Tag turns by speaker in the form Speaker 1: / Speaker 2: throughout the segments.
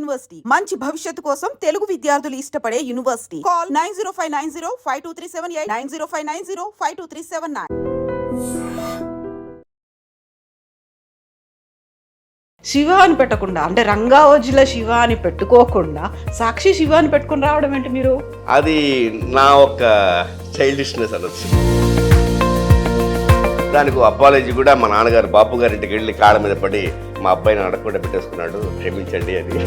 Speaker 1: University మంచి భవిష్యత్తు కోసం తెలుగు విద్యార్థులు ఇష్టపడే యూనివర్సిటీ. కాల్ 9059052378 9059052379.
Speaker 2: శివ అని పెట్టకుండా, అంటే రంగావజుల శివ అని పెట్టుకోకుండా సాక్షి శివ అని పెట్టుకుని రావడం ఏంటి మీరు?
Speaker 3: అది నా ఒక చైల్డిష్నెస్ అనొచ్చు. దానికి అపాలజీ కూడా మా నాన్నగారు బాపు గారింటికి వెళ్ళి కాళ్ళ మీద పడి మా అబ్బాయిని అడగకుండా పెట్టేసుకున్నాడు, క్షమించండి అని.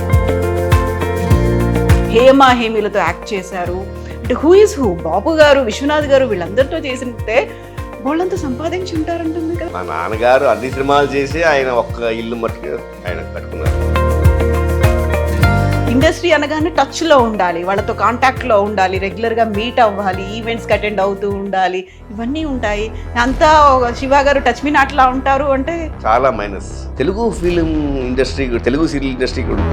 Speaker 2: హేమా హేమీలతో యాక్ట్ చేశారు. అంటే హూ ఇస్ హూ, బాపు గారు, విశ్వనాథ్ గారు వీళ్ళందరితో చేసింటే వాళ్ళంతా సంపాదించి ఉంటారంటుంది కదా.
Speaker 3: మా నాన్నగారు అన్ని సినిమాలు చేసి ఆయన ఒక్క ఇల్లు మట్టుకు ఆయన కట్టుకున్నారు.
Speaker 2: ఇండస్ట్రీ అనగానే టచ్లో ఉండాలి, వాళ్ళతో కాంటాక్ట్లో ఉండాలి, రెగ్యులర్గా మీట్ అవ్వాలి, ఈవెంట్స్కి అటెండ్ అవుతూ ఉండాలి, ఇవన్నీ ఉంటాయి. అంతా శివ గారు టచ్ మీ నాట్లా ఉంటారు అంటే
Speaker 3: చాలా minus. Telugu film industry, Telugu serial industry కూడా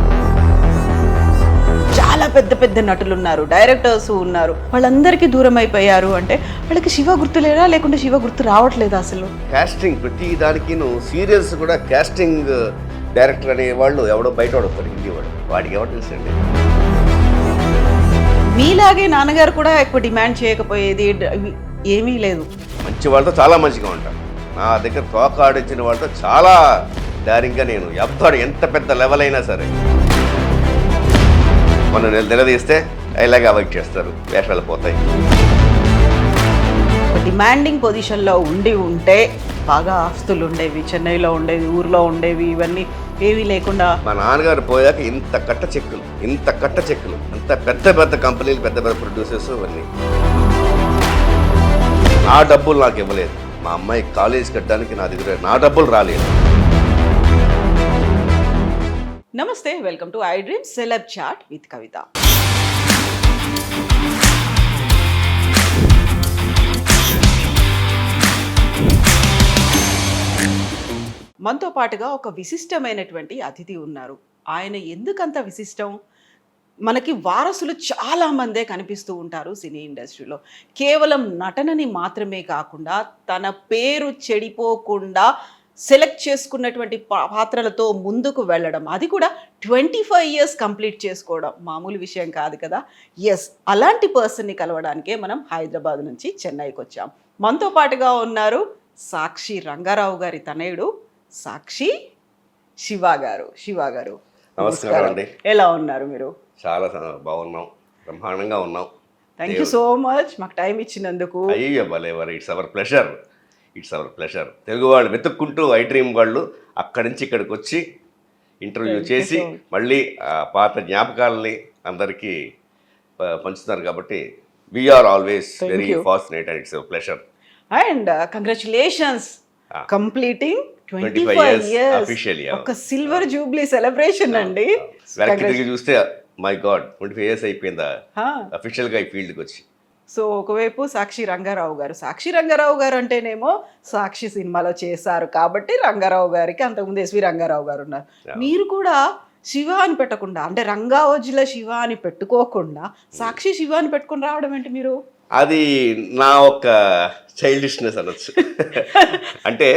Speaker 2: చాలా పెద్ద పెద్ద నటులు ఉన్నారు, డైరెక్టర్స్ ఉన్నారు, వాళ్ళందరికీ దూరం అయిపోయారు. అంటే వాళ్ళకి శివ గుర్తులేరా, లేకుంటే శివ గుర్తు రావట్లేదు అసలు?
Speaker 3: కాస్టింగ్ ప్రతి దానికి సీరియల్స్ కూడా కాస్టింగ్ డైరెక్టర్ అనే వాళ్ళు ఎవడో బయట వాడు హిందీ వాడు, వాడికి ఎవరు తెలుసండి.
Speaker 2: మీలాగే నాన్నగారు కూడా ఎక్కువ డిమాండ్ చేయకపోయేది ఏమీ లేదు.
Speaker 3: మంచి వాళ్ళతో చాలా మంచిగా ఉంటాను. నా దగ్గర తోక ఆడించిన వాళ్ళతో చాలా డైరింగ్గా నేను ఎవ్వడు ఎంత పెద్ద లెవెల్ అయినా సరే మనం నిలదీస్తే ఇలాగే అవాయిడ్ చేస్తారు, వేషాలు పోతాయి.
Speaker 2: డిమాండింగ్ పొజిషన్లో ఉంటే బాగా ఆస్తులు ఉండేవి, చెన్నైలో ఉండేవి, ఊర్లో ఉండేవి, ఇవన్నీ ఏమీ లేకుండా
Speaker 3: మా నాన్నగారు పోయాక ఇంత కట్ట చెక్కులు అంత పెద్ద పెద్ద కంపెనీలు, పెద్ద పెద్ద ప్రొడ్యూసర్స్ ఇవన్నీ. నా డబ్బులు నాకు ఇవ్వలేదు, మా అమ్మాయి కాలేజ్ కట్టడానికి నా దగ్గర నా డబ్బులు రాలేదు.
Speaker 2: నమస్తే, welcome to iDream celeb chat with Kavitha. మనతో పాటుగా ఒక విశిష్టమైనటువంటి అతిథి ఉన్నారు. ఆయన ఎందుకంత విశిష్టం? మనకి వారసులు చాలామందే కనిపిస్తూ ఉంటారు సినీ ఇండస్ట్రీలో. కేవలం నటనని మాత్రమే కాకుండా తన పేరు చెడిపోకుండా సెలెక్ట్ చేసుకున్నటువంటి పాత్రలతో ముందుకు వెళ్ళడం, అది కూడా 25 years కంప్లీట్ చేసుకోవడం మామూలు విషయం కాదు కదా. ఎస్, అలాంటి పర్సన్ని కలవడానికే మనం హైదరాబాద్ నుంచి చెన్నైకి వచ్చాం. మనతో పాటుగా ఉన్నారు సాక్షి రంగారావు గారి తనయుడు సాక్షి శివ గారు.
Speaker 3: నమస్కారం అండి.
Speaker 2: ఎలా ఉన్నారు మీరు?
Speaker 3: చాలా బాగున్నాం, బ్రహ్మాండంగా ఉన్నాం.
Speaker 2: థ్యాంక్ యూ సో మచ్ మాకు టైం ఇచ్చినందుకు.
Speaker 3: అయ్యో భలేవారు, ఇట్స్ అవర్ ప్లెజర్. తెలుగు వాళ్ళు వెతుక్కుంటూ ఐ డ్రీమ్ వాళ్ళు అక్కడి నుంచి ఇక్కడికి వచ్చి ఇంటర్వ్యూ చేసి మళ్ళీ పాత జ్ఞాపకాలని అందరికీ పంచుతున్నారు కాబట్టి we're always very fascinate and it's pleasure.
Speaker 2: And congratulations completing 25 years
Speaker 3: officially
Speaker 2: ఒక సిల్వర్ జూబ్లీ సెలబ్రేషన్ అండి.
Speaker 3: వెనక్కి తిరిగి చూస్తే మై గాడ్ 25 years అయిపోయిందా అఫీషియల్గా ఈ ఫీల్డ్కి వచ్చి.
Speaker 2: సో ఒకవైపు సాక్షి రంగారావు గారు అంటేనేమో సాక్షి సినిమాలో చేశారు కాబట్టి రంగారావు గారికి, అంతకుముందు ఎస్వి రంగారావు గారు ఉన్నారు. మీరు కూడా శివ అని పెట్టకుండా, అంటే రంగావజుల శివ అని పెట్టుకోకుండా సాక్షి శివ అని పెట్టుకుని రావడం ఏంటి మీరు?
Speaker 3: అది నా ఒక చైల్డిష్నెస్ అనొచ్చు. అంటే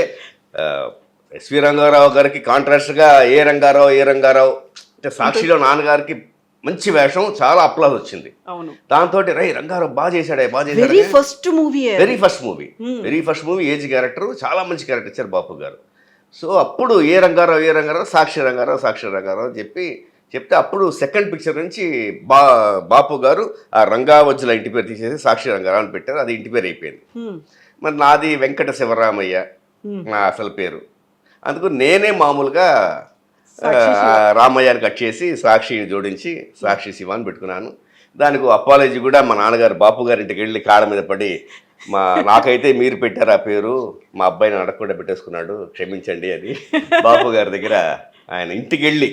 Speaker 3: ఎస్వి రంగారావు గారికి కాంట్రాస్ట్గా ఏ రంగారావు అంటే సాక్షిలో నాన్నగారికి మంచి వేషం, చాలా అప్లాజ్ వచ్చింది. దాంతో రంగారావు బాగా చేశాడే. Very first movie age character, చాలా మంచి క్యారెక్టర్ ఇచ్చారు బాపు గారు. సో అప్పుడు ఏ రంగారావు సాక్షి రంగారావు చెప్తే అప్పుడు సెకండ్ పిక్చర్ నుంచి బాపు గారు ఆ రంగావజ్జుల ఇంటి పేరు తీసేసి సాక్షి రంగారావు అని పెట్టారు. అది ఇంటి పేరు అయిపోయింది. మరి నాది వెంకట శివరామయ్య నా అసలు పేరు. అందుకు నేనే మామూలుగా రామయ్యని కట్ చేసి సాక్షిని జోడించి సాక్షి శివ అని పెట్టుకున్నాను. దానికి అపాలజీ కూడా మా నాన్నగారు బాపు గారింటికి వెళ్ళి కాళ్ళ మీద పడి నాకైతే మీరు పెట్టారు ఆ పేరు, మా అబ్బాయిని అడగకుండా పెట్టేసుకున్నాడు, క్షమించండి అని బాపు గారి దగ్గర ఆయన ఇంటికి వెళ్ళి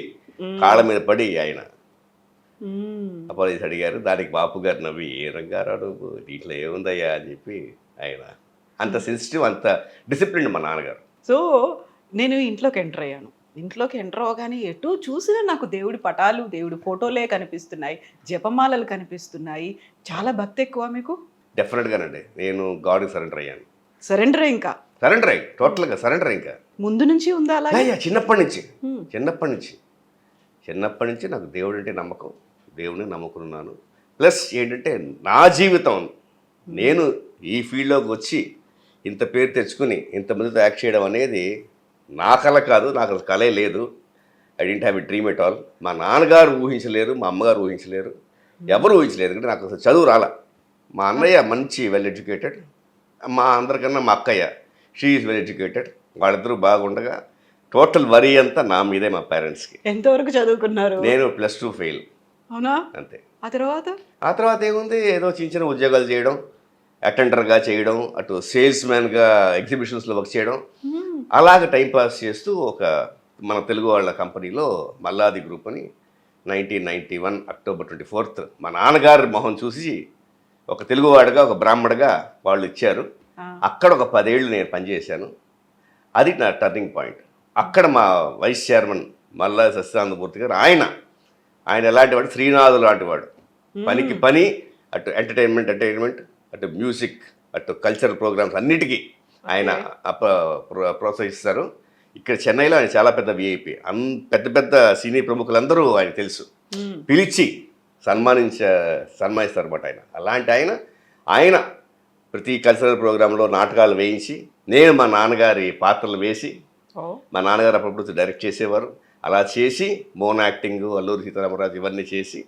Speaker 3: కాళ్ళ మీద పడి ఆయన అపాలజీ అడిగారు. దానికి బాపు గారు నవ్వి ఏ రంగారావు దీంట్లో ఏముందయ్యా అని చెప్పి ఆయన అంత సెన్సిటివ్, అంత డిసిప్లిన్ మా నాన్నగారు.
Speaker 2: సో నేను ఇంట్లోకి ఎంటర్ అవ్వగానే ఎటు చూసినా నాకు దేవుడి పటాలు, దేవుడి ఫోటోలే కనిపిస్తున్నాయి, జపమాలలు కనిపిస్తున్నాయి. చాలా భక్తి ఎక్కువ మీకు?
Speaker 3: డెఫినెట్గానండి. నేను గాడ్కి సరెండర్ అయ్యాను. టోటల్గా సరెండర్. ఇంకా
Speaker 2: ముందు నుంచి ఉందా అలా?
Speaker 3: చిన్నప్పటి నుంచి చిన్నప్పటి నుంచి నాకు దేవుడు అంటే నమ్మకం, దేవుడిని నమ్ముకున్నాను. ప్లస్ ఏంటంటే నా జీవితం, నేను ఈ ఫీల్డ్లోకి వచ్చి ఇంత పేరు తెచ్చుకుని ఇంతమందితో యాక్ట్ చేయడం అనేది నా కళ కాదు, నాకు అసలు కళే లేదు. I didn't have a dream at all. మా నాన్నగారు ఊహించలేరు, మా అమ్మగారు ఊహించలేరు, ఎవరు ఊహించలేరు. ఎందుకంటే నాకు అసలు చదువు రాల. మా అన్నయ్య మంచి వెల్ ఎడ్యుకేటెడ్, మా అందరికన్నా మా అక్కయ్య షీ ఈజ్ వెల్ ఎడ్యుకేటెడ్. వాళ్ళిద్దరూ బాగుండగా టోటల్ వరీ అంతా నా మీదే, మా పేరెంట్స్కి.
Speaker 2: ఎంతవరకు చదువుకున్నారు?
Speaker 3: నేను +2 ఫెయిల్.
Speaker 2: అవునా?
Speaker 3: అంతే.
Speaker 2: ఆ తర్వాత
Speaker 3: ఏముంది, ఏదో చిన్న చిన్న ఉద్యోగాలు చేయడం, అటెండర్గా చేయడం, అటు సేల్స్ మ్యాన్గా ఎగ్జిబిషన్స్లో వర్క్ చేయడం, అలాగ టైంపాస్ చేస్తూ మన తెలుగు వాళ్ళ కంపెనీలో మల్లాది గ్రూప్ అని 1991 అక్టోబర్ 24th మా నాన్నగారి మొహం చూసి ఒక తెలుగువాడుగా, ఒక బ్రాహ్మణుడిగా వాళ్ళు ఇచ్చారు. అక్కడ ఒక 10 ఏళ్ళు నేను పనిచేశాను. అది నా టర్నింగ్ పాయింట్. అక్కడ మా వైస్ చైర్మన్ మల్లా సత్యానందమూర్తి గారు, ఆయన ఎలాంటి వాడు, శ్రీనాథు లాంటి వాడు. పనికి పని, అటు ఎంటర్టైన్మెంట్, అటు మ్యూజిక్, అటు కల్చరల్ ప్రోగ్రామ్స్ అన్నిటికీ ఆయన ప్రోత్సహిస్తారు. ఇక్కడ చెన్నైలో ఆయన చాలా పెద్ద విఐపి. పెద్ద పెద్ద సినీ ప్రముఖులందరూ ఆయన తెలుసు, పిలిచి సన్మానిస్తారు అన్నమాట ఆయన. అలాంటి ఆయన ప్రతి కల్చరల్ ప్రోగ్రాంలో నాటకాలు వేయించి, నేను మా నాన్నగారి పాత్రలు వేసి, మా నాన్నగారు అప్పుడప్పుడు డైరెక్ట్ చేసేవారు. అలా చేసి మోన్ యాక్టింగ్, అల్లూరి సీతారామరాజు ఇవన్నీ చేసి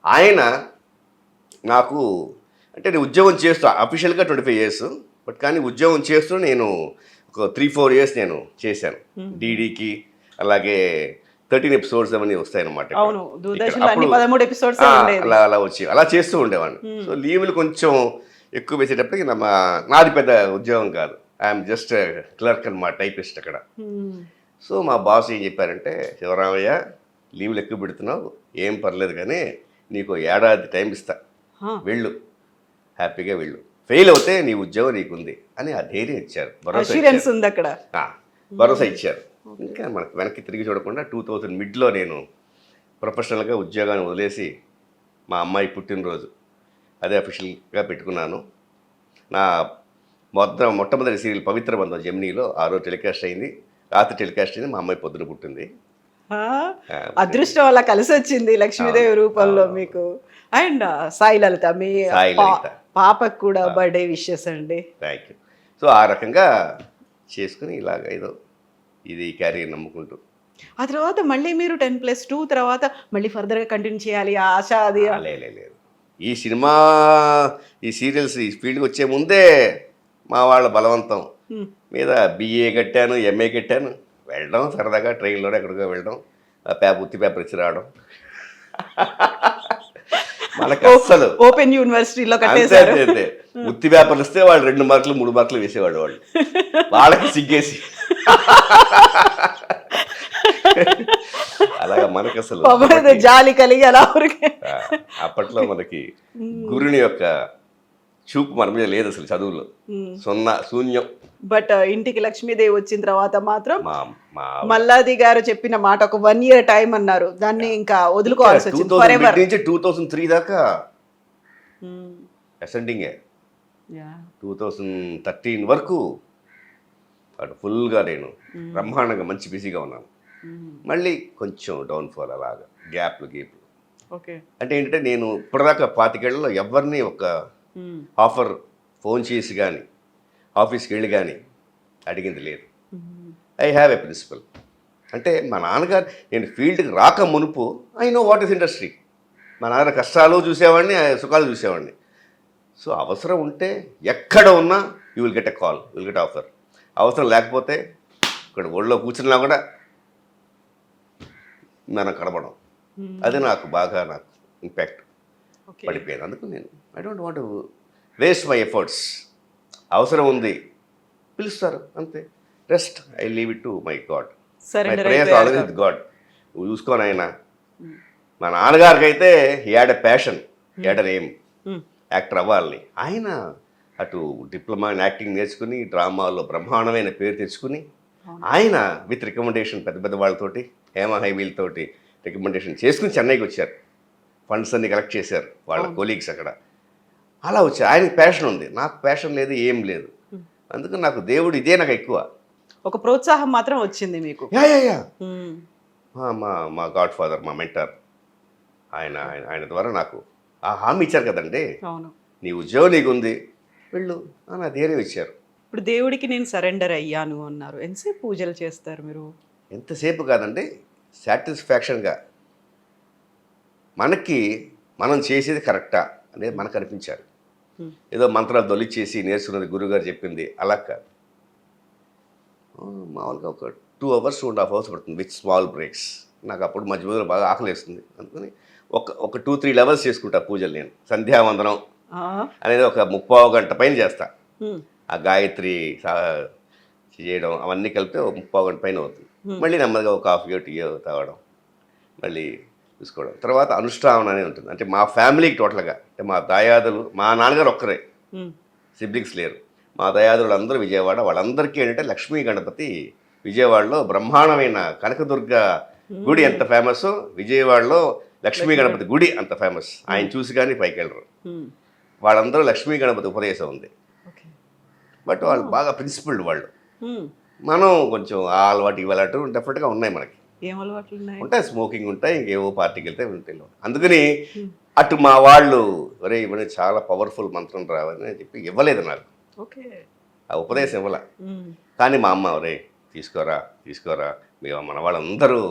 Speaker 3: ఆయన నాకు, అంటే నేను ఉద్యోగం చేస్తూ అఫీషియల్గా 25 years, బట్ కానీ ఉద్యోగం చేస్తూ నేను ఒక 3-4 years నేను చేశాను. డీడీకి అలాగే 13 episodes అవన్నీ వస్తాయన్నమాట. అలా వచ్చి అలా చేస్తూ ఉండేవాడిని. సో లీవులు కొంచెం ఎక్కువ వేసేటప్పటికి నాది పెద్ద ఉద్యోగం కాదు, ఐఎమ్ జస్ట్ క్లర్క్ అన్నమాట, టైపిస్ట్ అక్కడ. సో మా బాస్ ఏం చెప్పారంటే, శివరామయ్య లీవులు ఎక్కువ పెడుతున్నావు, ఏం పర్లేదు కానీ నీకు ఏడాది టైం ఇస్తా, వెళ్ళు, హ్యాపీగా వెళ్ళు, ఫెయిల్ అవుతే నీ ఉద్యోగం నీకుంది అని ఆ ధైర్యం ఇచ్చారు, భరోసా ఇచ్చారు. ఇంకా మనకు వెనక్కి తిరిగి చూడకుండా 2000 midలో నేను ప్రొఫెషనల్గా ఉద్యోగాన్ని వదిలేసి మా అమ్మాయి పుట్టినరోజు అదే అఫీషియల్గా పెట్టుకున్నాను. నా మొట్టమొదటి సీరియల్ పవిత్ర బంధం జెమినీలో ఆ రోజు టెలికాస్ట్ అయింది, రాత్రి టెలికాస్ట్ అయింది, మా అమ్మాయి పొద్దున పుట్టింది.
Speaker 2: అదృష్టం అలా కలిసి వచ్చింది లక్ష్మీదేవి రూపంలో మీకు. అండ్ సాయి లలిత, మీ పాపకు కూడా బర్త్డే విషెస్ అండి.
Speaker 3: Thank you. సో ఆ రకంగా చేసుకుని ఇలాగ ఏదో ఇది క్యారియర్ నమ్ముకుంటూ,
Speaker 2: ఆ తర్వాత మళ్ళీ మీరు 10+2 తర్వాత మళ్ళీ ఫర్దర్గా కంటిన్యూ చేయాలి ఆశ అది
Speaker 3: లేదు. ఈ సినిమా, ఈ సీరియల్స్, ఈ ఫీల్డ్కి వచ్చే ముందే మా వాళ్ళ బలవంతం మీద BA కట్టాను, MA కట్టాను, వెళ్ళడం సరదాగా ట్రైన్లోనే ఎక్కడికో వెళ్ళడం, ఉత్తి పేపర్ ఇచ్చి రావడం. మనకు అసలు
Speaker 2: ఓపెన్ యూనివర్సిటీలో కట్టేశారు.
Speaker 3: ఉత్తి పేపర్లు ఇస్తే వాళ్ళు 2 మార్కులు 3 మార్కులు వేసేవాళ్ళు, వాళ్ళకి సిగ్గేసి. అలాగా మనకు అసలు
Speaker 2: జాలి కలిగి అలా
Speaker 3: అప్పట్లో మనకి గురుని యొక్క చూపు మన మీద లేదు అసలు, చదువులో శూన్యం.
Speaker 2: బట్ ఇంటికి లక్ష్మీదేవి వచ్చిన తర్వాత మాత్రం మల్లాది గారు చెప్పిన మాట, ఒక 1 year టైం అన్నారు, దాన్ని ఇంకా వదులుకోవాల్సి వచ్చింది.
Speaker 3: 2003 దాకా అసెండింగే. 2013 వరకు అటు ఫుల్గా నేను బ్రహ్మాండంగా మంచి బిజీగా ఉన్నాను. మళ్ళీ కొంచెం డౌన్ఫాల్, అలాగా గ్యాప్లు. అంటే ఏంటంటే నేను ఇప్పటిదాకా 25 ఏళ్లలో ఎవరిని ఒక ఆఫర్ ఫోన్ చేసి కానీ ఆఫీస్కి వెళ్ళి కానీ అడిగింది లేదు. I have a principle. అంటే మా నాన్నగారు, నేను ఫీల్డ్కి రాక మునుపు I know what is industry. మా నాన్న కష్టాలు చూసేవాడిని, సుఖాలు చూసేవాడిని. సో అవసరం ఉంటే ఎక్కడ ఉన్నా you will get a call, will get offer. అవసరం లేకపోతే ఇక్కడ ఒళ్ళో కూర్చున్నా కూడా మనం కనబడం. అది నాకు బాగా ఇంపాక్ట్ పడిపోయింది. అందుకు నేను I don't want waste my efforts. అవసరం ఉంది, పిలుస్తారు అంతే. Rest I leave it to my God. My prayers always with God. నువ్వు చూసుకోని ఆయన. మా నాన్నగారికి అయితే he had a passion, he had an aim, actor అవ్వాలని. ఆయన అటు డిప్లొమా ఇన్ యాక్టింగ్ నేర్చుకుని డ్రామాలో బ్రహ్మాండమైన పేరు తెచ్చుకుని, ఆయన విత్ రికమెండేషన్ పెద్ద పెద్ద వాళ్ళతోటి, హేమ హైవీలతోటి రికమెండేషన్ చేసుకుని చెన్నైకి వచ్చారు. ఫండ్స్ అన్ని కలెక్ట్ చేశారు వాళ్ళ కొలీగ్స్ అక్కడ. అలా వచ్చారు. ఆయనకి ప్యాషన్ ఉంది, నాకు ప్యాషన్ లేదు, ఏం లేదు. అందుకని నాకు దేవుడు ఇదే నాకు ఎక్కువ.
Speaker 2: ఒక ప్రోత్సాహం మాత్రం వచ్చింది మీకు.
Speaker 3: యా మా మా గాడ్ ఫాదర్, మా మెంటర్, ఆయన ద్వారా నాకు ఆ హామీ ఇచ్చారు కదండి.
Speaker 2: అవును.
Speaker 3: నీ ఉద్యోగం నీకుంది, వెళ్ళు నా ధైర్యం ఇచ్చారు.
Speaker 2: ఇప్పుడు దేవుడికి నేను సరెండర్ అయ్యాను అన్నారు. ఎంతసేపు పూజలు చేస్తారు మీరు?
Speaker 3: ఎంతసేపు కాదండి, సాటిస్ఫాక్షన్గా మనకి మనం చేసేది కరెక్టా అనేది మనకు అనిపించాలి. ఏదో మంత్రాలు దొలిచేసి నేర్చుకున్నది గురువుగారు చెప్పింది అలా కాదు. మామూలుగా ఒక 2 hours 2.5 hours పడుతుంది విత్ స్మాల్ బ్రేక్స్. నాకు అప్పుడు మధ్య మధ్యలో బాగా ఆకలిస్తుంది అందుకని ఒక 2-3 levels చేసుకుంటా పూజలు. నేను సంధ్యావందనం అనేది ఒక 30 గంట పైన చేస్తా. ఆ గాయత్రి చేయడం అవన్నీ కలిపితే ఒక 30 గంట పైన అవుతుంది. మళ్ళీ నెమ్మదిగా ఒక కాఫీ టీ తాగడం, మళ్ళీ చూసుకోవడం. తర్వాత అనుష్ఠానం అనేది ఉంటుంది. అంటే మా ఫ్యామిలీకి టోటల్గా, అంటే మా దాయాదులు, మా నాన్నగారు ఒక్కరే, సిబ్లింగ్స్ లేరు. మా దయాదులు అందరూ విజయవాడ. వాళ్ళందరికీ ఏంటంటే లక్ష్మీ గణపతి విజయవాడలో బ్రహ్మాండమైన కనకదుర్గ గుడి ఎంత ఫేమస్, విజయవాడలో లక్ష్మీ గణపతి గుడి అంత ఫేమస్. ఆయన చూసి కానీ పైకి వెళ్ళరు. వాళ్ళందరూ లక్ష్మీ గణపతి ఉపదేశం ఉంది. బట్ వాళ్ళు బాగా ప్రిన్సిపల్డ్ వాళ్ళు. మనం కొంచెం ఆ అలవాటు ఇవ్వాలట్టు డెఫినెట్గా ఉన్నాయి మనకి.
Speaker 2: ఏం అలవాట్లు ఉన్నాయి?
Speaker 3: ఉంటాయి, స్మోకింగ్ ఉంటాయి, ఇంకేవో పార్టీకి వెళ్తే ఉంటాయి. అందుకని అటు మా వాళ్ళు ఒరే ఇవన్నీ చాలా పవర్ఫుల్ మంత్రం రావని చెప్పి ఇవ్వలేదు నాకు.
Speaker 2: ఓకే.
Speaker 3: ఆ ఉపదేశం ఇవ్వాల. కానీ మా అమ్మ ఒరే తీసుకోరా తీసుకోరా, మన వాళ్ళందరూ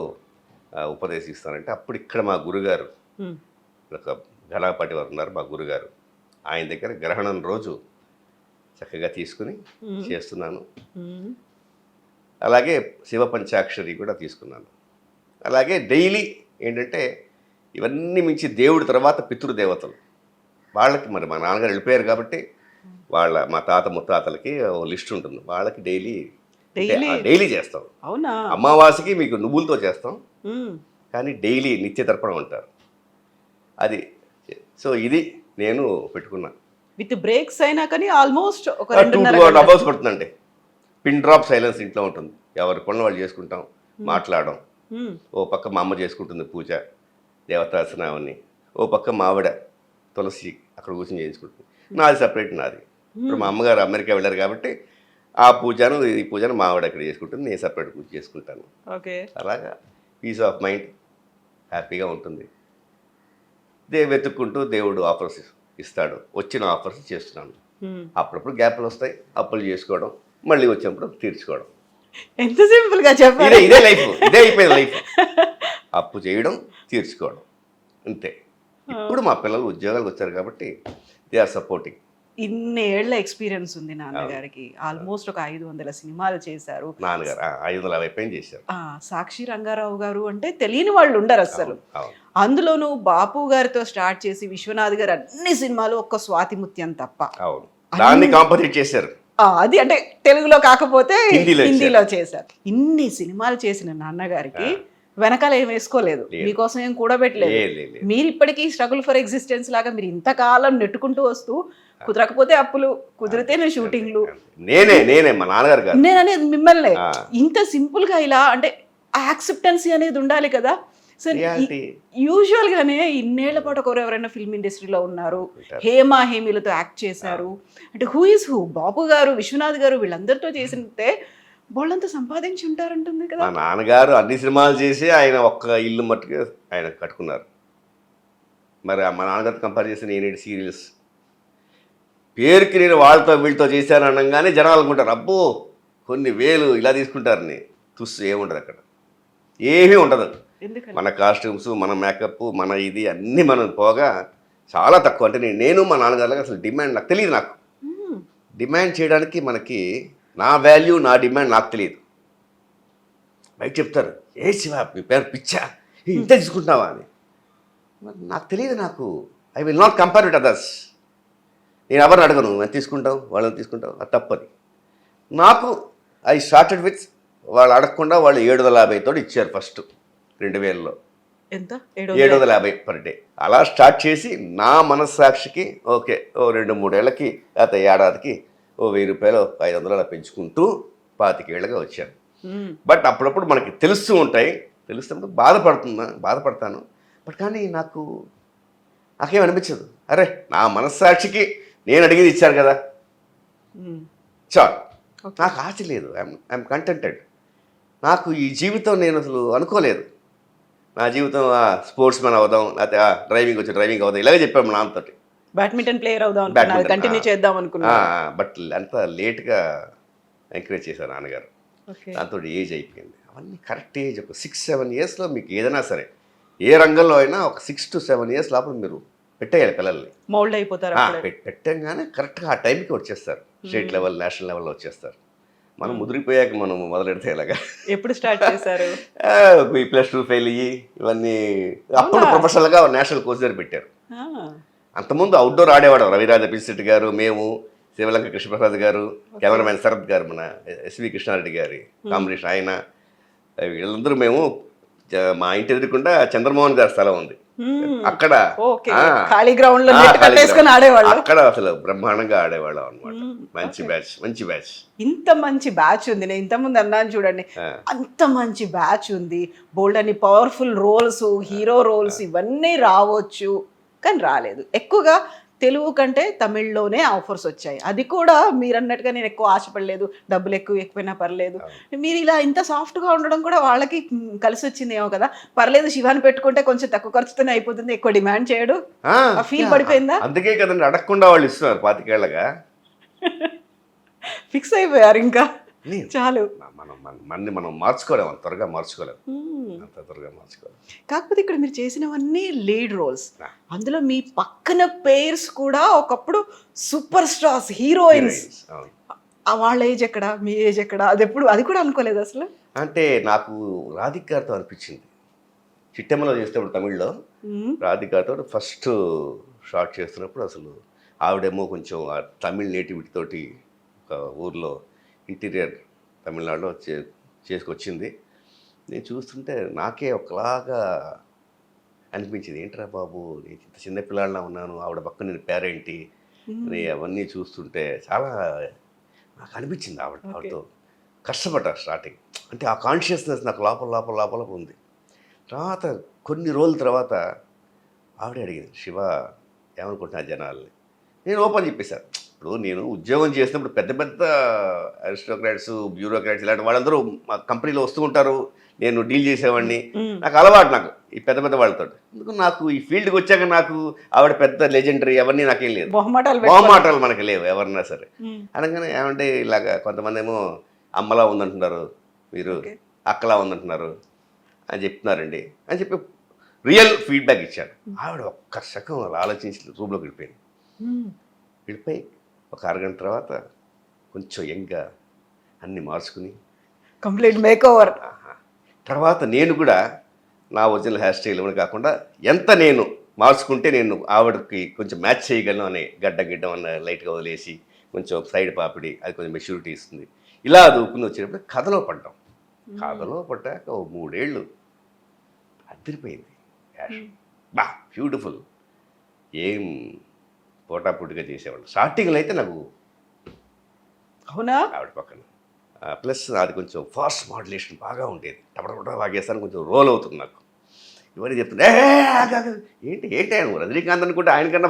Speaker 3: ఉపదేశిస్తారంటే అప్పుడు ఇక్కడ మా గురుగారు, ఒక గణపతి వారు ఉన్నారు మా గురుగారు, ఆయన దగ్గర గ్రహణం రోజు చక్కగా తీసుకుని చేస్తున్నాను. అలాగే శివ పంచాక్షరి కూడా తీసుకున్నాను. అలాగే డైలీ ఏంటంటే ఇవన్నీ మించి దేవుడి తర్వాత పితృదేవతలు వాళ్ళకి, మరి మా నాన్నగారు వెళ్ళిపోయారు కాబట్టి మా తాత ముత్తాతలకి ఓ లిస్ట్ ఉంటుంది. వాళ్ళకి డైలీ చేస్తాం.
Speaker 2: అవునా?
Speaker 3: అమావాస్యకి మీకు నువ్వులతో చేస్తాం, కానీ డైలీ నిత్య తర్పణం ఉంటారు అది. సో ఇది నేను పెట్టుకున్నా.
Speaker 2: విత్ బ్రేక్స్ అయినా కానీ ఆల్మోస్ట్ ఒక
Speaker 3: 2.5 hours పడుతుందండి. పిన్ డ్రాప్ సైలెన్స్ ఇంట్లో ఉంటుంది. ఎవరి పనులు వాళ్ళు చేసుకుంటాం, మాట్లాడడం. ఓ పక్క మా అమ్మ చేసుకుంటుంది పూజ, దేవతాసనాన్ని. ఓ పక్క మావిడ తులసి అక్కడ కూర్చొని చేయించుకుంటుంది. నాది సపరేట్ నాది. ఇప్పుడు మా అమ్మగారు అమెరికా వెళ్ళారు కాబట్టి ఆ పూజను ఈ పూజను మావిడ ఇక్కడ చేసుకుంటుంది, నేను సపరేట్ పూజ చేసుకుంటాను.
Speaker 2: ఓకే.
Speaker 3: అలాగా పీస్ ఆఫ్ మైండ్, హ్యాపీగా ఉంటుంది. వెతుక్కుంటూ దేవుడు ఆఫర్స్ ఇస్తాడు. వచ్చిన ఆఫర్స్ చేస్తున్నాను. అప్పుడప్పుడు గ్యాప్లు వస్తాయి, అప్పులు చేసుకోవడం, మళ్ళీ వచ్చినప్పుడు తీర్చుకోవడం.
Speaker 2: ఎంత సింపుల్గా చెప్పారు.
Speaker 3: ఇదే లైఫ్, ఇదే అయిపోయింది లైఫ్. అప్పు చేయడం, తీర్చుకోవడం, అంతే. ఇప్పుడు మా పిల్లలు ఉద్యోగాలకు వచ్చారు కాబట్టి దే ఆర్ సపోర్టింగ్.
Speaker 2: ఇన్నేళ్ల ఎక్స్పీరియన్స్ ఉంది నాన్నగారికి. ఆల్మోస్ట్ ఒక 500 సినిమాలు చేశారు.
Speaker 3: నాన్నగారు 550 పైన చేశారు.
Speaker 2: సాక్షి రంగారావు గారు అంటే తెలియని వాళ్ళు ఉండరు అసలు. అందులోనూ బాపు గారితో స్టార్ట్ చేసి విశ్వనాథ్ గారు అన్ని సినిమాలు ఒక్క స్వాతి ముత్యం తప్ప.
Speaker 3: అవును, దాన్ని కాంపొజిట్ చేశారు.
Speaker 2: అది అంటే తెలుగులో కాకపోతే హిందీలో చేశారు. ఇన్ని సినిమాలు చేసిన నాన్నగారికి వెనకాల ఏం వేసుకోలేదు, మీకోసం ఏం కూడబెట్టలేదు. మీరు ఇప్పటికీ స్ట్రగుల్ ఫర్ ఎగ్జిస్టెన్స్ లాగా మీరు ఇంతకాలం నెట్టుకుంటూ వస్తూ, కుదరకపోతే అప్పులు, కుదిరితేనే షూటింగ్లు.
Speaker 3: నేనే మా నాన్నగారు
Speaker 2: నేను అనేది మిమ్మల్ని ఇంత సింపుల్ గా ఇలా అంటే యాక్సెప్టెన్సీ అనేది ఉండాలి కదా సార్. యూజువల్ గానే ఇన్నేళ్ల పాటు ఒకరు ఎవరైనా ఫిల్మ్ ఇండస్ట్రీలో ఉన్నారు, హేమా హేమీలతో యాక్ట్ చేశారు. అంటే హూ ఇస్ హూ, బాపు గారు, విశ్వనాథ్ గారు వీళ్ళందరితో చేసితే వాళ్ళంతా సంపాదించి ఉంటారంటుంది కదా.
Speaker 3: మా నాన్నగారు అన్ని సినిమాలు చేసి ఆయన ఒక్క ఇల్లు మట్టుకు ఆయన కట్టుకున్నారు. మరి మా నాన్నగారు కంపేర్ చేసి నేను సీరియల్స్ పేరుకి నేను వాళ్ళతో వీళ్ళతో చేశాను అనగానే జనాలు అనుకుంటారు అబ్బో కొన్ని వేలు ఇలా తీసుకుంటారని. తుస్సు ఏముండదు అక్కడ, ఏమీ ఉండదు. మన కాస్ట్యూమ్స్, మన మేకప్, మన ఇది అన్నీ మనం పోగా చాలా తక్కువ. అంటే నేను మా నాన్నగారికి అసలు డిమాండ్ నాకు తెలియదు. నాకు డిమాండ్ చేయడానికి మనకి నా వాల్యూ, నా డిమాండ్ నాకు తెలియదు. బయట చెప్తారు ఏ శివ మీ పేరు పిచ్చా, ఇంత తీసుకుంటున్నావా అని. నాకు తెలియదు. నాకు I will not compare with others. నేను ఎవరిని అడగను, నేను తీసుకుంటావు వాళ్ళని తీసుకుంటావు, అది తప్పది. నాకు ఐ స్టార్టెడ్ విత్ వాళ్ళు అడగకుండా వాళ్ళు 750 ఇచ్చారు ఫస్ట్ 2000లో.
Speaker 2: ఎంత?
Speaker 3: 750 పర్ డే. అలా స్టార్ట్ చేసి నా మనస్సాక్షికి ఓకే ఓ 2-3 ఏళ్ళకి లేకపోతే ఏడాదికి ఓ 1000 రూపాయలు 500 అలా పెంచుకుంటూ 25 ఏళ్ళగా వచ్చాను. బట్ అప్పుడప్పుడు మనకి తెలుస్తూ ఉంటాయి, తెలుస్తున్నప్పుడు బాధపడతాను. బట్ కానీ నాకేం అనిపించదు. అరే నా మనస్సాక్షికి నేను అడిగేది ఇచ్చారు కదా చాలు. నాకు ఆశ లేదు. ఐఎమ్ కంటెంటెడ్. నాకు ఈ జీవితం నేను అసలు అనుకోలేదు. నా జీవితం స్పోర్ట్స్ మ్యాన్ అవుదాం, లేకపోతే డ్రైవింగ్ వచ్చి డ్రైవింగ్ అవుదాం, ఇలాగే చెప్పాము మా నాన్నతోటి.
Speaker 2: బ్యాడ్మింటన్ ప్లేయర్ అవుదాం అనుకున్నారు, కంటిన్యూ చేద్దాం అనుకున్నారు.
Speaker 3: బట్ అంత లేట్గా ఎంకరేజ్ చేశారు నాన్నగారు.
Speaker 2: ఓకే.
Speaker 3: దాంతో ఏజ్ అయిపోయింది. అవన్నీ కరెక్ట్ ఏజ్ ఒక 6-7 ఇయర్స్లో మీకు ఏదైనా సరే ఏ రంగంలో అయినా ఒక 6 to 7 ఇయర్స్ లోపల మీరు పెట్టేయాలి పిల్లల్ని.
Speaker 2: మౌల్డ్ అయిపోతారు అప్పుడే.
Speaker 3: పెట్టంగానే కరెక్ట్గా ఆ టైంకి వచ్చేస్తారు. స్టేట్ లెవెల్, నేషనల్ లెవెల్లో వచ్చేస్తారు. మనం ముదిరిపోయాక మనం మొదలెడితే ఇలాగా.
Speaker 2: ఎప్పుడు స్టార్ట్ చేశారు?
Speaker 3: +2 ఫెయిల్ అయ్యి ఇవన్నీ అప్పుడు ప్రొఫెషనల్గా నేషనల్ కోచ్ దగ్గర పెట్టారు. అంతకుముందు అవుట్డోర్ ఆడేవాడు రవిరాజ పిసిరెడ్డి గారు, మేము, శివలంక కృష్ణప్రసాద్ గారు, కెమెరామెన్ శరత్ గారు, మన ఎస్వి కృష్ణారెడ్డి గారి కాంబినేషన్, ఆయన, వీళ్ళందరూ మేము మా ఇంటి ఎదురుకుండా చంద్రమోహన్ గారి స్థలం ఉంది అక్కడ,
Speaker 2: ఖాళీ గ్రౌండ్ లో కట్టేసుకొని ఆడేవాళ్ళు.
Speaker 3: అక్కడ అసలు బ్రహ్మాండంగా ఆడేవాళ్ళం అనమాట. మంచి బ్యాచ్, మంచి బ్యాచ్.
Speaker 2: ఇంత మంచి బ్యాచ్ ఉంది, నేను ఇంతకుముందు అన్నాను చూడండి, అంత మంచి బ్యాచ్ ఉంది. బోల్డ్ అని పవర్ఫుల్ రోల్స్, హీరో రోల్స్ ఇవన్నీ రావచ్చు, కానీ రాలేదు. ఎక్కువగా తెలుగు కంటే తమిళ్లోనే ఆఫర్స్ వచ్చాయి. అది కూడా మీరు అన్నట్టుగా నేను ఎక్కువ ఆశపడలేదు, డబ్బులు ఎక్కువైనా పర్లేదు. మీరు ఇలా ఇంత సాఫ్ట్గా ఉండడం కూడా వాళ్ళకి కలిసి వచ్చింది ఏమో కదా. పర్లేదు శివాని పెట్టుకుంటే కొంచెం తక్కువ ఖర్చుతోనే అయిపోతుంది, ఎక్కువ డిమాండ్ చేయడు, ఫీల్ పడిపోయిందా?
Speaker 3: అందుకే కదండి అడగకుండా వాళ్ళు ఇస్తున్నారు 25 ఏళ్ళగా.
Speaker 2: ఫిక్స్ అయిపోయారు ఇంకా చాలు.
Speaker 3: మనం మార్చుకోలేము, అంత త్వరగా మార్చుకోలేము, అంత త్వరగా మార్చుకోలేము.
Speaker 2: కాకపోతే ఇక్కడ మీరు చేసినవన్నీ లీడ్ రోల్స్, అందులో మీ పక్కన పేర్స్ కూడా ఒకప్పుడు సూపర్ స్టార్స్, హీరోయిన్స్. వాళ్ళ ఏజ్ ఎక్కడ, మీ ఏజ్ ఎక్కడ, అది కూడా అనుకోలేదు అసలు.
Speaker 3: అంటే నాకు రాధిక గారితో అనిపించింది, చిట్టెమ్మలో చేసేటప్పుడు తమిళ్లో రాధిక గారితో ఫస్ట్ షార్ట్ చేస్తున్నప్పుడు అసలు ఆవిడేమో కొంచెం తమిళ్ నేటివిటీ తోటి ఒక ఊర్లో ఇంటీరియర్ తమిళనాడులో చేసుకొచ్చింది. నేను చూస్తుంటే నాకే ఒకలాగా అనిపించింది, ఏంట్రా బాబు నేను ఇంత చిన్నపిల్లాడిలా ఉన్నాను, ఆవిడ పక్కన నేను పేరేంటి అవన్నీ చూస్తుంటే చాలా నాకు అనిపించింది. ఆవిడతో కష్టపడ్డా స్టార్టింగ్, అంటే ఆ కాన్షియస్నెస్ నాకు లోపల ఉంది. తర్వాత కొన్ని రోజుల తర్వాత ఆవిడే అడిగింది, శివ ఏమనుకుంటున్నా జనాల్ని. నేను ఓపెన్ చెప్పేశాను, ఇప్పుడు నేను ఉద్యోగం చేసినప్పుడు పెద్ద పెద్ద అరిస్టోక్రాట్స్, బ్యూరోక్రాట్స్ ఇలాంటి వాళ్ళందరూ మా కంపెనీలో వస్తూ ఉంటారు, నేను డీల్ చేసేవాడిని, నాకు అలవాటు నాకు ఈ పెద్ద పెద్ద వాళ్ళతో. ఎందుకు నాకు ఈ ఫీల్డ్కి వచ్చాక నాకు ఆవిడ పెద్ద లెజెండరీ అవన్నీ నాకేం లేదు, మొహమాటాలు మనకి లేవు ఎవరన్నా సరే. అనగానే ఏమంటే ఇలాగా కొంతమంది ఏమో అమ్మలా ఉందంటున్నారు, మీరు అక్కలా ఉందంటున్నారు అని చెప్తున్నారండి అని చెప్పి రియల్ ఫీడ్బ్యాక్ ఇచ్చాను. ఆవిడ ఒక్క సగం ఆలోచించి రూమ్లోకి వెళ్ళిపోయి ఒక అరగంట తర్వాత కొంచెం యంగ్గా అన్నీ మార్చుకుని
Speaker 2: కంప్లీట్ మేకోవర్.
Speaker 3: తర్వాత నేను కూడా నా ఒరిజినల్ హెయిర్ స్టైల్ కాకుండా ఎంత నేను మార్చుకుంటే నేను ఆవిడకి కొంచెం మ్యాచ్ చేయగలను అనే గిడ్డం అన్న లైట్గా వదిలేసి కొంచెం సైడ్ పాపిడి, అది కొంచెం మెచ్యూరిటీ ఇస్తుంది, ఇలా దూకుని వచ్చేటప్పుడు కథలో పడ్డాక ఓ 3 ఏళ్ళు అదిరిపోయింది. బ్యూటిఫుల్, ఏం పోటాపోటీగా చేసేవాళ్ళు. స్టార్టింగ్లో అయితే నాకు
Speaker 2: అవునా
Speaker 3: ఆవిడ పక్కన ప్లస్ అది కొంచెం ఫాస్ట్ మాడ్యులేషన్ బాగా ఉండేది, టపటపట వాగేస్తాను, కొంచెం రోల్ అవుతుంది నాకు. ఇవన్నీ చెప్తున్నా ఏంటి ఆయన రజనీకాంత్ అనుకుంటే ఆయన కన్నా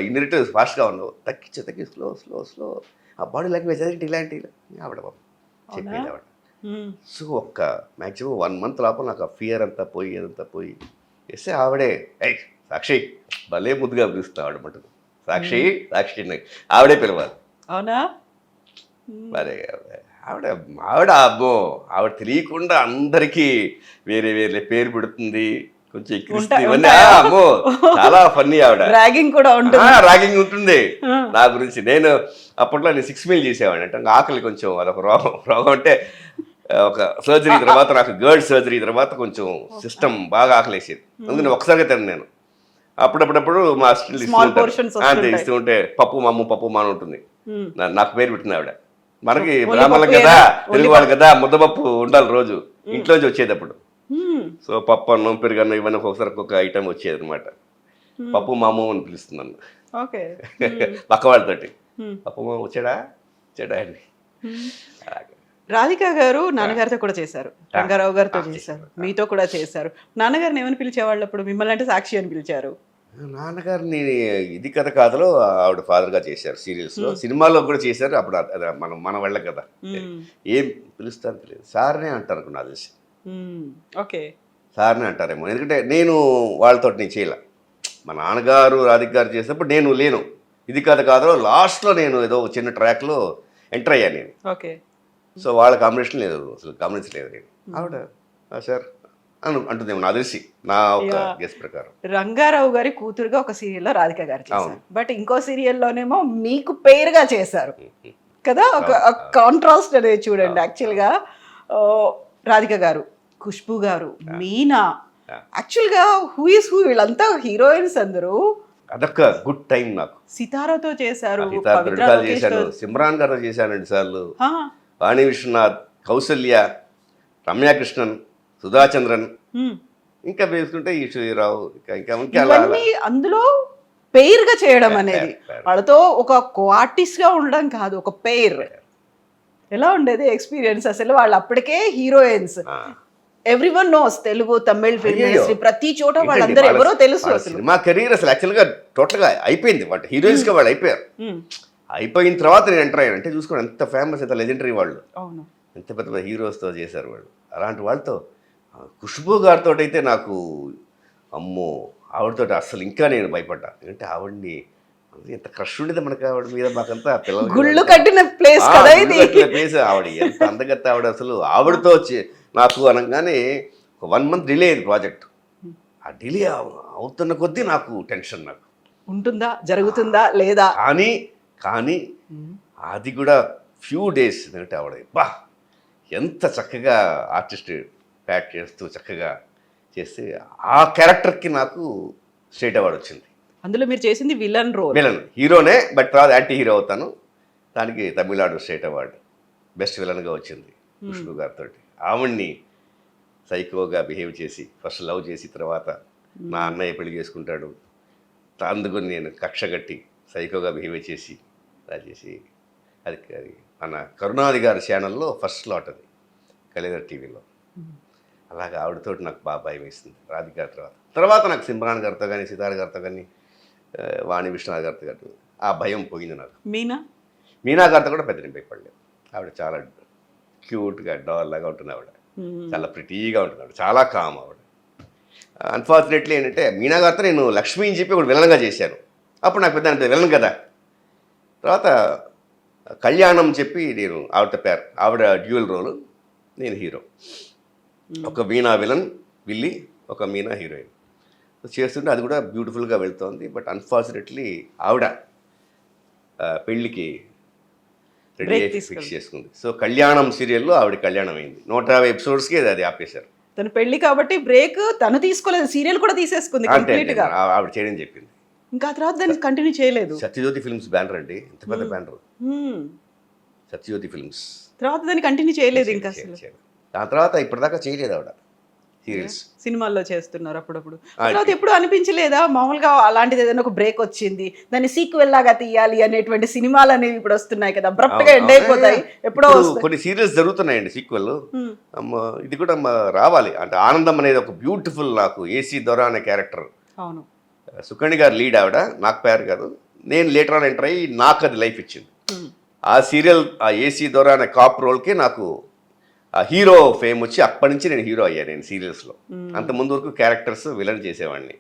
Speaker 3: ఇన్నిటివ్ ఫాస్ట్గా ఉన్నావు, తగ్గించి స్లో ఆ బాడీ లాంగ్వేజ్ అదేంటి ఇలాంటి ఆవిడ బాబు చెప్పేది ఆవిడ. సో ఒక్క మ్యాక్సిమం 1 month లోపల నాకు ఆ ఫియర్ అంతా పోయి వేస్తే ఆవిడే సాక్షి భలే ముద్దుగా పిలుస్తుంది ఆవిడ మటుకు, సాక్షి ఆవిడే పిలవాలి.
Speaker 2: అవునా?
Speaker 3: మరి ఆవిడ అబ్బో ఆవిడ తెలియకుండా అందరికీ వేరే పేరు పెడుతుంది, కొంచెం ఎక్కిరిస్తుంది, ఇవన్నీ అమ్మో చాలా ఫన్నీ. ఆవిడ ర్యాగింగ్ ఉంటుంది నా గురించి. నేను అప్పట్లో 6 meal చేసేవాడిని, అంటే ఆకలి కొంచెం అదొక రోగం అంటే ఒక సర్జరీ తర్వాత, నాకు గర్డ్ సర్జరీ తర్వాత కొంచెం సిస్టమ్ బాగా ఆకలేసేది, అందుకని ఒకసారిగా తిన్నాను నేను. అప్పుడప్పుడు మా అసిస్టెంట్ ఇస్తూ ఉంటే పప్పు మాను ఉంటుంది, నాకు పేరు పెట్టింది ఆవిడ. మనకి బ్రాహ్మణులు కదా, తెలుగు వాళ్ళు కదా, ముద్దపప్పు ఉండాలి రోజు ఇంట్లోంచి వచ్చేటప్పుడు. సో పప్పు అన్నం, పెరుగన్నం ఇవన్నీ ఒకసారి ఒక్కొక్క ఐటమ్ వచ్చేది అనమాట. పప్పు మాము అని పిలుస్తున్నాను పక్క వాళ్ళతోటి, పప్పు మామ వచ్చాడా అండి.
Speaker 2: రాధిక గారు నాన్నగారితో కూడా చేశారు, రంగారావు గారితో చేశారు, మీతో కూడా చేశారు. నాన్నగారిని ఏమని పిలిచేవాళ్ళు అప్పుడు? మిమ్మల్ని అంటే సాక్షి అని పిలిచారు.
Speaker 3: నాన్నగారిని ఇది కథ కాదులో ఆవిడ ఫాదర్గా చేశారు, సీరియల్స్లో, సినిమాలో కూడా చేశారు. అప్పుడు మన వాళ్ళ కదా, ఏం పిలుస్తాను తెలియదు, సార్నే అంటారు నాకు తెలిసి.
Speaker 2: ఓకే,
Speaker 3: సార్ని అంటారేమో, ఎందుకంటే నేను వాళ్ళతో నేను చేయలే. మా నాన్నగారు రాధిక గారు చేసినప్పుడు నేను లేను. ఇది కథ కాదు లాస్ట్లో నేను ఏదో చిన్న ట్రాక్లో ఎంటర్ అయ్యాను నేను.
Speaker 2: ఓకే.
Speaker 3: సో వాళ్ళ కాంబినేషన్ లేదు, అసలు గమనించలేదు నేను. ఆవిడ సార్ అంటుందేమో నాకు తెలిసి, నా ఒక గెస్ ప్రకారం.
Speaker 2: రంగారావు గారి కూతురుగా ఒక సీరియల్లో రాధిక గారు చేశారు, బట్ ఇంకో సీరియల్లోనేమో మీకు పేరుగా చేశారు కదా. ఒక కాంట్రాస్ట్ అనేది చూడండి. యాక్చువల్గా రాధిక గారు, ఖుష్బు గారు, మీనా, యాక్చువల్గా హూ వీళ్ళంతా హీరోయిన్స్ అందరూ.
Speaker 3: అదొక గుడ్ టైం నాకు.
Speaker 2: సితారాతో చేశారు,
Speaker 3: చేశాను, సిమ్రాన్ గారితో చేశాను 2 సార్లు, వాణి విశ్వనాథ్, కౌసల్య, రమ్యాకృష్ణన్, సుధాచంద్రన్, ఇంకా వేసుకుంటే ఈశ్వరీరావు,
Speaker 2: ఇవన్నీ అందులో పేరుగా చేయడం అనేది, వాళ్ళతో ఒక ఆర్టిస్ట్ గా ఉండడం కాదు, ఒక పేర్. ఎలా ఉండేది ఎక్స్పీరియన్స్ అసలు? వాళ్ళు అప్పటికే heroines, everyone knows, Telugu, Tamil film industry ప్రతి చోట వాళ్ళందరూ ఎవరో తెలుసు. అసలు
Speaker 3: మా కెరీర్ అసలు యాక్చువల్గా టోటల్గా అయిపోయింది. వాళ్ళు హీరోయిన్స్ గా వాళ్ళు అయిపోయారు. అయిపోయిన తర్వాత నేను ఎంటర్ అయ్యాను. అంటే చూసుకోండి ఎంత ఫేమస్, ఎంత లెజెండరీ వాళ్ళు, ఎంత పెద్ద పెద్ద హీరోస్తో చేశారు వాళ్ళు. అలాంటి వాళ్ళతో ఖుష్బు గారితో అయితే నాకు అమ్మో, ఆవిడతో అసలు ఇంకా నేను భయపడ్డా. ఎందుకంటే ఆవిడ్ని ఎంత క్రష్ ఉండేది మనకి ఆవిడ మీద. మాకంతా పిల్లలు
Speaker 2: గుళ్ళు కట్టిన ప్లేస్ కదా ఇది.
Speaker 3: ప్లేస్ ఆవిడ ఎంత అందగత్త ఆవిడ. అసలు ఆవిడతో నాకు అనగానే 1 month డిలే అయింది ప్రాజెక్ట్. ఆ డిలే అవుతున్న కొద్దీ నాకు టెన్షన్, నాకు
Speaker 2: ఉంటుందా, జరుగుతుందా లేదా
Speaker 3: కానీ అది కూడా ఫ్యూ డేస్. ఎందుకంటే ఆవిడ బా ఎంత చక్కగా ఆర్టిస్ట్ ప్యాక్ చేస్తూ చక్కగా చేస్తే ఆ క్యారెక్టర్కి నాకు స్టేట్ అవార్డు వచ్చింది.
Speaker 2: అందులో మీరు చేసింది విలన్ రోల్.
Speaker 3: విలన్, హీరోనే బట్ తర్వాత యాంటీ హీరో అవుతాను. దానికి తమిళనాడు స్టేట్ అవార్డు బెస్ట్ విలన్గా వచ్చింది ఖుష్బు గారితో. ఆవిడ్ని సైకోగా బిహేవ్ చేసి ఫస్ట్ లవ్ చేసి తర్వాత నా అన్నయ్య పెళ్లి చేసుకుంటాడు, అందుకుని నేను కక్ష కట్టి సైకోగా బిహేవ్ చేసి అలా చేసి అది మన కరుణాది గారి ఛానల్లో ఫస్ట్ స్లాట్ అది కలేదర్ టీవీలో. అలాగే ఆవిడతో నాకు బాగా భయం వేసింది రాధిక గారి తర్వాత నాకు సిమ్రాన్ గారితో కానీ, సితార గారితో కానీ, వాణి విశ్వనాథ్ గారితో కానీ ఆ భయం పోయింది నాకు. మీనా గారితో కూడా పెద్ద భయపడలేదు. ఆవిడ చాలా క్యూట్గా డాల్ లాగా ఉంటుంది ఆవిడ, చాలా ప్రిటీగా ఉంటుంది ఆవిడ, చాలా కామ్ ఆవిడ. అన్ఫార్చునేట్లీ ఏంటంటే మీనా గారితో నేను లక్ష్మి అని చెప్పి ఒకటి విలన్గా చేశాను. అప్పుడు నాకు పెద్ద విలన్ కదా. తర్వాత కళ్యాణం చెప్పి నేను ఆవిడ పేరు, ఆవిడ డ్యూయల్ రోలు, నేను హీరో. ఒక మీనా విలన్ విల్లి, ఒక మీనా హీరోయిన్ చేస్తుంటే అది కూడా బ్యూటిఫుల్గా వెళ్తోంది. బట్ అన్ఫార్చునేట్లీ ఆవిడ పెళ్ళికి రెడీ ఫిక్స్ చేసుకుంది. సో కళ్యాణం సీరియల్లో ఆవిడ కళ్యాణం అయింది. 150 ఎపిసోడ్స్కి అది ఆపేశారు.
Speaker 2: తన పెళ్లి కాబట్టి బ్రేక్ తను తీసుకోలేదు, సీరియల్ కూడా తీసేసుకుంది కంప్లీట్ గా.
Speaker 3: ఆవిడ చేయడం చెప్పింది.
Speaker 2: ఇంకా తర్వాత దాన్ని కంటిన్యూ చేయలేదు.
Speaker 3: సత్యజ్యోతి ఫిల్మ్స్ బ్యానర్ అండి, ఎంత పెద్ద బ్యానర్ సత్యజ్యోతి ఫిల్మ్స్.
Speaker 2: తర్వాత దాన్ని కంటిన్యూ చేయలేదు ఇంకా.
Speaker 3: దాని తర్వాత ఇప్పటిదాకా చేయలేదు ఆవిడ సీరియల్స్.
Speaker 2: సినిమాల్లో చేస్తున్నారు అప్పుడప్పుడు. తర్వాత ఎప్పుడు అనిపించలేదా మామూలుగా అలాంటిది ఏదైనా ఒక బ్రేక్ వచ్చింది, దాన్ని సీక్వెల్ లాగా తీయాలి అనేటువంటి సినిమాలు అనేవి ఇప్పుడు వస్తున్నాయి కదా, అబ్రప్ట్ గా ఎండ్ అయిపోతాయి. ఎప్పుడో
Speaker 3: కొన్ని సీరియల్స్ జరుగుతున్నాయండి సీక్వెల్. ఇది కూడా రావాలి అంటే ఆనందం అనేది ఒక బ్యూటిఫుల్, నాకు ఏసీ దొర అనే క్యారెక్టర్,
Speaker 2: అవును
Speaker 3: సుకణి గారు లీడ్, ఆవిడ నాకు పేరు కాదు, నేను లేటర్ ఆన్ ఎంటర్ అయ్యి నాకు అది లైఫ్ ఇచ్చింది. ఆ సీరియల్, ఆ ఏసీ దొర అనే కాప్ రోల్కి నాకు ఆ హీరో ఫేమ్ వచ్చి అప్పటి నుంచి నేను హీరో అయ్యాను నేను సీరియల్స్లో. అంత ముందు వరకు క్యారెక్టర్స్ విలన్ చేసేవాడిని.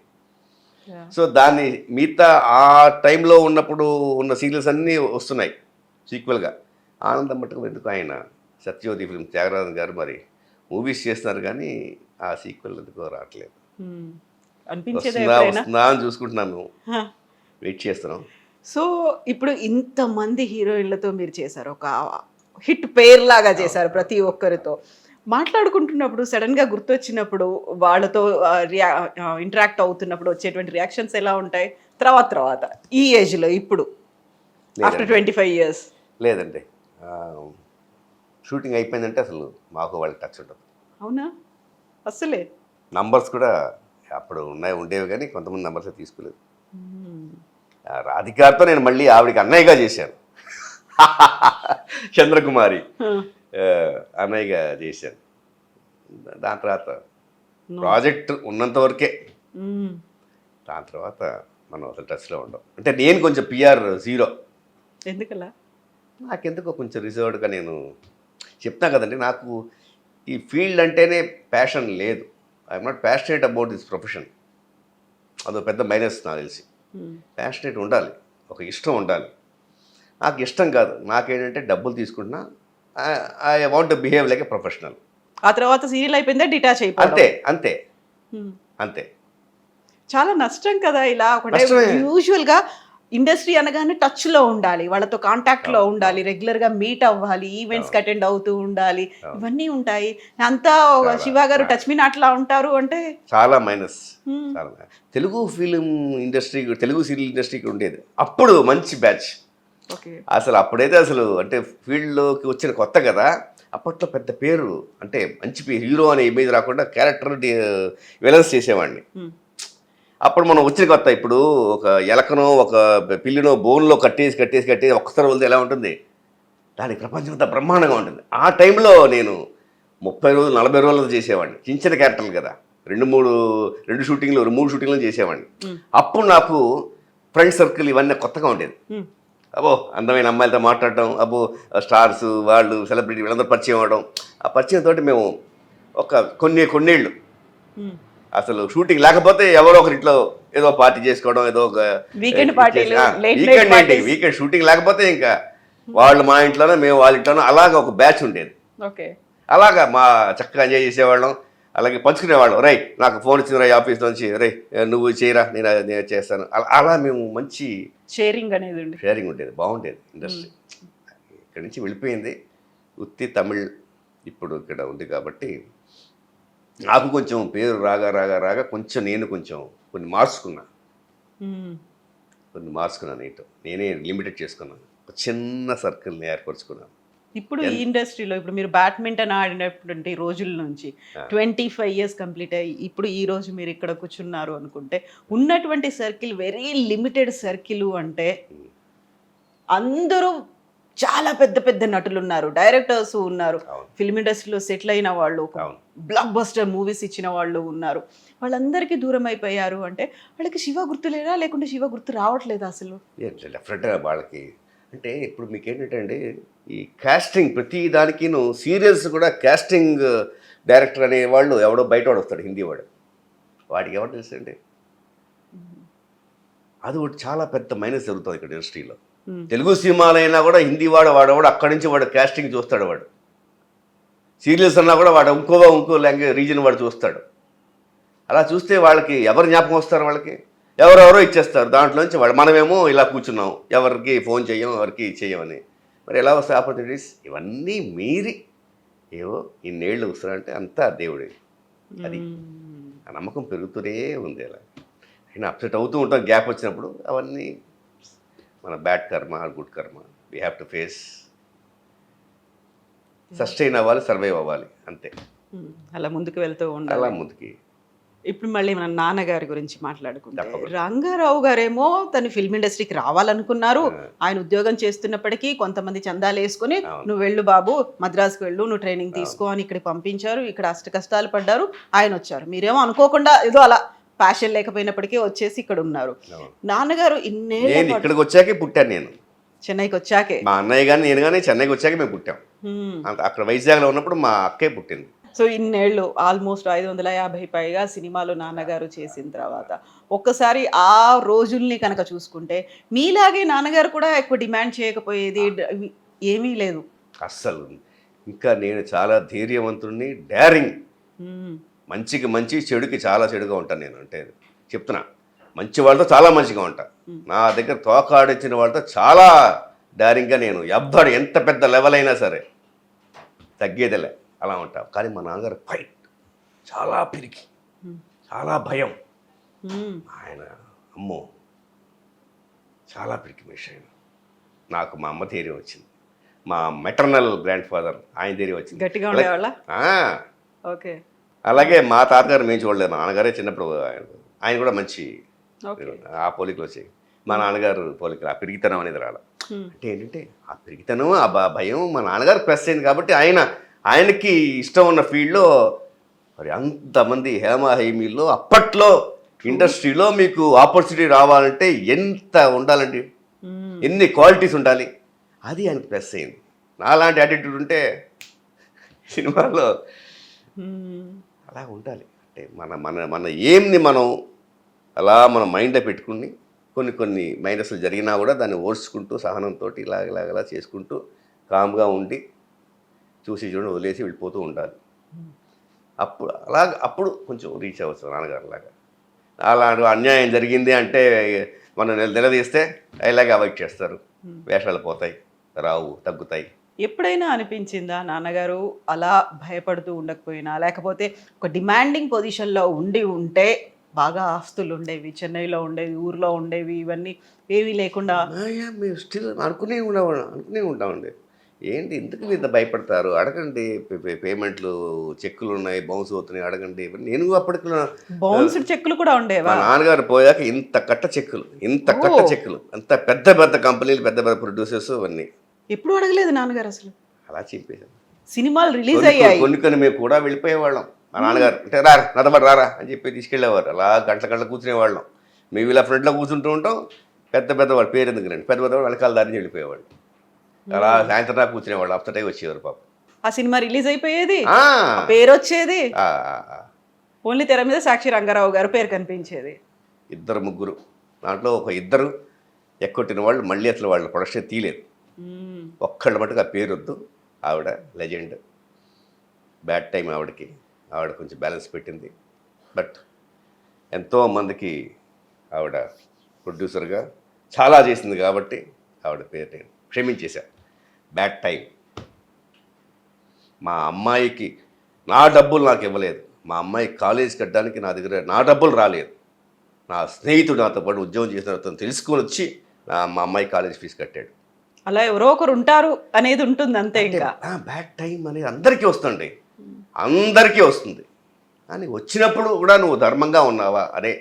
Speaker 3: సో దాన్ని మిగతా ఆ టైంలో ఉన్నప్పుడు ఉన్న సీరియల్స్ అన్నీ వస్తున్నాయి సీక్వెల్గా. ఆనందం మట్టుకు ఎందుకు ఆయన సత్యవతి ఫిల్మ్ త్యాగరాజన్ గారు మరి మూవీస్ చేస్తున్నారు కానీ ఆ సీక్వెల్ ఎందుకో రావట్లేదు. వస్తుందా అని చూసుకుంటున్నాం, మేము వెయిట్ చేస్తున్నాం.
Speaker 2: సో ఇప్పుడు ఇంతమంది హీరోయిన్లతో మీరు చేశారు, ఒక హిట్ పేర్ లాగా చేశారు ప్రతి ఒక్కరితో. మాట్లాడుకుంటున్నప్పుడు సడన్గా గుర్తొచ్చినప్పుడు వాళ్ళతో ఇంటరాక్ట్ అవుతున్నప్పుడు వచ్చేటువంటి రియాక్షన్స్ ఎలా ఉంటాయి తర్వాత ఈ ఏజ్లో ఇప్పుడు ఆఫ్టర్ 25 years?
Speaker 3: లేదండి, షూటింగ్ అయిపోయిందంటే అసలు మాకు వాళ్ళకి టచ్ ఉండదు.
Speaker 2: అవునా? అసలే
Speaker 3: నంబర్స్ కూడా అప్పుడు ఉండేవి కానీ కొంతమంది నంబర్స్ తీసుకోలేదు. రాధికారితో నేను మళ్ళీ ఆవిడకి అన్నయ్యగా చేశాను, చంద్రకుమారి అన్నయ్యగా చేశాను. దాని తర్వాత ప్రాజెక్ట్ ఉన్నంత వరకే, దాని తర్వాత మనం అసలు టచ్లో ఉండవు. అంటే నేను కొంచెం PR 0.
Speaker 2: ఎందుకలా?
Speaker 3: నాకెందుకో కొంచెం రిజర్వ్డ్గా నేను చెప్తా కదండి, నాకు ఈ ఫీల్డ్ అంటేనే ప్యాషన్ లేదు. I'm not passionate about this profession. అదో పెద్ద మైనస్ నాకు తెలిసి. ప్యాషనేట్ ఉండాలి, ఒక ఇష్టం ఉండాలి. నాకు ఇష్టం కాదు, నాకేంటంటే డబ్బులు తీసుకుంటున్నా, I want to behave like a professional.
Speaker 2: ఆ తర్వాత సీరియల్ అయిపోయిందే డిటాచ్ అయిపోయింది.
Speaker 3: అంతే అంతే అంతే.
Speaker 2: చాలా నష్టం కదా ఇలా. ఒకటే
Speaker 3: నష్టమే.
Speaker 2: యూజువల్ గా ఇండస్ట్రీ అనగానే టచ్ లో ఉండాలి, వాళ్ళతో కాంటాక్ట్ లో ఉండాలి, రెగ్యులర్ గా మీట్ అవ్వాలి, ఈవెంట్స్ కి అటెండ్ అవుతూ ఉండాలి, ఇవన్నీ ఉంటాయి. అంతా శివ గారు టచ్ మీ నాట్లా ఉంటారు అంటే
Speaker 3: చాలా మైనస్. చాలా Telugu film industry, Telugu serial ఇండస్ట్రీకి ఉండేది అప్పుడు మంచి బ్యాచ్.
Speaker 2: ఓకే.
Speaker 3: అసలు అప్పుడైతే అసలు అంటే ఫీల్డ్లోకి వచ్చిన కొత్త కదా, అప్పట్లో పెద్ద పేరు, అంటే మంచి పేరు, హీరో అనే ఇమేజ్ రాకుండా క్యారెక్టర్ విలన్స్ చేసేవాడిని. అప్పుడు మనం వచ్చిన కొత్త. ఇప్పుడు ఒక ఎలకనో ఒక పిల్లినో బోన్లో కట్టేసి ఒక్కసారి వెళ్తే ఎలా ఉంటుంది, దానికి ప్రపంచం అంతా బ్రహ్మాండంగా ఉంటుంది. ఆ టైంలో నేను 30 రోజులు 40 రోజులు చేసేవాడిని, చిన్న క్యారెక్టర్లు కదా, 2 షూటింగ్లు 3 షూటింగ్లు చేసేవాడిని. అప్పుడు నాకు ఫ్రెండ్ సర్కిల్ ఇవన్నీ కొత్తగా ఉండేది. అబ్బో అందమైన అమ్మాయిలతో మాట్లాడటం, అబ్బో స్టార్స్ వాళ్ళు సెలబ్రిటీ వీళ్ళందరూ పరిచయం అవ్వడం. ఆ పరిచయంతో మేము ఒక కొన్నేళ్ళు అసలు షూటింగ్ లేకపోతే ఎవరో ఒకరింట్లో ఏదో పార్టీ చేసుకోవడం, ఏదో ఒక
Speaker 2: వీకెండ్ పార్టీలు,
Speaker 3: వీకెండ్ షూటింగ్ లేకపోతే ఇంకా వాళ్ళు మా ఇంట్లోనో మేము వాళ్ళ ఇంట్లోనో అలాగా ఒక బ్యాచ్ ఉండేది.
Speaker 2: ఓకే.
Speaker 3: అలాగా మా చక్కగా ఎంజాయ్ చేసేవాళ్ళం. అలాగే పంచుకునేవాళ్ళం. రై నాకు ఫోన్ వచ్చింది రై ఆఫీస్ నుంచి, రై నువ్వు చేయరా నేను చేస్తాను. అలా మేము మంచి
Speaker 2: షేరింగ్ అనేది
Speaker 3: ఉండేది, బాగుండేది ఇండస్ట్రీ. ఇక్కడి నుంచి వెళ్ళిపోయింది ఉత్తి తమిళ్, ఇప్పుడు ఇక్కడ ఉంది కాబట్టి నాకు కొంచెం పేరు రాగా కొంచెం నేను కొన్ని మార్చుకున్నాను ఏంటో, నేనే లిమిటెడ్ చేసుకున్నాను, ఒక చిన్న సర్కిల్ని ఏర్పరచుకున్నాను.
Speaker 2: ఇప్పుడు ఈ ఇండస్ట్రీలో ఇప్పుడు మీరు బ్యాడ్మింటన్ ఆడినటువంటి రోజుల నుంచి 25 ఇయర్స్ కంప్లీట్ అయ్యి ఇప్పుడు ఈ రోజు మీరు ఇక్కడ కూర్చున్నారు అనుకుంటే, ఉన్నటువంటి సర్కిల్ వెరీ లిమిటెడ్ సర్కిల్. అంటే అందరూ చాలా పెద్ద పెద్ద నటులు ఉన్నారు, డైరెక్టర్స్ ఉన్నారు, ఫిల్మ్ ఇండస్ట్రీలో సెటిల్ అయిన వాళ్ళు, బ్లాక్ బస్టర్ మూవీస్ ఇచ్చిన వాళ్ళు ఉన్నారు. వాళ్ళందరికీ దూరం అయిపోయారు అంటే వాళ్ళకి శివ గుర్తులేదా, లేకుంటే శివ గుర్తు రావట్లేదు అసలు?
Speaker 3: డెఫినెట్గా వాళ్ళకి. అంటే ఇప్పుడు మీకు ఏంటంటే అండి, ఈ కాస్టింగ్ ప్రతి దానికిను సీరియల్స్ కూడా కాస్టింగ్ డైరెక్టర్ అనే వాళ్ళు ఎవడో బయట వాడు వస్తాడు, హిందీ వాడు, వాడికి ఎవరు తెలుసు అండి. అది ఒకటి చాలా పెద్ద మైనస్ జరుగుతుంది ఇక్కడ ఇండస్ట్రీలో. తెలుగు సినిమాలైనా కూడా హిందీ వాడు అక్కడి నుంచి వాడు కాస్టింగ్ చూస్తాడు, వాడు సీరియల్స్ అన్నా కూడా వాడు ఇంకో లాంగ్వేజ్ రీజన్ వాడు చూస్తాడు. అలా చూస్తే వాళ్ళకి ఎవరు జ్ఞాపకం వస్తారు, వాళ్ళకి ఎవరెవరో ఇచ్చేస్తారు. దాంట్లోంచి మనమేమో ఇలా కూర్చున్నాం, ఎవరికి ఫోన్ చెయ్యం, ఎవరికి చెయ్యమని. మరి ఎలా వస్తాయి ఆపర్చునిటీస్? ఇవన్నీ మీరి ఏవో ఇన్నేళ్ళు వస్తారంటే అంతా దేవుడే. అది ఆ నమ్మకం పెరుగుతూనే ఉంది. అలా అయినా అప్సెట్ అవుతూ ఉంటాం గ్యాప్ వచ్చినప్పుడు. అవన్నీ మన బ్యాడ్ కర్మ, గుడ్ కర్మ, we have to face. Sustain అవ్వాలి, సర్వైవ్ అవ్వాలి, అంతే.
Speaker 2: అలా ముందుకు వెళ్తూ ఉండాలి.
Speaker 3: అలా ముందుకి.
Speaker 2: ఇప్పుడు మళ్ళీ మన నాన్నగారి గురించి మాట్లాడుకుంటే, రంగారావు గారేమో తను ఫిల్మ్ ఇండస్ట్రీకి రావాలనుకున్నారు. ఆయన ఉద్యోగం చేస్తున్నప్పటికీ కొంతమంది చందాలు వేసుకుని నువ్వు వెళ్ళు బాబు, మద్రాసుకు వెళ్ళు, నువ్వు ట్రైనింగ్ తీసుకో అని ఇక్కడ పంపించారు. ఇక్కడ అష్ట కష్టాలు పడ్డారు, ఆయన వచ్చారు. మీరేమో అనుకోకుండా ఏదో అలా ప్యాషన్ లేకపోయినప్పటికీ వచ్చేసి ఇక్కడ ఉన్నారు. నాన్నగారు ఇన్నేళ్ళు
Speaker 3: ఇక్కడికి వచ్చాకే పుట్టాను నేను,
Speaker 2: చెన్నైకి వచ్చాకే.
Speaker 3: మా అన్నయ్య కానీ నేను కానీ చెన్నైకి వచ్చాక మేము పుట్టాం. అక్కడ వైజాగ్లో ఉన్నప్పుడు మా అక్కే పుట్టింది.
Speaker 2: సో ఇన్నేళ్ళు ఆల్మోస్ట్ 550 పైగా సినిమాలు నాన్నగారు చేసిన తర్వాత ఒక్కసారి ఆ రోజుల్ని కనుక చూసుకుంటే, మీలాగే నాన్నగారు కూడా ఎక్కువ డిమాండ్ చేయకపోయేది ఏమీ లేదు
Speaker 3: అస్సలు. ఇంకా నేను చాలా ధైర్యవంతుడిని, డేరింగ్, మంచికి మంచి, చెడుకి చాలా చెడుగా ఉంటాను నేను. అంటే చెప్తున్నా, మంచి వాళ్ళతో చాలా మంచిగా ఉంటా, నా దగ్గర తోకాడించిన వాళ్ళతో చాలా డేరింగ్గా నేను. ఎవ్వడు ఎంత పెద్ద లెవెల్ అయినా సరే తగ్గేదిలే, అలా ఉంటాం. కానీ మా నాన్నగారు ఫైట్, చాలా పిరికి, చాలా భయం. ఆయన అమ్మో చాలా పిరికి మనిషి ఆయన. నాకు మా అమ్మ ధైర్యం వచ్చింది, మా మెటర్నల్ గ్రాండ్ ఫాదర్ ఆయన ధైర్యం వచ్చింది,
Speaker 2: గట్టిగా ఉండేవాళ్ళ. ఓకే.
Speaker 3: అలాగే మా తాతగారు మేము చూడలేదు, మా నాన్నగారే చిన్నప్పుడు ఆయన కూడా మంచి ఆ పోలికలు వచ్చాయి. మా నాన్నగారు పోలికలు, ఆ పిరిగితనం అనేది రాల. అంటే ఏంటంటే ఆ పిరిగితనం, ఆ భయం మా నాన్నగారు ప్లస్ అయింది కాబట్టి ఆయనకి ఇష్టం ఉన్న ఫీల్డ్లో మరి అంతమంది హేమీల్లో అప్పట్లో ఇండస్ట్రీలో మీకు ఆపర్చునిటీ రావాలంటే ఎంత ఉండాలండి, ఎన్ని క్వాలిటీస్ ఉండాలి, అది ఆయనకు ప్లస్ అయింది. నాలాంటి యాటిట్యూడ్ ఉంటే సినిమాలో అలా ఉండాలి. అంటే మన మన మన ఏంని మనం అలా మన మైండ్లో పెట్టుకుని కొన్ని మైనస్లు జరిగినా కూడా దాన్ని ఓర్చుకుంటూ సహనంతో ఇలా చేసుకుంటూ కామ్గా ఉండి చూసి చూడండి వదిలేసి వెళ్ళిపోతూ ఉండాలి. అప్పుడు కొంచెం రీచ్ అవ్వచ్చు నాన్నగారు లాగా. అలాంటి అన్యాయం జరిగింది అంటే మనం నిలదీస్తే ఇలాగే అవాయిడ్ చేస్తారు, వేషాలు పోతాయి, రావు, తగ్గుతాయి.
Speaker 2: ఎప్పుడైనా అనిపించిందా నాన్నగారు అలా భయపడుతూ ఉండకపోయినా, లేకపోతే ఒక డిమాండింగ్ పొజిషన్లో ఉంటే బాగా ఆస్తులు ఉండేవి, చెన్నైలో ఉండేవి, ఊర్లో ఉండేవి, ఇవన్నీ ఏమీ లేకుండా
Speaker 3: మేము స్టిల్ అనుకునే ఉంటామండి. ఏంటి ఎందుకు మీద భయపడతారు, అడగండి, పేమెంట్లు చెక్కులు ఉన్నాయి, బౌన్స్ అవుతున్నాయి, అడగండి. నేను అప్పటికి
Speaker 2: బౌన్స్డ్ చెక్కులు కూడా ఉండేవా?
Speaker 3: మా నాన్నగారు పోయాక ఇంత కట్ట చెక్కులు అంత పెద్ద కంపెనీలు, పెద్ద ప్రొడ్యూసర్స్ అవన్నీ.
Speaker 2: ఎప్పుడు అడగలేదు నాన్నగారు అసలు.
Speaker 3: అలా చెప్పేసాను.
Speaker 2: సినిమాలు రిలీజ్ అయ్యాయి,
Speaker 3: కొన్ని మేము కూడా వెళ్ళిపోయేవాళ్ళం. మా నాన్నగారు అంటే రారా అని చెప్పి తీసుకెళ్ళేవారు. అలా గంటల కూర్చునేవాళ్ళం. మేము ఇలా ఫ్రంట్లో కూర్చుంటూ ఉంటాం. పెద్దవాళ్ళు పేరు ఎందుకునండి, పెద్దవాళ్ళు వెనకాల దారి వెళ్ళిపోయేవాళ్ళు. అలా సాయంత్రం దాకా కూర్చునేవాళ్ళు. అప్సెట్ అయి వచ్చేవారు పాపం.
Speaker 2: ఆ సినిమా రిలీజ్ అయిపోయేది, పేరు వచ్చేది, ఓన్లీ తెర మీద సాక్షి రంగారావు గారు పేరు కనిపించేది.
Speaker 3: 2-3 దాంట్లో ఒక 2 ఎక్కొట్టిన వాళ్ళు మళ్ళీ అసలు వాళ్ళ ప్రొడక్షన్ తీయలేదు. ఒక్కళ్ళ మటుకు ఆ పేరు వద్దు. ఆవిడ లెజెండ్. బ్యాడ్ టైం ఆవిడ కొంచెం బ్యాలెన్స్ పెట్టింది. బట్ ఎంతోమందికి ఆవిడ ప్రొడ్యూసర్గా చాలా చేసింది కాబట్టి ఆవిడ పేరు నేను క్షమించేశాను. Bad time. మా అమ్మాయికి నా డబ్బులు నాకు ఇవ్వలేదు. మా అమ్మాయి కాలేజీకి కట్టడానికి నా దగ్గర నా డబ్బులు రాలేదు. నా స్నేహితుడు నాతో పాటు ఉద్యోగం చేసిన అతను తెలుసుకొని వచ్చి మా అమ్మాయి కాలేజ్ ఫీజు కట్టాడు.
Speaker 2: అలా ఎవరో ఒకరు ఉంటారు అనేది ఉంటుంది అంతే. ఇంకా
Speaker 3: బ్యాడ్ టైం అనేది అందరికీ వస్తుంది, కానీ వచ్చినప్పుడు కూడా నువ్వు ధర్మంగా ఉన్నావా అదే.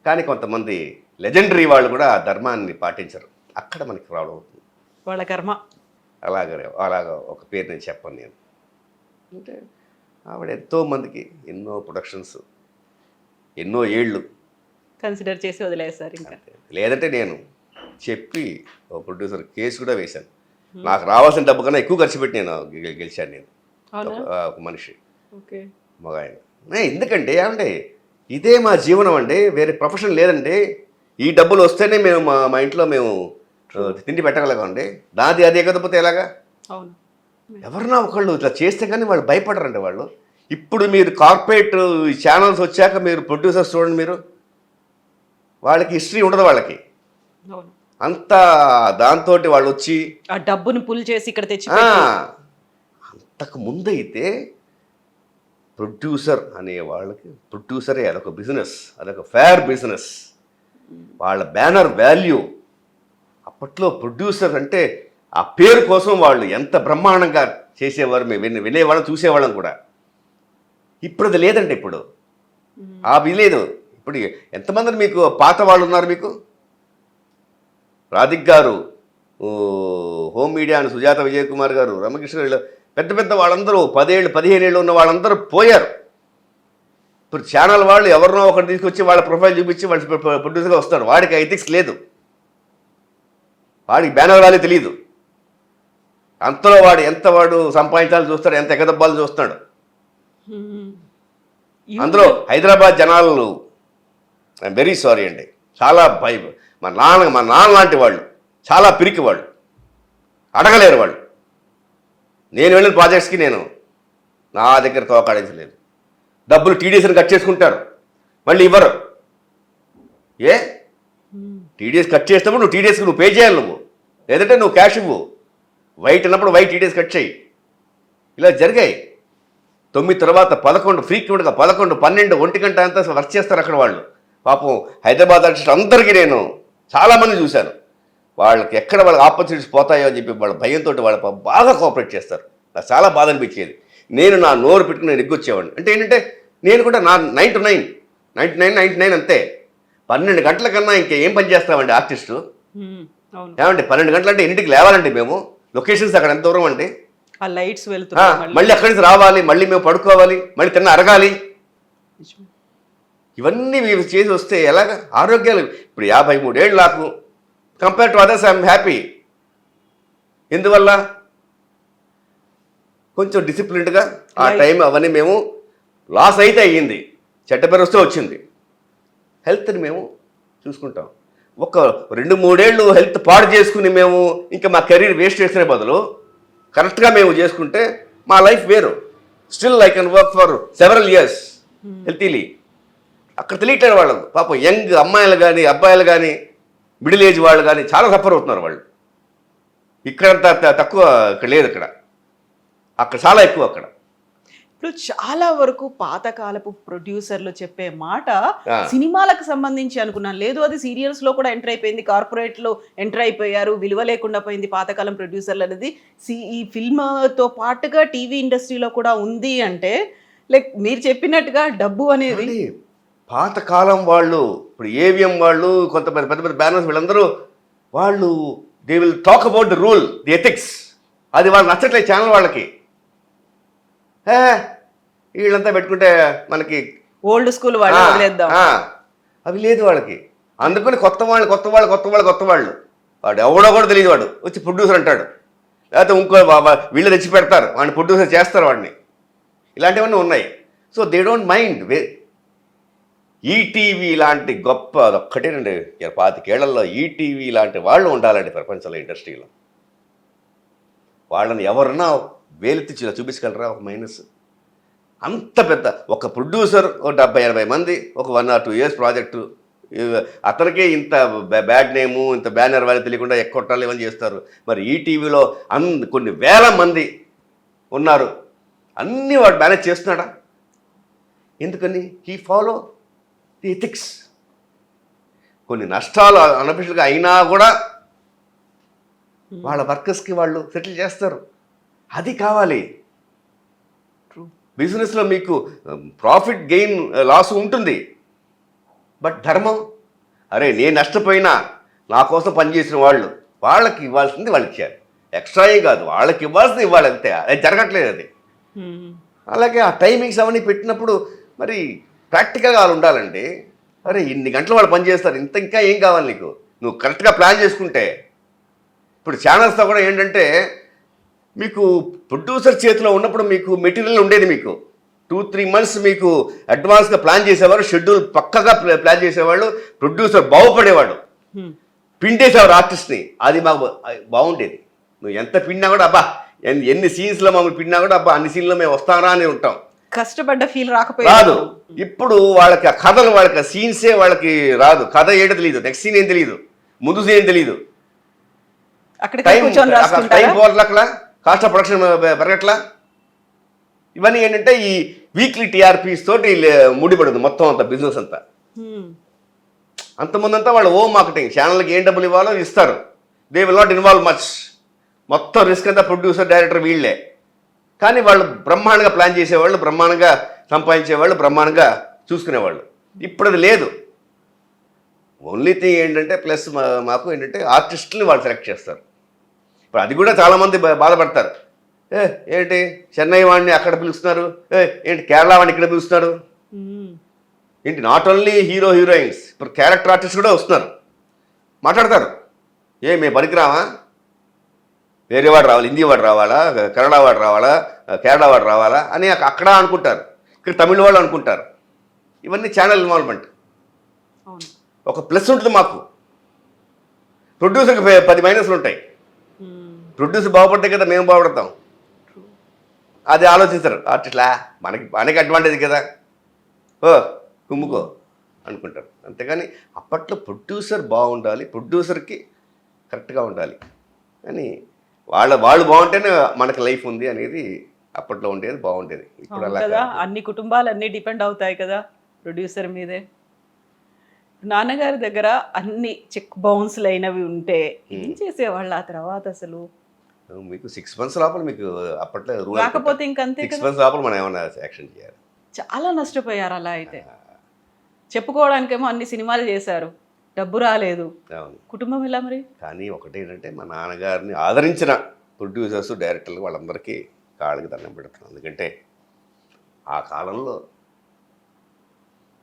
Speaker 3: కానీ కొంతమంది లెజెండరీ వాళ్ళు కూడా ఆ ధర్మాన్ని పాటించరు. అక్కడ మనకి ప్రాబ్లం అవుతుంది.
Speaker 2: వాళ్ళ కర్మ.
Speaker 3: అలాగా ఒక పేరు నేను చెప్పను నేను. అంటే ఆవిడ ఎంతోమందికి ఎన్నో ప్రొడక్షన్స్, ఎన్నో ఏళ్ళు
Speaker 2: కన్సిడర్ చేసి వదిలేస్తారు. ఇంకా
Speaker 3: లేదంటే నేను చెప్పి ఒక ప్రొడ్యూసర్ కేసు కూడా వేశాను. నాకు రావాల్సిన డబ్బు కన్నా ఎక్కువ ఖర్చు పెట్టి నేను గెలిచాను. నేను ఒక మనిషి, మగాయన. ఎందుకంటే ఏమంటే ఇదే మా జీవనం అండి, వేరే ప్రొఫెషన్ లేదండి. ఈ డబ్బులు వస్తేనే మేము మా ఇంట్లో మేము తిండి పెట్టగలగండి. నాది అది ఎక్కకపోతే ఎలాగా? ఎవరన్నా ఒకళ్ళు ఇట్లా చేస్తే కానీ వాళ్ళు భయపడరండి వాళ్ళు. ఇప్పుడు మీరు కార్పొరేట్ ఛానల్స్ వచ్చాక మీరు ప్రొడ్యూసర్స్ చూడండి, మీరు వాళ్ళకి హిస్టరీ ఉండదు. వాళ్ళకి అంతా దాంతో వాళ్ళు వచ్చి
Speaker 2: ఆ డబ్బుని పుల్ చేసి ఇక్కడ తెచ్చి.
Speaker 3: అంతకు ముందైతే ప్రొడ్యూసర్ అనే వాళ్ళకి ప్రొడ్యూసరే అదొక బిజినెస్, అదొక ఫేర్ బిజినెస్. వాళ్ళ బ్యానర్ వాల్యూ. అప్పట్లో ప్రొడ్యూసర్ అంటే ఆ పేరు కోసం వాళ్ళు ఎంత బ్రహ్మాండంగా చేసేవారు. మేము వినేవాళ్ళం, చూసేవాళ్ళం కూడా. ఇప్పుడు అది లేదండి. ఇప్పుడు అది లేదు. ఇప్పుడు ఎంతమంది మీకు పాత వాళ్ళు ఉన్నారు? మీకు రాధిక్ గారు, హోమ్ మీడియా అని సుజాత విజయ్ కుమార్ గారు, రమకృష్ణ గారు, పెద్ద వాళ్ళందరూ 10 ఏళ్ళు 15 ఏళ్ళు ఉన్న వాళ్ళందరూ పోయారు. ఇప్పుడు ఛానల్ వాళ్ళు ఎవరినో ఒకటి తీసుకొచ్చి వాళ్ళ ప్రొఫైల్ చూపించి వాళ్ళు ప్రొడ్యూసర్గా వస్తారు. వాడికి ఎథిక్స్ లేదు, వాడికి బ్యానర్ వాల్యూ తెలియదు. అంతలో వాడు సంపాదించాలని చూస్తాడు, ఎంత ఎగదబ్బాలని చూస్తాడు. అందులో హైదరాబాద్ జనాలు ఐఎమ్ వెరీ సారీ అండి, చాలా మా నాన్న లాంటి వాళ్ళు, చాలా పిరికి వాళ్ళు, అడగలేరు వాళ్ళు. నేను వెళ్ళిన ప్రాజెక్ట్స్కి నా దగ్గర తోకాడించలేదు. డబ్బులు టీడీఎస్ని కట్ చేసుకుంటారు, మళ్ళీ ఇవ్వరు. టీడీఎస్ కట్ చేసినప్పుడు నువ్వు టీడీఎస్కి నువ్వు పే చేయాలి. నువ్వు లేదంటే నువ్వు క్యాష్ ఇవ్వు. వైట్ అన్నప్పుడు వైట్ టీడీఎస్ కట్ చేయి. ఇలా జరిగాయి. 9 తర్వాత 11 ఫ్రీక్వెంట్గా 11, 12, 1 గంట అంతా వర్క్ చేస్తారు అక్కడ వాళ్ళు. పాపం హైదరాబాద్ ఆర్టిస్ట్ అందరికీ నేను చాలామంది చూశాను. వాళ్ళకి ఎక్కడ వాళ్ళకి ఆపర్చునిటీస్ పోతాయో అని చెప్పి వాళ్ళ భయంతో వాళ్ళు బాగా కోఆపరేట్ చేస్తారు. నాకు చాలా బాధ అనిపించేది. నేను నా నోరు పెట్టుకుని నేను ఎగ్గొచ్చేవాడిని. అంటే ఏంటంటే నేను కూడా నా 9 to 9, 99 అంతే. 12 గంటల కన్నా ఇంకేం పని చేస్తామండి ఆర్టిస్టు? ఏమండి 12 గంటలు అంటే ఇంటికి లేవాలండి మేము. లొకేషన్స్ అక్కడ ఎంత దూరం అండి.
Speaker 2: లైట్స్
Speaker 3: మళ్ళీ అక్కడి నుంచి రావాలి, మళ్ళీ మేము పడుకోవాలి, మళ్ళీ అరగాలి. ఇవన్నీ మేము చేసి వస్తే ఎలాగ ఆరోగ్యాలు? ఇప్పుడు 53 ఏళ్ళు నాకు. Compare to others I'm happy. ఎందువల్ల? కొంచెం డిసిప్లిన్డ్గా ఆ టైం అవన్నీ మేము లాస్ అయితే అయ్యింది, చెడ్డ పేరు వస్తే వచ్చింది. హెల్త్ని మేము చూసుకుంటాం. ఒక 2-3 ఏళ్ళు హెల్త్ పాడు చేసుకుని మేము ఇంకా మా కెరీర్ వేస్ట్ చేసిన బదులు కరెక్ట్గా మేము చేసుకుంటే మా లైఫ్ వేరు. Still I can work for several years healthily. అక్కడ తెలియట్లేదు వాళ్ళకు. పాపం యంగ్ అమ్మాయిలు కానీ అబ్బాయిలు కానీ మిడిల్ ఏజ్ వాళ్ళు కానీ చాలా సఫర్ అవుతున్నారు వాళ్ళు. ఇక్కడ తక్కువ ఇక్కడ లేదు, అక్కడ చాలా ఎక్కువ. అక్కడ
Speaker 2: ఇప్పుడు చాలా వరకు పాతకాలపు ప్రొడ్యూసర్లు చెప్పే మాట
Speaker 3: ఆ.
Speaker 2: సినిమాలకు సంబంధించి అనుకున్నాను, లేదు అది సీరియల్స్ లో కూడా ఎంటర్ అయిపోయింది, కార్పొరేట్ లో ఎంటర్ అయిపోయారు, విలువ లేకుండా పోయింది పాతకాలం ప్రొడ్యూసర్లు అనేది. ఈ ఫిల్మ్ తో పాటుగా టీవీ ఇండస్ట్రీలో కూడా ఉంది అంటే లైక్ మీరు చెప్పినట్టుగా డబ్బు అనేది
Speaker 3: అది పాతకాలం వాళ్ళు, ఇప్పుడు ఏవిఎం వాళ్ళు, కొంత పెద్ద పెద్ద బ్యానర్స్, వీళ్ళందరూ వాళ్ళు they will talk about the rule, the ethics. అది వాళ్ళు నచ్చట్లేదు ఛానల్ వాళ్ళకి. వీళ్ళంతా పెట్టుకుంటే మనకి
Speaker 2: ఓల్డ్ స్కూల్ వాళ్ళు వదిలేద్దాం.
Speaker 3: అవి లేదు వాళ్ళకి. అందుకని కొత్త వాళ్ళు వాడు ఎవడో కూడా తెలియదు, వాడు వచ్చి ప్రొడ్యూసర్ అంటాడు, లేకపోతే ఇంకో వీళ్ళు తెచ్చి పెడతారు, వాడిని ప్రొడ్యూసర్ చేస్తారు వాడిని. ఇలాంటివన్నీ ఉన్నాయి. So they don't mind. ETV లాంటి గొప్ప ఒక్కటేనండి 25 ఏళ్లలో ఈటీవీ లాంటి వాళ్ళు ఉండాలండి ప్రపంచంలో ఇండస్ట్రీలో. వాళ్ళని ఎవరన్నా వేలెత్తి చూపించగలరా ఒక మైనస్? అంత పెద్ద ఒక ప్రొడ్యూసర్, ఒక 70-80 మంది, ఒక 1 or 2 years ప్రాజెక్టు, అతనికే ఇంత బ్యాడ్ నేము, ఇంత బ్యానర్ వాళ్ళు తెలియకుండా ఎక్కొట్టాలి ఇవన్నీ చేస్తారు. మరి ఈటీవీలో కొన్ని వేల మంది ఉన్నారు, అన్నీ వాడు మేనేజ్ చేస్తున్నాడా? ఎందుకని? He follow the ethics. కొన్ని నష్టాలు అన్అఫిషియల్గా అయినా కూడా వాళ్ళ వర్కర్స్కి వాళ్ళు సెటిల్ చేస్తారు. అది కావాలి. బిజినెస్లో మీకు ప్రాఫిట్ గెయిన్ లాస్ ఉంటుంది, బట్ ధర్మం, అరే నేను నష్టపోయినా నా కోసం పనిచేసిన వాళ్ళకి ఇవ్వాల్సింది వాళ్ళు ఇచ్చారు. ఎక్స్ట్రా ఏం కాదు, వాళ్ళకి ఇవ్వాల్సింది ఇవ్వాలి, అంతే. అది జరగట్లేదు అది. అలాగే ఆ టైమింగ్స్ అవన్నీ పెట్టినప్పుడు మరి ప్రాక్టికల్గా వాళ్ళు ఉండాలండి. అరే ఇన్ని గంటలు వాళ్ళు పనిచేస్తారు, ఇంకా ఏం కావాలి నీకు? నువ్వు కరెక్ట్గా ప్లాన్ చేసుకుంటే. ఇప్పుడు ఛానల్స్తో కూడా ఏంటంటే, మీకు ప్రొడ్యూసర్ చేతిలో ఉన్నప్పుడు మీకు మెటీరియల్ ఉండేది, మీకు 2-3 months మీకు అడ్వాన్స్గా ప్లాన్ చేసేవారు, షెడ్యూల్ పక్కగా ప్లాన్ చేసేవాళ్ళు, ప్రొడ్యూసర్ బాగుపడేవాడు, పిండేసేవారు ఆర్టిస్ట్ని. అది మాకు బాగుండేది. నువ్వు ఎంత పిండినా కూడా అబ్బా, ఎన్ని సీన్స్లో మమ్మల్ని పిండినా కూడా అబ్బా అన్ని సీన్లో మేము వస్తారా అని ఉంటాం.
Speaker 2: కష్టపడ్డ ఫీల్
Speaker 3: రాదు.
Speaker 2: రాకపోయాదు.
Speaker 3: ఇప్పుడు వాళ్ళకి ఆ కథలు, వాళ్ళకి ఆ సీన్సే వాళ్ళకి రాదు. కథ ఏంటో తెలియదు, నెక్స్ట్ సీన్ ఏం తెలియదు, ముందు సీన్ ఏం తెలియదు. టైం పోవాలి, అక్కడ కాస్ట్ ఆఫ్ ప్రొడక్షన్ పెరగట్లా. ఇవన్నీ ఏంటంటే ఈ వీక్లీ టీఆర్పీస్ తోటి ముడిపడుతుంది మొత్తం అంతా బిజినెస్ అంతా. అంతమందంతా వాళ్ళు ఓ మార్కెటింగ్ ఛానల్కి ఏం డబ్బులు ఇవ్వాలో ఇస్తారు. They will not involve much. మొత్తం రిస్క్ అంతా ప్రొడ్యూసర్, డైరెక్టర్ వీళ్ళే. కానీ వాళ్ళు బ్రహ్మాండంగా ప్లాన్ చేసేవాళ్ళు, బ్రహ్మాండంగా సంపాదించేవాళ్ళు, బ్రహ్మాండంగా చూసుకునేవాళ్ళు. ఇప్పుడు అది లేదు. ఓన్లీ థింగ్ ఏంటంటే ప్లస్ మాకు ఏంటంటే ఆర్టిస్టులని వాళ్ళు సెలెక్ట్ చేస్తారు. ఇప్పుడు అది కూడా చాలామంది బాధపడతారు. ఏంటి చెన్నై వాడిని అక్కడ పిలుస్తున్నారు, ఏంటి కేరళ వాడిని ఇక్కడ పిలుస్తున్నారు, ఏంటి నాట్ ఓన్లీ హీరో హీరోయిన్స్, ఇప్పుడు క్యారెక్టర్ ఆర్టిస్ట్ కూడా వస్తున్నారు, మాట్లాడతారు. మేము పనికిరామా, వేరే వాడు రావాలి, హిందీ వాడు రావాలా, కన్నడ వాడు రావాలా, కేరళ వాడు రావాలా అని అక్కడ అనుకుంటారు, ఇక్కడ తమిళ వాళ్ళు అనుకుంటారు. ఇవన్నీ ఛానల్ ఇన్వాల్వ్మెంట్. ఒక ప్లస్ ఉంటుంది మాకు. ప్రొడ్యూసర్కి 10 మైనస్లు ఉంటాయి. ప్రొడ్యూసర్ బాగుపడితే కదా మేము బాగుపడతాం. అది ఆలోచిస్తారు ఆర్టిస్ట్లా, మనకి అడ్వాంటేజ్ కదా, కుమ్ముకో అనుకుంటారు. అంతేగాని అప్పట్లో ప్రొడ్యూసర్ బాగుండాలి, ప్రొడ్యూసర్కి కరెక్ట్గా ఉండాలి అని వాళ్ళు బాగుంటేనే మనకి లైఫ్ ఉంది అనేది అప్పట్లో ఉండేది, బాగుండేది. ఇప్పుడు అలా
Speaker 2: కదా, అన్ని కుటుంబాలు అన్ని డిపెండ్ అవుతాయి కదా ప్రొడ్యూసర్ మీదే. నాన్నగారి దగ్గర అన్ని చెక్ బౌన్స్లు అయినవి ఉంటే ఏం చేసేవాళ్ళు ఆ తర్వాత? అసలు
Speaker 3: మీకు 6 months లోపల మీకు అప్పట్లో రూల్,
Speaker 2: కాకపోతే ఇంకంతే
Speaker 3: 6 months లోపల మనం ఏమైనా యాక్షన్ చేయాలి.
Speaker 2: చాలా నష్టపోయారు అలా అయితే. చెప్పుకోవడానికేమో అన్ని సినిమాలు చేశారు, డబ్బు రాలేదు.
Speaker 3: అవును.
Speaker 2: కుటుంబం ఎలా మరి?
Speaker 3: కానీ ఒకటేంటంటే మా నాన్నగారిని ఆదరించిన ప్రొడ్యూసర్స్, డైరెక్టర్లు వాళ్ళందరికీ కాళ్ళకి దండం పెడుతున్నాను. ఎందుకంటే ఆ కాలంలో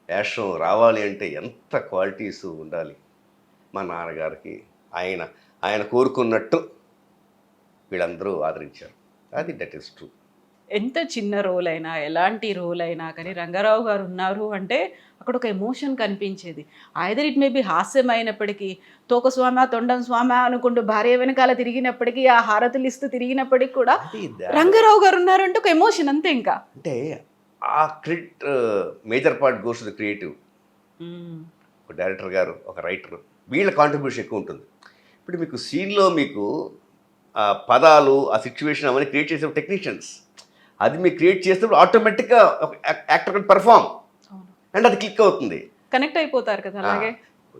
Speaker 3: వేషం రావాలి అంటే ఎంత క్వాలిటీస్ ఉండాలి. మా నాన్నగారికి ఆయన కోరుకున్నట్టు వీళ్ళందరూ ఆదరించారు. అది దట్ ఈస్ ట్రూ.
Speaker 2: ఎంత చిన్న రోల్ అయినా ఎలాంటి రోల్ అయినా కానీ రంగారావు గారు ఉన్నారు అంటే అక్కడ ఒక ఎమోషన్ కనిపించేది. ఐదర్ ఇట్ మే బి హాస్యం అయినప్పటికీ, తోక స్వామ తొండం స్వామ అనుకుంటూ భార్య వెనకాల తిరిగినప్పటికీ, ఆ హారతులు ఇస్తూ తిరిగినప్పటికీ కూడా రంగారావు గారు ఉన్నారంటే ఒక ఎమోషన్ అంతే ఇంకా.
Speaker 3: అంటే ఆ credit major part goes to the creative. ఒక డైరెక్టర్ గారు, ఒక రైటర్, వీళ్ళ కాంట్రిబ్యూషన్ ఎక్కువ ఉంటుంది. ఇప్పుడు మీకు సీన్లో మీకు ఆ పదాలు, ఆ సిచ్యువేషన్ అవన్నీ క్రియేట్ చేసే టెక్నీషియన్స్, అది మీరు క్రియేట్ చేసినప్పుడు ఆటోమేటిక్గా ఒక యాక్టర్ kan పర్ఫామ్ అండ్ అది క్లిక్ అవుతుంది,
Speaker 2: కనెక్ట్ అయిపోతారు కదా. అలాగే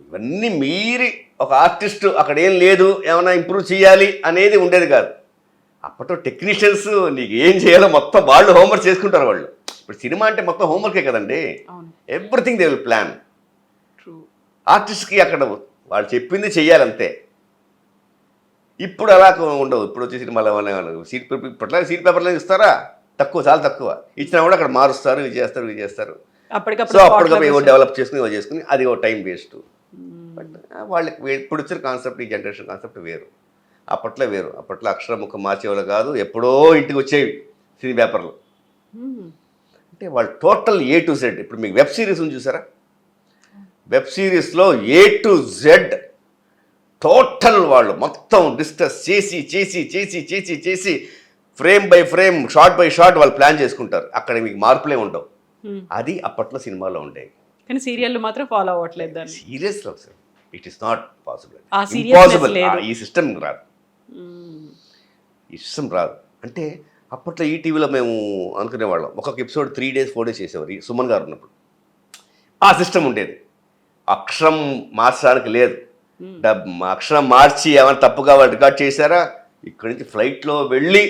Speaker 3: ఇవన్నీ మీరి ఒక ఆర్టిస్ట్ అక్కడ ఏం లేదు ఏమైనా ఇంప్రూవ్ చేయాలి అనేది ఉండేది కాదు. అప్పట్లో టెక్నీషియన్స్ నీకు ఏం చేయాలో మొత్తం వాళ్ళు హోంవర్క్ చేసుకుంటారు. వాళ్ళు ఇప్పుడు సినిమా అంటే మొత్తం హోంవర్కే కదండి. Everything they will plan. ఆర్టిస్ట్కి అక్కడ వాళ్ళు చెప్పింది చెయ్యాలి అంతే. ఇప్పుడు అలా ఉండవు. ఇప్పుడు వచ్చే సినిమాలు సీట్ పేపర్ ఇప్పట్లో సీట్ పేపర్లో ఇస్తారా, తక్కువ, చాలా తక్కువ ఇచ్చినా కూడా అక్కడ మారుస్తారు, ఇవి చేస్తారు, ఇవి చేస్తారు. సో అప్పటికప్పుడు ఏవో డెవలప్ చేసుకుని అది ఒక టైం వేస్ట్. బట్ వాళ్ళకి ఇప్పుడు వచ్చిన కాన్సెప్ట్, ఈ జనరేషన్ కాన్సెప్ట్ వేరు, అప్పట్లో వేరు. అప్పట్లో అక్షరముఖం మార్చేవాళ్ళు కాదు, ఎప్పుడో ఇంటికి వచ్చేవి సినీ పేపర్లు. అంటే వాళ్ళు టోటల్ A to Z. ఇప్పుడు మీకు వెబ్ సిరీస్ ఉంది చూసారా, వెబ్ సిరీస్లో A to Z టోటల్ వాళ్ళు మొత్తం డిస్కస్ చేసి చేసి చేసి చేసి చేసి frame by frame, short by shot వాళ్ళు ప్లాన్ చేసుకుంటారు. అక్కడ మీకు మార్పులే ఉండవు. అది అప్పట్లో సినిమాలో ఉండేవి.
Speaker 2: కానీ సీరియల్ మాత్రం ఫాలో అవ్వట్లేదు దాన్ని.
Speaker 3: సీరియస్లో ఇట్ ఈస్ నాట్ పాసిబుల్,
Speaker 2: ఆ
Speaker 3: ఇంపాసిబుల్. ఈ సిస్టమ్ రాదు, ఈ సిస్టమ్ రాదు. అంటే అప్పట్లో ఈ టీవీలో మేము అనుకునేవాళ్ళం, ఒక్కొక్క ఎపిసోడ్ 3 days 4 days చేసేవారు. సుమన్ గారు ఉన్నప్పుడు ఆ సిస్టమ్ ఉండేది. అక్షరం మార్చడానికి లేదు. అక్షరం మార్చి ఏమైనా తప్పుగా వాళ్ళు రికార్డ్ చేశారా, ఇక్కడి నుంచి ఫ్లైట్లో వెళ్ళి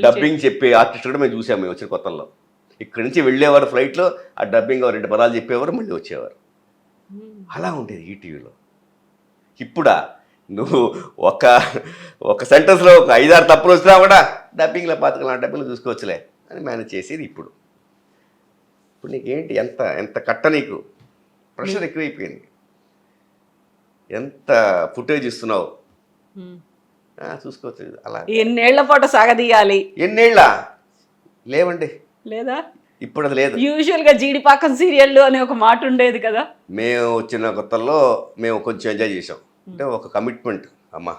Speaker 3: డబ్బింగ్ చెప్పే ఆర్టిస్ట్ కూడా మేము చూసాము. మేము వచ్చిన కొత్తల్లో ఇక్కడి నుంచి వెళ్ళేవారు ఫ్లైట్లో, ఆ డబ్బింగ్ 2 పదాలు చెప్పేవారు, మళ్ళీ వచ్చేవారు. అలా ఉండేది ఈ టీవీలో. ఇప్పుడా నువ్వు ఒక సెంటెన్స్లో ఒక 5-6 తప్పులు వచ్చినా కూడా డబ్బింగ్లో డబ్బింగ్లో చూసుకోవచ్చులే అని మేనేజ్ చేసేది. ఇప్పుడు నీకేంటి, ఎంత కట్ట, నీకు ప్రెషర్ ఎక్కువైపోయింది. ఎంత ఫుటేజ్ ఇస్తున్నావు చూసుకోవచ్చు. అలా
Speaker 2: ఎన్నేళ్ల పాటు సాగదీయాలి.
Speaker 3: ఎన్నేళ్ళ లేవండి,
Speaker 2: లేదా
Speaker 3: ఇప్పుడు అది లేదు.
Speaker 2: యూజువల్గా జీడిపాకం సీరియల్ అనే ఒక మాట ఉండేది కదా.
Speaker 3: మేము వచ్చిన కొత్తల్లో మేము కొంచెం ఎంజాయ్ చేసాం. అంటే ఒక కమిట్మెంట్, అమ్మ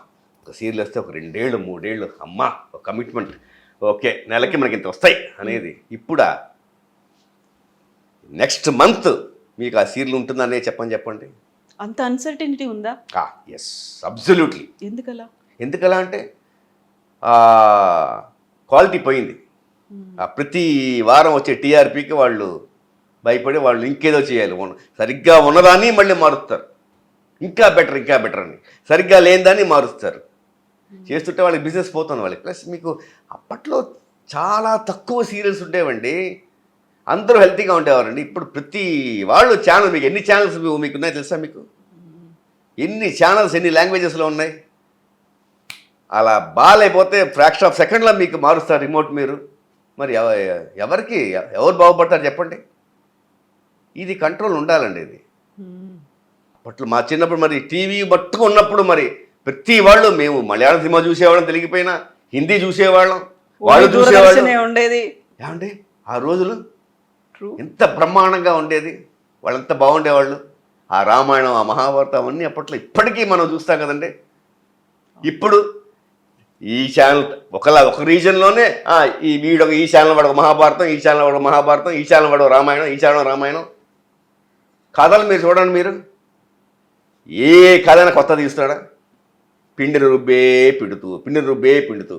Speaker 3: ఒక సీరియల్ వస్తే ఒక 2 ఏళ్ళు 3 ఏళ్ళు, అమ్మ ఒక కమిట్మెంట్, ఓకే నెలకి మనకి ఇంత వస్తాయి అనేది. ఇప్పుడా నెక్స్ట్ మంత్ మీకు ఆ సీరియల్ ఉంటుందనే చెప్పండి.
Speaker 2: అంత అన్సర్టనిటీ ఉందా?
Speaker 3: Yes, absolutely. ఎందుకలా అంటే క్వాలిటీ పోయింది. ప్రతి వారం వచ్చే టీఆర్పీకి వాళ్ళు భయపడి వాళ్ళు ఇంకేదో చేయాలి, సరిగ్గా ఉన్నదాన్ని మళ్ళీ మారుస్తారు, ఇంకా బెటర్ అని. సరిగ్గా లేనిదాన్ని మారుస్తారు. చేస్తుంటే వాళ్ళకి బిజినెస్ పోతుంది వాళ్ళకి. ప్లస్ మీకు అప్పట్లో చాలా తక్కువ సీరియల్స్ ఉండేవండి, అందరూ హెల్తీగా ఉండేవారండి. ఇప్పుడు ప్రతి వాళ్ళు ఛానల్, మీకు ఎన్ని ఛానల్స్ మీకు ఉన్నాయి తెలుసా? మీకు ఎన్ని ఛానల్స్, ఎన్ని లాంగ్వేజెస్లో ఉన్నాయి. అలా బాగాలేకపోతే ఫ్రాక్షన్ ఆఫ్ సెకండ్లో మీకు మారుస్తారు రిమోట్ మీరు. మరి ఎవరు బాగుపడతారు చెప్పండి? ఇది కంట్రోల్ ఉండాలండి. ఇది అప్పట్లో మా చిన్నప్పుడు మరి టీవీ మట్టుకు ఉన్నప్పుడు మరి ప్రతి వాళ్ళు, మేము మలయాళం సినిమా చూసేవాళ్ళం, తెలిగిపోయినా హిందీ చూసేవాళ్ళం, వాళ్ళు చూసేవాళ్ళం ఉండేది. ఏమండి ఆ రోజులు ఎంత బ్రహ్మాండంగా ఉండేది, వాళ్ళంతా బాగుండేవాళ్ళు. ఆ రామాయణం, ఆ మహాభారతం అవన్నీ అప్పట్లో ఇప్పటికీ మనం చూస్తాం కదండి. ఇప్పుడు ఈ ఛానల్ ఒక రీజన్లోనే ఈ ఛానల్ వాడు మహాభారతం, ఈ ఛానల్ వాడు మహాభారతం, ఈ ఛానల్ వాడు రామాయణం, ఈ ఛానల్ రామాయణం. కథలు మీరు చూడండి, మీరు ఏ కథైనా కొత్త తీస్తాడా? పిండిని రుబ్బే పిండుతూ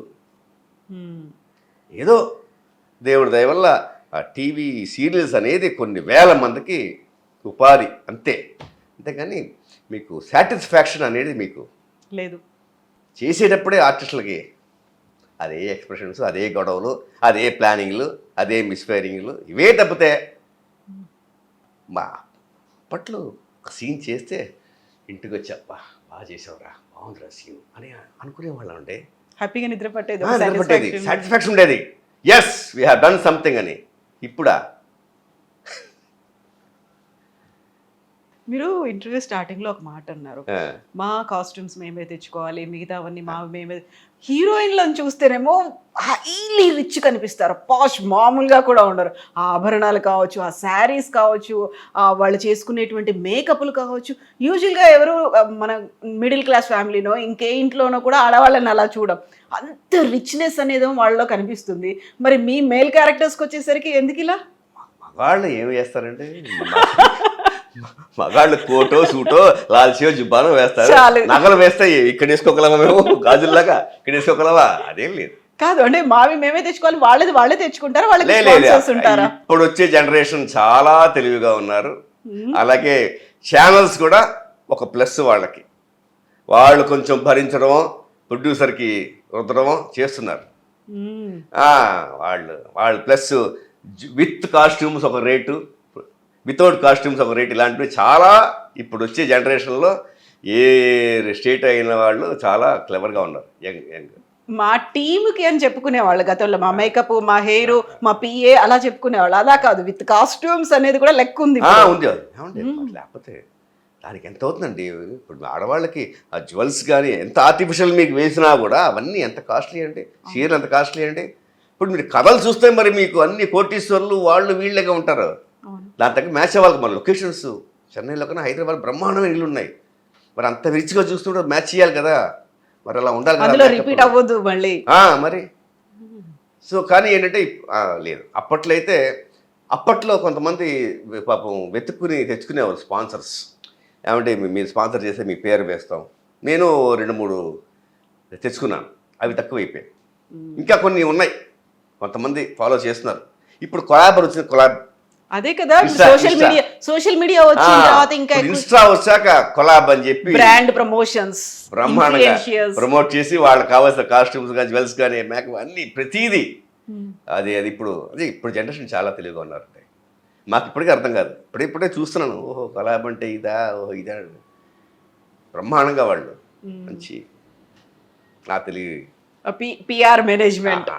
Speaker 3: ఏదో దేవుడి దయ వల్ల ఆ టీవీ సీరియల్స్ అనేది కొన్ని వేల మందికి ఉపాధి, అంతేగాని మీకు సాటిస్ఫాక్షన్ అనేది మీకు
Speaker 2: లేదు.
Speaker 3: చేసేటప్పుడే ఆర్టిస్టులకి అదే ఎక్స్ప్రెషన్స్, అదే గొడవలు, అదే ప్లానింగ్లు, అదే మిస్ఫైరింగ్లు, ఇవే తప్పితే మా అప్పట్లో ఒక సీన్ చేస్తే ఇంటికి వచ్చి అబ్బా బాగా చేసావురా, బాగుందిరా సీన్ అని అనుకునేవాళ్ళం అండి.
Speaker 2: హ్యాపీగా నిద్రపట్టేది,
Speaker 3: సాటిస్ఫాక్షన్ ఉండేది. Yes we have done something అని. ఇప్పుడా
Speaker 2: మీరు ఇంటర్వ్యూ స్టార్టింగ్లో ఒక మాట అన్నారు,
Speaker 3: ఆ,
Speaker 2: మా కాస్ట్యూమ్స్ మేమే తెచ్చుకోవాలి, మిగతావన్నీ మేమే. హీరోయిన్లను చూస్తేనేమో హైలీ రిచ్ కనిపిస్తారు, పాష్, మామూలుగా కూడా ఉండరు. ఆ ఆభరణాలు కావచ్చు, ఆ శారీస్ కావచ్చు, వాళ్ళు చేసుకునేటువంటి మేకప్లు కావచ్చు. యూజువల్గా ఎవరు మన మిడిల్ క్లాస్ ఫ్యామిలీనో ఇంకే ఇంట్లోనో కూడా ఆడవాళ్ళని అలా చూడం. అంత రిచ్నెస్ అనేది వాళ్ళలో కనిపిస్తుంది. మరి మీ మేల్ క్యారెక్టర్స్కి వచ్చేసరికి ఎందుకు ఇలా?
Speaker 3: మగాళ్ళు ఏమి వేస్తారంటే మగాళ్ళు కోటో సూటో లాల్చియో జుబ్బానో వేస్తారు,
Speaker 2: చాలు.
Speaker 3: నగలు వేస్తాయి. ఇక్కడ వేసుకోగలమా మేము గాజుల్లాగా? ఇక్కడ వేసుకోగలవా? అదేం లేదు.
Speaker 2: కాదు అంటే మావి మేమే తెచ్చుకోవాలి, వాళ్ళది వాళ్ళే తెచ్చుకుంటారా, వాళ్ళకి
Speaker 3: లేదు
Speaker 2: స్పాన్సర్స్ ఉంటారా?
Speaker 3: ఇప్పుడు వచ్చే జనరేషన్ చాలా తెలివిగా ఉన్నారు. అలాగే ఛానల్స్ కూడా ఒక ప్లస్ వాళ్ళకి, వాళ్ళు కొంచెం భరించడమో ప్రొడ్యూసర్కి రుద్దడమో చేస్తున్నారు.
Speaker 2: మ్మ్.
Speaker 3: వాళ్ళు ప్లస్ విత్ కాస్ట్యూమ్స్ ఒక రేటు, వితౌట్ కాస్ట్యూమ్స్ ఒక రేట్, ఇలాంటివి చాలా ఇప్పుడు వచ్చే జనరేషన్లో ఏ స్టేట్ అయిన వాళ్ళు చాలా క్లెవర్గా ఉన్నారు. యంగ్
Speaker 2: మా టీంకి అని చెప్పుకునేవాళ్ళు గతంలో, మా మేకప్, మా హెయిర్, మా పిఏ అలా చెప్పుకునేవాళ్ళు. అలా కాదు, విత్ కాస్ట్యూమ్స్ అనేది కూడా లెక్క ఉంది ఇప్పుడు.
Speaker 3: ఉంది. ఏమండి మరి లేకపోతే దానికి ఎంత అవుతుందండి? ఇప్పుడు ఆడవాళ్ళకి ఆ జ్యువెల్స్ కానీ ఎంత ఆర్టిఫిషియల్ మీకు వేసినా కూడా అవన్నీ ఎంత కాస్ట్లీ అండి, చీరలు ఎంత కాస్ట్లీ అండి. ఇప్పుడు మీరు కథలు చూస్తే మరి మీకు అన్ని కోటీశ్వర్లు వాళ్ళు వీళ్ళగా ఉంటారు.
Speaker 2: అవును.
Speaker 3: దాని తగ్గ మ్యాచ్ అవ్వాలి. మన లొకేషన్స్ చెన్నైలో కన్నా హైదరాబాద్ బ్రహ్మాండమైన ఇల్లు ఉన్నాయి. మరి అంత రిచ్గా చూస్తుంటే మ్యాచ్ చేయాలి కదా, మరి అలా ఉండాలి
Speaker 2: అందులో
Speaker 3: కదా.
Speaker 2: రిపీట్ అవ్వద్దు మళ్ళీ.
Speaker 3: మరి సో కానీ ఏంటంటే లేదు. అప్పట్లో కొంతమంది పాపం వెతుక్కుని తెచ్చుకునేవారు స్పాన్సర్స్. ఏమంటే మీరు స్పాన్సర్ చేస్తే మీ పేరు వేస్తాం. నేను 2-3 తెచ్చుకున్నాను, అవి తక్కువైపోయాయి. ఇంకా కొన్ని ఉన్నాయి, కొంతమంది ఫాలో చేస్తున్నారు. ఇప్పుడు కొలాబర్ వచ్చిన కొలాబ్,
Speaker 2: అదే కదా
Speaker 3: Insta.
Speaker 2: సోషల్ మీడియా వచ్చిన తర్వాత ఇంకా
Speaker 3: ఇన్స్టా వచ్చాక కొలాబ్ అని చెప్పి
Speaker 2: బ్రాండ్ ప్రమోషన్స్,
Speaker 3: బ్రహ్మాండంగా ప్రమోట్ చేసి వాళ్ళకి కావాల్సిన కాస్ట్యూమ్స్ కానీ జ్యువెల్స్ కానీ మేకప్ అన్ని ప్రతిదీ అది ఇప్పుడు జనరేషన్ చాలా తెలివిగా ఉన్నారండి. మాకు ఇప్పటికీ అర్థం కాదు. ఇప్పుడే చూస్తున్నాను, ఓహో కొలాబ్ అంటే ఇదా, ఓహో ఇదా. బ్రహ్మాండంగా వాళ్ళు మంచి నా తెలివి
Speaker 2: పిఆర్ మేనేజ్మెంట్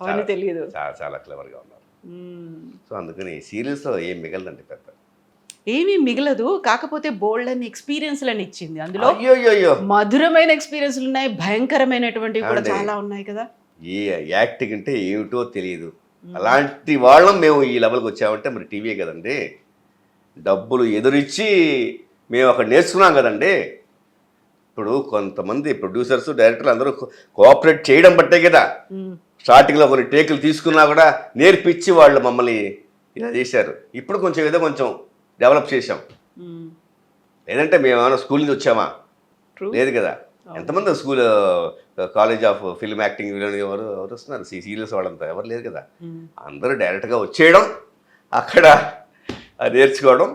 Speaker 2: అవన్నీ తెలియదు.
Speaker 3: చాలా చాలా క్లవర్గా ఉన్నారు. సో అందుకని సీరియల్స్లో ఏం మిగలదండి పెద్ద.
Speaker 2: ఏమీ మిగలదు, కాకపోతే బోల్డ్ అని ఎక్స్పీరియన్స్లను ఇచ్చింది. అందులో
Speaker 3: అయ్యో
Speaker 2: మధురమైన ఎక్స్పీరియన్స్లు ఉన్నాయి, భయంకరమైనటువంటివి కూడా చాలా ఉన్నాయి కదా.
Speaker 3: ఏ యాక్టింగ్ అంటే ఏమిటో తెలియదు. అలాంటి వాళ్ళం మేము ఈ లెవెల్కి వచ్చామంటే మరి టీవీ కదండి. డబ్బులు ఎదురిచ్చి మేము అక్కడ నేర్చుకున్నాం కదండి. ఇప్పుడు కొంతమంది ప్రొడ్యూసర్స్ డైరెక్టర్లు అందరూ కోఆపరేట్ చేయడం బట్టే కదా స్టార్టింగ్లో కొన్ని టేకులు తీసుకున్నా కూడా నేర్పించి వాళ్ళు మమ్మల్ని ఇలా చేశారు. ఇప్పుడు కొంచెం డెవలప్ చేసాం. లేదంటే మేము ఏమైనా స్కూల్ నుంచి వచ్చామా? లేదు కదా. ఎంతమంది school college of film acting ఎవరు వస్తున్నారు? సీరియల్స్ వాళ్ళంతా ఎవరు లేరు కదా. అందరూ డైరెక్ట్గా వచ్చేయడం, అక్కడ నేర్చుకోవడం,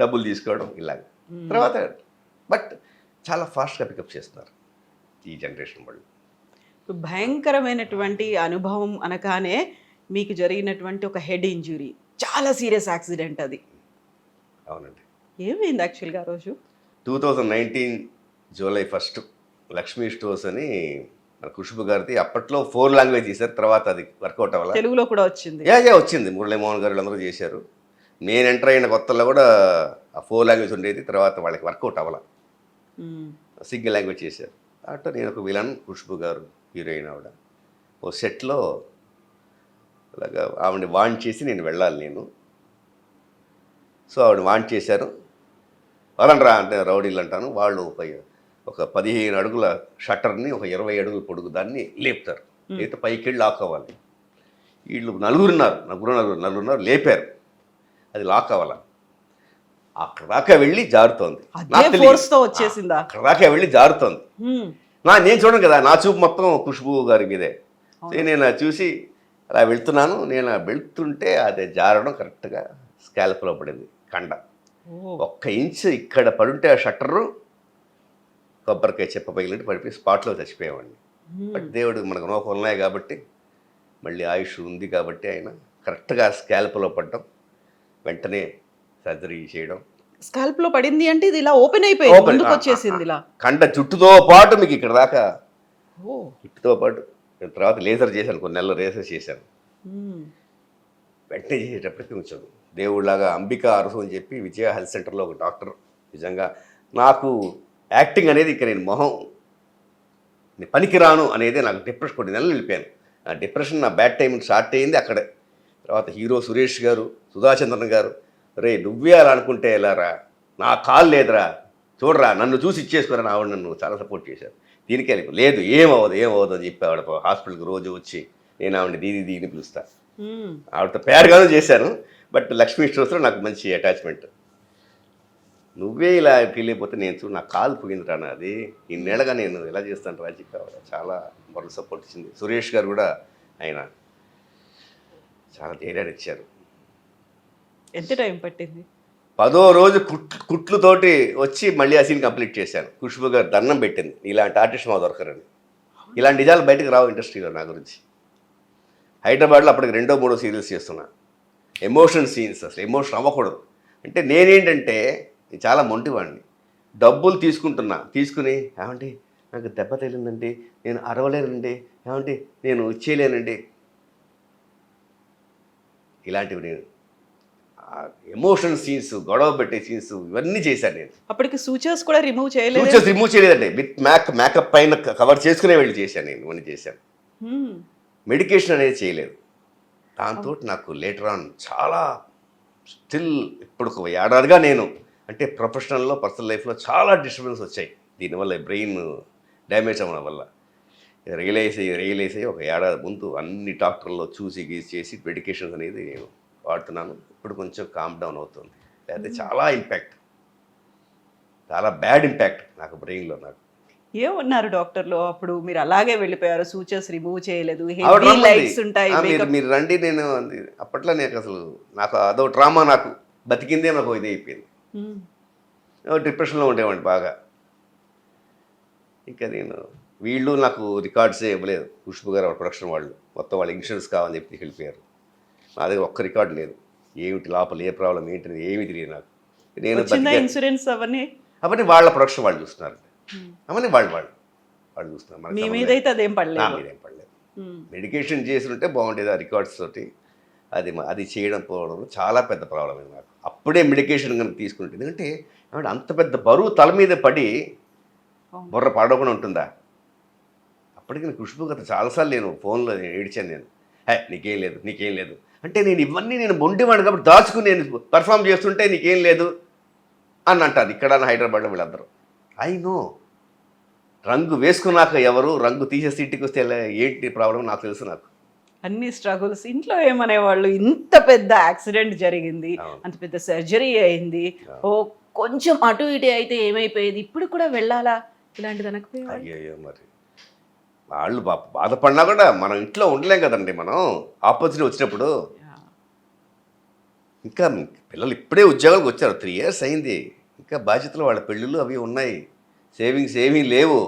Speaker 3: డబ్బులు తీసుకోవడం ఇలాగ. తర్వాత బట్ చాలా ఫాస్ట్గా పికప్ చేస్తున్నారు ఈ జనరేషన్ వాళ్ళు.
Speaker 2: భయంకరమైనటువంటి అనుభవం అనగానే మీకు జరిగినటువంటి ఒక హెడ్ ఇంజురీ, చాలా సీరియస్ యాక్సిడెంట్ అది.
Speaker 3: అవునండి.
Speaker 2: ఏమైంది యాక్చువల్గా ఆ రోజు?
Speaker 3: 2019 జూలై 1 లక్ష్మీ స్టోర్స్ అని మన ఖుష్బు గారిది. అప్పట్లో 4 లాంగ్వేజ్ చేశారు, తర్వాత అది వర్కౌట్ అవ్వాలి.
Speaker 2: తెలుగులో కూడా వచ్చింది.
Speaker 3: వచ్చింది. మురళీమోహన్ గారు అందరూ చేశారు. నేను ఎంటర్ అయిన కొత్తలో కూడా ఆ 4 లాంగ్వేజ్ ఉండేది. తర్వాత వాళ్ళకి వర్కౌట్ అవ్వాలి, సింగిల్ లాంగ్వేజ్ చేశారు. అట్లా నేను ఒక విలన్, ఖుష్బు గారు హీరోయిన్. ఆవిడ ఓ సెట్లో అలాగా ఆవిడని వాంట్ చేసి నేను వెళ్ళాలి. సో ఆవిడ వాంట్ చేశారు. వాళ్ళంటారా అంటే రౌడీలు అంటాను. వాళ్ళు ఒక 15 అడుగుల షట్టర్ని ఒక 20 అడుగుల పొడుగు దాన్ని లేపుతారు. లేకపోతే పైకి వెళ్ళి లాక్ అవ్వాలి. వీళ్ళు నలుగురున్నారు లేపారు. అది లాక్ అవ్వాలి. అక్కడ దాకా వెళ్ళి జారుతోంది. అక్కడ దాకా వెళ్ళి జారుతోంది. నేను చూడను కదా, నా చూపు మొత్తం ఖుష్బు గారి మీదే. నేను చూసి అలా వెళ్తున్నాను. నేను వెళ్తుంటే అది జారడం కరెక్ట్గా స్కాల్ప్లో పడింది, కండ 1 ఇంచ్ ఇక్కడ పడుంటే ఆ షట్టరు కొబ్బరికాయ చెప్ప పగిలినట్టు పడిపోయి స్పాట్లో చచ్చిపోయేవాడిని. బట్ దేవుడు మనకు నోకలు ఉన్నాయి కాబట్టి, మళ్ళీ ఆయుష్ ఉంది కాబట్టి ఆయన కరెక్ట్గా స్కాల్ప్లో పడడం, వెంటనే సర్జరీ చేయడం.
Speaker 2: స్కాల్ప్లో పడింది అంటే ఇది ఇలా ఓపెన్ అయిపోయింది, ముందుకు వచ్చేసింది ఇలా.
Speaker 3: కండ చుట్టుతో పాటు మీకు ఇక్కడ దాకా, చుట్టుతో పాటు. తర్వాత లేజర్ చేశాను, కొన్ని నెలలు లేజర్ చేశాను. వెంటనే చేసేటప్పటికి కొంచెం దేవుడిలాగా అంబికా అరసు అని చెప్పి విజయ హెల్త్ సెంటర్లో ఒక డాక్టర్ నిజంగా నాకు యాక్టింగ్ అనేది ఇక నేను నేను పనికిరాను అనేది నాకు డిప్రెషన్ కొన్ని నెలలు వెళ్ళిపోయాను. ఆ డిప్రెషన్ నా బ్యాడ్ టైం స్టార్ట్ అయ్యింది అక్కడే. తర్వాత హీరో సురేష్ గారు, సుధాచంద్రన్ గారు, రే నువ్వే అలా అనుకుంటే ఎలారా, నా కాల్ లేదురా, చూడరా నన్ను చూసి ఇచ్చేసుకోరా, ఆవిడ నన్ను చాలా సపోర్ట్ చేశారు. దీనికి వెళ్ళి లేదు ఏమవ్వదు అని చెప్పి ఆవిడ హాస్పిటల్కి రోజు వచ్చి నేను ఆవిడ దీని పిలుస్తా. ఆవిడతో పేరుగానే చేశాను. బట్ లక్ష్మీ స్టోర్స్లో నాకు మంచి అటాచ్మెంట్. నువ్వే ఇలా వెళ్ళిపోతే నేను చూడు నా కాలు పోయింది రా, అది ఇన్నేళ్ళగా నేను ఎలా చేస్తాను రా చెప్పి ఆవిడ చాలా మరో సపోర్ట్ ఇచ్చింది. సురేష్ గారు కూడా ఆయన చాలా ధైర్యాన్ని ఇచ్చారు.
Speaker 2: ఎంత టైం పట్టింది?
Speaker 3: 10వ రోజు కుట్లుతోటి వచ్చి మళ్ళీ ఆ సీన్ కంప్లీట్ చేశాను. ఖుష్బు గారు దండం పెట్టింది, ఇలాంటి ఆర్టిస్ట్ మా దొరకరని. ఇలాంటి నిజాలు బయటకు రావు ఇండస్ట్రీలో నా గురించి. హైదరాబాద్లో అప్పటికి 2, 3 సీరియల్స్ చేస్తున్నా. ఎమోషన్ సీన్స్ అసలు ఎమోషన్ అవ్వకూడదు. అంటే నేనేంటంటే చాలా మొంటివాడిని. డబ్బులు తీసుకుని ఏమంటే నాకు దెబ్బ తగిలిందండి, నేను అరవలేనండి, ఏమంటే నేను ఇచ్చేయలేనండి, ఇలాంటివి నేను ఎమోషన్ సీన్స్, గొడవ పెట్టే సీన్స్ ఇవన్నీ చేశాను నేను.
Speaker 2: అప్పటికి సూచర్స్ కూడా రిమూవ్ చేయలేదు.
Speaker 3: సూచర్స్ రిమూవ్ చేయలేదండి, విత్ మేకప్ పైన కవర్ చేసుకునే వెళ్ళి చేశాను నేను. ఇవన్నీ చేశాను. మెడికేషన్ అనేది చేయలేదు. దాంతో నాకు లేటర్ ఆన్ చాలా స్టిల్ ఇప్పుడు ఒక ఏడాదిగా నేను అంటే ప్రొఫెషనల్లో పర్సనల్ లైఫ్లో చాలా డిస్టర్బెన్స్ వచ్చాయి దీనివల్ల, బ్రెయిన్ డ్యామేజ్ అవ్వడం వల్ల. రియలైజ్ అయ్యి ఒక ఏడాది ముందు అన్ని డాక్టర్లో చూసి చేసి మెడికేషన్స్ అనేది నేను వాడుతున్నాను. ఇప్పుడు కొంచెం కామ్ డౌన్ అవుతుంది. లేకపోతే చాలా ఇంపాక్ట్, చాలా బ్యాడ్ ఇంపాక్ట్ నాకు బ్రెయిన్లో. నాకు
Speaker 2: ఏమన్నారు డాక్టర్లు అప్పుడు? మీరు అలాగే వెళ్ళిపోయారు, సూచర్స్ రిమూవ్ చేయలేదు,
Speaker 3: ఆవిడ
Speaker 2: హెవీ లైట్స్ ఉంటాయి,
Speaker 3: మీరు రండి, నేను అప్పట్లో నాకు అసలు నాకు అదో డ్రామా, నాకు బతికిందే నాకు ఇది అయిపోయింది. డిప్రెషన్లో ఉండేవాడిని బాగా. ఇంకా నేను వీళ్ళు నాకు రికార్డ్సే ఇవ్వలేదు. ఖుష్బు గారు ప్రొడక్షన్ వాళ్ళు మొత్తం వాళ్ళు ఇన్సూరెన్స్ కావాలని చెప్పి వెళ్ళిపోయారు. నా దగ్గర ఒక్క రికార్డు లేదు. ఏమిటి లోపల ఏ ప్రాబ్లం ఏంటి ఏమీ తెలియదు నాకు. నేను
Speaker 2: ఇన్సూరెన్స్
Speaker 3: అవన్నీ వాళ్ళ ప్రొడక్షన్ వాళ్ళు చూస్తున్నారు. అవన్నీ వాళ్ళు చూస్తున్నారు.
Speaker 2: మీ మీదైతే అదేం
Speaker 3: నా
Speaker 2: పడలేదు.
Speaker 3: మీదేం పడలేదు. మెడికేషన్ చేస్తుంటే బాగుండేది ఆ రికార్డ్స్ తోటి. అది చేయడం పోవడం చాలా పెద్ద ప్రాబ్లం అయింది నాకు. అప్పుడే మెడికేషన్ కనుక తీసుకుంటే, ఎందుకంటే అంత పెద్ద బరువు తల మీద పడి బుర్ర పడకుండా ఉంటుందా? అప్పటికి నేను ఖుష్బు గత చాలాసార్లు నేను ఫోన్లో ఏడ్చాను. నేను నీకేం లేదు అంటే నేను ఇవన్నీ నేను మొండివాడిని కాబట్టి దాచుకుని నేను పర్ఫామ్ చేస్తుంటే నీకేం లేదు అని అంటారు ఇక్కడ హైదరాబాద్లో వీళ్ళందరూ. ఐ నో రంగు వేసుకున్నాక ఎవరు, రంగు తీసేసి ఇంటికి వస్తే ఏంటి ప్రాబ్లం నాకు తెలుసు. నాకు
Speaker 2: అన్ని స్ట్రగుల్స్. ఇంట్లో ఏమనేవాళ్ళు, ఇంత పెద్ద యాక్సిడెంట్ జరిగింది, అంత పెద్ద సర్జరీ అయింది, ఓ కొంచెం అటు ఇటు అయితే ఏమైపోయేది, ఇప్పుడు కూడా వెళ్ళాలా ఇలాంటిది అనకపోయారు?
Speaker 3: అయ్యో మరి వాళ్ళు బాధపడినా కూడా మనం ఇంట్లో ఉండలేం కదండి. మనం ఆపర్చునిటీ వచ్చినప్పుడు ఇంకా పిల్లలు ఇప్పుడే ఉద్యోగాలకు వచ్చారు, 3 years అయింది. ఇంకా బాధ్యతలు, వాళ్ళ పెళ్ళిళ్ళు అవి ఉన్నాయి, సేవింగ్స్ ఏమీ లేవు,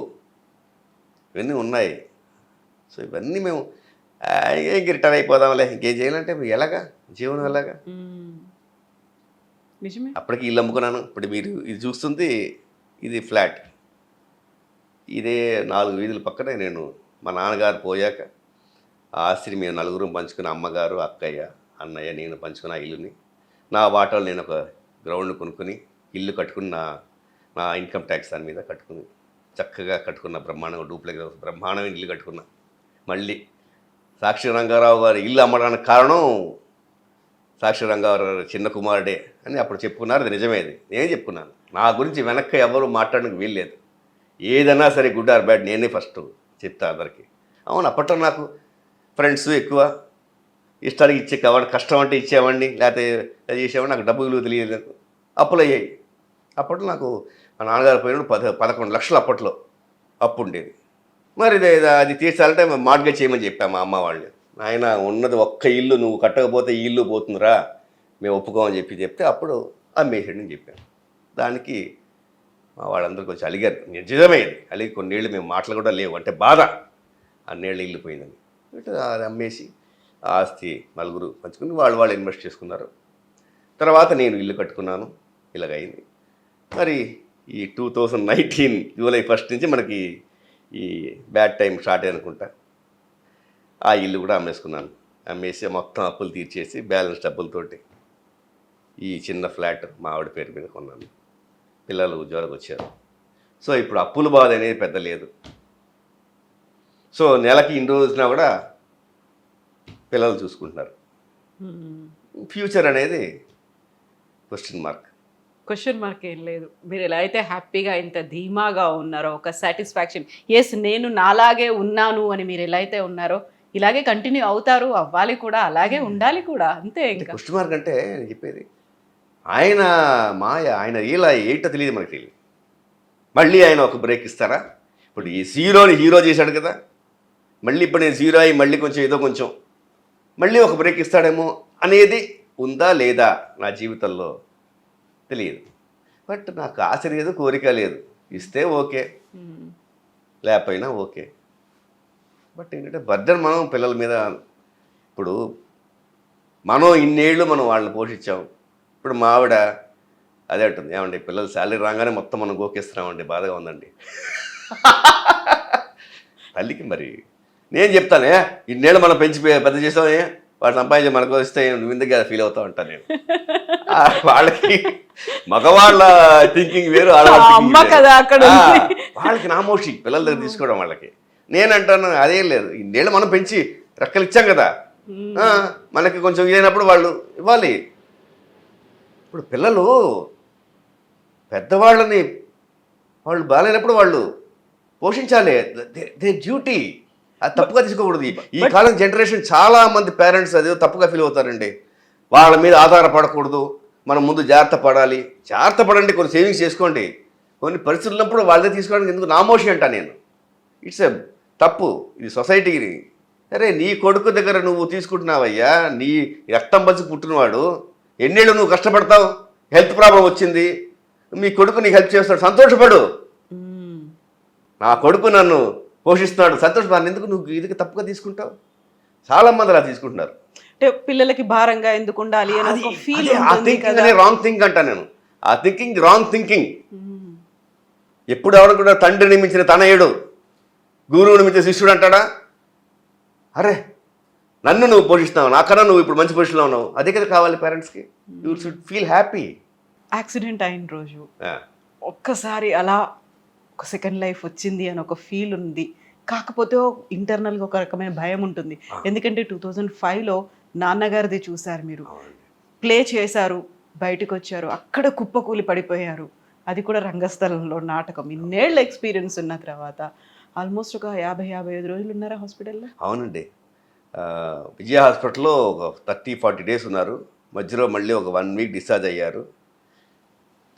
Speaker 3: ఇవన్నీ ఉన్నాయి. సో ఇవన్నీ మేము ఇంక రిటైర్ అయిపోదాంలే, ఇంకేం చేయాలంటే ఎలాగా జీవనం ఎలాగా.
Speaker 2: నిజమే.
Speaker 3: అప్పటికి ఇల్లు అమ్ముకున్నాను. ఇప్పుడు మీరు ఇది చూస్తుంది, ఇది ఫ్లాట్. ఇదే 4 వీధుల పక్కనే నేను మా నాన్నగారు పోయాక ఆ ఆస్తిని మేము నలుగురు పంచుకున్న, అమ్మగారు, అక్కయ్య, అన్నయ్య, నేను పంచుకున్న ఆ ఇల్లుని నా వాటాలు నేను ఒక గ్రౌండ్ కొనుక్కొని ఇల్లు కట్టుకుని నా ఇన్కమ్ ట్యాక్స్ దాని మీద కట్టుకుని చక్కగా కట్టుకున్న బ్రహ్మాండంగా డూప్లెక్స్ బ్రహ్మాండమైన ఇల్లు కట్టుకున్నా. మళ్ళీ సాక్షి రంగారావు గారి ఇల్లు అమ్మడానికి కారణం సాక్షి రంగారావు గారు చిన్న కుమారుడే అని అప్పుడు చెప్పుకున్నారు. అది నిజమేది, నేను చెప్పుకున్నాను. నా గురించి వెనక్కి ఎవరు మాట్లాడడానికి వీల్లేదు. ఏదైనా సరే గుడ్ ఆర్ బ్యాడ్ నేనే ఫస్ట్ చెప్తా అందరికి. అవును, అప్పట్లో నాకు ఫ్రెండ్స్ ఎక్కువ, ఇష్టానికి ఇచ్చే కావాలి, కష్టం అంటే ఇచ్చేవాడిని, లేకపోతే అది చేసేవాడిని. నాకు డబ్బు విలువ తెలియదు, అప్పులు అయ్యాయి. అప్పట్లో నాకు మా నాన్నగారు పోయినప్పుడు 11 లక్షలు అప్పట్లో అప్పు ఉండేది. మరి అది తీర్చాలంటే మార్గేజ్ చేయమని చెప్పాము మా అమ్మ వాళ్ళు. ఆయన ఉన్నది ఒక్క ఇల్లు, నువ్వు కట్టకపోతే ఈ ఇల్లు పోతుందిరా, మేము ఒప్పుకోమని చెప్తే అప్పుడు అమ్మేసాడని చెప్పాను. దానికి మా వాళ్ళందరూ కొంచెం అలిగారు. నిజమేది అలిగి కొన్నేళ్ళు మేము మాటలు కూడా లేవు, అంటే బాధ, అన్నేళ్ళు ఇల్లు పోయిందని. అది అమ్మేసి ఆస్తి నలుగురు పంచుకుని వాళ్ళు ఇన్వెస్ట్ చేసుకున్నారు. తర్వాత నేను ఇల్లు కట్టుకున్నాను. ఇలాగైంది. మరి ఈ 2019 జూలై 1 నుంచి మనకి ఈ బ్యాడ్ టైం స్టార్ట్ అయ్యి అనుకుంటా, ఆ ఇల్లు కూడా అమ్మేసుకున్నాను. అమ్మేసి మొత్తం అప్పులు తీర్చేసి బ్యాలెన్స్ డబ్బులతోటి ఈ చిన్న ఫ్లాట్ మా ఆవిడ పేరు మీద కొన్నాను. పిల్లలు ఉద్యోగాలకు వచ్చారు. సో ఇప్పుడు అప్పుల బాధ అనేది పెద్ద లేదు. సో నెలకి ఇన్ని రోజున కూడా పిల్లలు చూసుకుంటున్నారు. ఫ్యూచర్ అనేది క్వశ్చన్ మార్క్.
Speaker 2: క్వశ్చన్ మార్క్ ఏం లేదు. మీరు ఎలా అయితే హ్యాపీగా ఇంత ధీమాగా ఉన్నారో, ఒక సాటిస్ఫాక్షన్, ఎస్ నేను నాలాగే ఉన్నాను అని మీరు ఎలా అయితే ఉన్నారో ఇలాగే కంటిన్యూ అవుతారు, అవ్వాలి కూడా, అలాగే ఉండాలి కూడా, అంతే. ఇంకా
Speaker 3: క్వశ్చన్ మార్క్ అంటే నేను చెప్పేది ఆయన మాయ, ఆయన ఇలా ఏంటో తెలియదు, మనకు తెలియదు. మళ్ళీ ఆయన ఒక బ్రేక్ ఇస్తారా? ఇప్పుడు ఈ జీరోని హీరో చేశాడు కదా, మళ్ళీ ఇప్పుడు నేను జీరో అయ్యి మళ్ళీ కొంచెం ఏదో కొంచెం మళ్ళీ ఒక బ్రేక్ ఇస్తాడేమో అనేది ఉందా లేదా నా జీవితంలో తెలియదు. బట్ నాకు ఆశ లేదు, కోరిక లేదు. ఇస్తే ఓకే, లేకపోయినా ఓకే. బట్ ఏంటంటే బర్డన్ మనం పిల్లల మీద. ఇప్పుడు మనం ఇన్నేళ్ళు మనం వాళ్ళని పోషించాం. ఇప్పుడు మా ఆవిడ అదే అంటుంది, ఏమండి పిల్లలు శాలరీ రాగానే మొత్తం మనం గోకేస్తున్నామండి, బాధగా ఉందండి. తల్లికి మరి నేను చెప్తానే, ఇన్నేళ్ళు మనం పెంచి పెద్ద చేసామే, వాడు సంపాదించి మనకు వస్తే నువ్వు ఇందుగా ఫీల్ అవుతా ఉంటాను నేను. వాళ్ళకి మగవాళ్ళ థింకింగ్ వేరు, వాళ్ళకి నామోషి పిల్లల దగ్గర తీసుకోవడం. వాళ్ళకి నేనంటాను అదేం లేదు, ఇన్నేళ్ళు మనం పెంచి రెక్కలు ఇచ్చాం కదా, మనకి కొంచెం ఇదైనప్పుడు వాళ్ళు ఇవ్వాలి. ఇప్పుడు పిల్లలు పెద్దవాళ్ళని వాళ్ళు బాగాలేనప్పుడు వాళ్ళు పోషించాలి, దే డ్యూటీ. అది తప్పుగా తీసుకోకూడదు. ఈ కాలం జనరేషన్ చాలా మంది పేరెంట్స్ అది తప్పుగా ఫీల్ అవుతారండి. వాళ్ళ మీద ఆధారపడకూడదు, మనం ముందు జాగ్రత్త పడాలి. జాగ్రత్త పడండి, కొన్ని సేవింగ్స్ చేసుకోండి. కొన్ని పరిస్థితులు ఉన్నప్పుడు వాళ్ళదే తీసుకోవడానికి ఎందుకు నామోషి అంటా నేను. ఇట్స్ ఎ తప్పు, ఇది సొసైటీని. అరే నీ కొడుకు దగ్గర నువ్వు తీసుకుంటున్నావయ్యా, నీ రక్తం పంచి పుట్టినవాడు, ఎన్నేళ్ళు నువ్వు కష్టపడతావు, హెల్త్ ప్రాబ్లం వచ్చింది, మీ కొడుకు నీకు హెల్ప్ చేస్తాడు, సంతోషపడు. నా కొడుకు నన్ను పోషిస్తున్నాడు, సంతోషపడు. ఎందుకు నువ్వు ఇది తప్పుగా తీసుకుంటావు? చాలామంది అలా తీసుకుంటున్నారు.
Speaker 2: అంటే పిల్లలకి భారంగా ఎందుకు ఉండాలి అని ఒక ఫీల్.
Speaker 3: ఆ థింకింగ్ అనే రాంగ్ థింక్ అంటా నేను. ఆ థింకింగ్ రాంగ్ థింకింగ్. ఎప్పుడు ఎవరు కూడా తండ్రిని మించిన తనయుడు, గురువుని మించిన శిష్యుడు అంటాడా? అరే నన్ను నువ్వు పోషిస్తున్నావు, నాకన్నా నువ్వు ఇప్పుడు మంచి పొజిషన్లో ఉన్నావు, అదే కదా కావాలి పేరెంట్స్కి. You should feel happy.
Speaker 2: Accident అయిన రోజు ఒక్కసారి అలా ఒక సెకండ్ లైఫ్ వచ్చింది అని ఒక ఫీల్ ఉంది. కాకపోతే ఇంటర్నల్గా ఒక రకమైన భయం ఉంటుంది. ఎందుకంటే 2005లో నాన్నగారిది చూశారు, మీరు ప్లే చేశారు, బయటకు వచ్చారు, అక్కడ కుప్పకూలి పడిపోయారు. అది కూడా రంగస్థలంలో నాటకం. ఇన్నేళ్ళ ఎక్స్పీరియన్స్ ఉన్న తర్వాత ఆల్మోస్ట్ ఒక 50-55 రోజులు ఉన్నారా హాస్పిటల్లో?
Speaker 3: అవునండి. విజయ హాస్పిటల్లో ఒక 30-40 డేస్ ఉన్నారు. మధ్యలో మళ్ళీ ఒక 1 వీక్ డిశ్చార్జ్ అయ్యారు.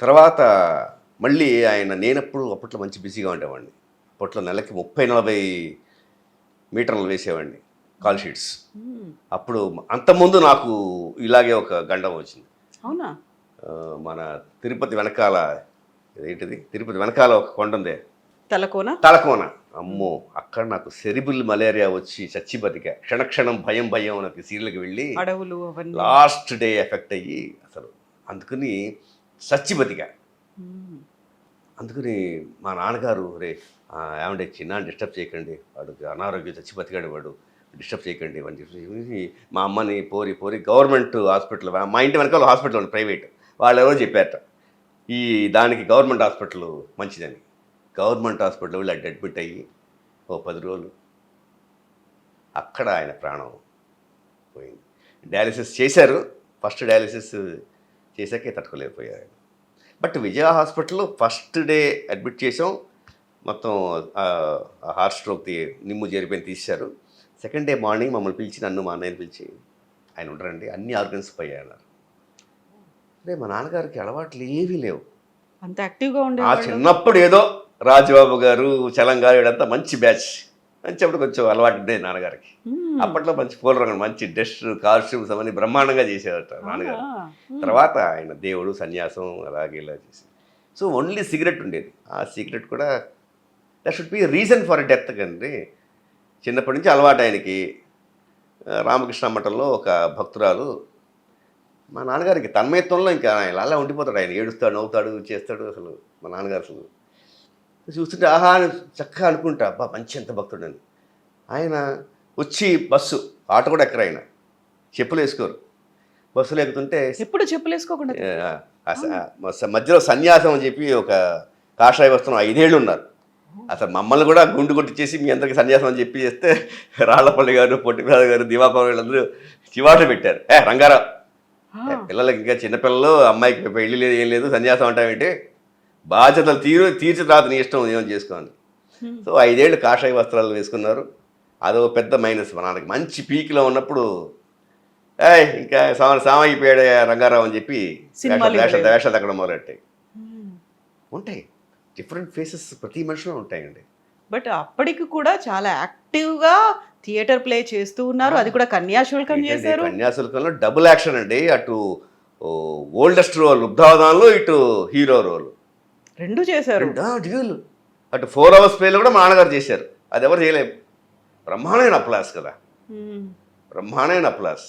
Speaker 3: తర్వాత మళ్ళీ ఆయన, అప్పట్లో మంచి బిజీగా ఉండేవాడిని. అప్పట్లో నెలకి 30-40 మీటర్లు వేసేవాడిని కాల్ షీట్స్. అప్పుడు అంతకుముందు నాకు ఇలాగే ఒక గండం వచ్చింది.
Speaker 2: అవునా?
Speaker 3: మన తిరుపతి వెనకాల, ఏంటిది, తిరుపతి వెనకాల ఒక కొండ ఉంది, తలకోన. అమ్మో, అక్కడ నాకు సెరిబుల్ మలేరియా వచ్చి చచ్చి బతికా. క్షణక్షణం భయం నాకు సీరియల్కి వెళ్ళి
Speaker 2: అడవులు
Speaker 3: లాస్ట్ డే ఎఫెక్ట్ అయ్యి అసలు అందుకని చచ్చి బతికా. అందుకని మా నాన్నగారు, రే ఏమంటే చిన్న డిస్టర్బ్ చేయకండి, వాడు అనారోగ్యం చచ్చి బతికాడు, వాడు డిస్టర్బ్ చేయకండి అని చెప్పి మా అమ్మని పోరి గవర్నమెంట్ హాస్పిటల్, మా ఇంటి వెనకాల హాస్పిటల్ ఉంది ప్రైవేట్, వాళ్ళు ఎవరో చెప్పారట ఈ దానికి గవర్నమెంట్ హాస్పిటల్ మంచిదని. గవర్నమెంట్ హాస్పిటల్ వెళ్ళి అడ్మిట్ అయ్యి ఓ 10 రోజులు అక్కడ ఆయన ప్రాణం పోయింది. డయాలిసిస్ చేశారు, ఫస్ట్ డయాలిసిస్ చేశాకే తట్టుకోలేకపోయారు. బట్ విజయ హాస్పిటల్లో ఫస్ట్ డే అడ్మిట్ చేసాం, మొత్తం హార్ట్ స్ట్రోక్ నిమ్ము జరిపోయి తీశారు. సెకండ్ డే మార్నింగ్ మమ్మల్ని పిలిచి, నన్ను మా అన్నయ్యని పిలిచి, ఆయన ఉండరండి అన్ని ఆర్గన్స్ పోయాయి అన్నారు. అదే మా నాన్నగారికి అలవాట్లు ఏవీ లేవు,
Speaker 2: అంత యాక్టివ్గా ఉండే.
Speaker 3: ఆ చిన్నప్పుడు ఏదో రాజబాబు గారు, చలంగారు, వీడంతా మంచి బ్యాచ్, మంచిప్పుడు కొంచెం అలవాటు ఉండేది నాన్నగారికి. అప్పట్లో మంచి పూలరంగం, మంచి డస్ట్ కాస్ట్యూమ్స్ అవన్నీ బ్రహ్మాండంగా చేసేదట నాన్నగారు. తర్వాత ఆయన దేవుడు, సన్యాసం, అలాగే ఇలా చేసి. సో ఓన్లీ సిగరెట్ ఉండేది. ఆ సిగరెట్ కూడా that should be reason for death కండి. చిన్నప్పటి నుంచి అలవాటు ఆయనకి. రామకృష్ణ మఠంలో ఒక భక్తురాలు, మా నాన్నగారికి తన్మయత్వంలో ఇంకా ఆయన అలా ఉండిపోతాడు. ఆయన ఏడుస్తాడు, నవ్వుతాడు, చేస్తాడు. అసలు మా నాన్నగారు అసలు చూస్తుంటే ఆహా అని చక్కగా అనుకుంటా, అబ్బా మంచి ఎంత భక్తుడని. ఆయన వచ్చి బస్సు, ఆటో కూడా ఎక్కరు ఆయన, చెప్పులు వేసుకోరు. బస్సులో ఎక్కుతుంటే
Speaker 2: ఎప్పుడు చెప్పులు వేసుకోకుండా
Speaker 3: మధ్యలో సన్యాసం అని చెప్పి ఒక కాషాయ వస్త్రం 5 ఏళ్ళు ఉన్నారు. అసలు మమ్మల్ని కూడా గుండు కొట్టించేసి మీ అందరికి సన్యాసం అని చెప్పి చేస్తే రాళ్లపల్లి గారు, పొట్టిప్రసాద్ గారు, దివాకర్ వీళ్ళందరూ చివాట్లు పెట్టారు. రంగారావు పిల్లలకి ఇంకా చిన్నపిల్లలు, అమ్మాయికి పెళ్లి లేదు ఏం లేదు, సన్యాసం అంటావేంటి, బాధ్యతలు తీర్చి తర్వాత నీ ఇష్టం ఉద్యోగం చేసుకోవాలి. సో 5 ఏళ్ళు కాషాయ వస్త్రాలు వేసుకున్నారు. అదో పెద్ద మైనస్. మా నాన్నకి మంచి పీక్లో ఉన్నప్పుడు ఇంకా సామైపోయాడు రంగారావు అని చెప్పి వేషాలు అక్కడ మొదలెట్టాయి. ఉంటాయి డిఫరెంట్ ఫేసెస్ ప్రతి మనిషిలో ఉంటాయండి.
Speaker 2: బట్ అప్పటికి కూడా చాలా యాక్టివ్గా థియేటర్ ప్లే చేస్తూ ఉన్నారు. అది కూడా కన్యాశుల్కం చేశారు.
Speaker 3: కన్యాశుల్కంలో డబుల్ యాక్షన్ అండి. అటు ఓల్డెస్ట్ రోల్ ఉబ్ధావధాన్లో, ఇటు హీరో రోల్
Speaker 2: రెండు చేశారు.
Speaker 3: డ్యూల్. అటు 4 hours ప్లేలో కూడా మా నాన్నగారు చేశారు. అది ఎవరు చేయలేము. బ్రహ్మాండమైన అప్లాస్ కదా, బ్రహ్మాండమైన అప్లాస్.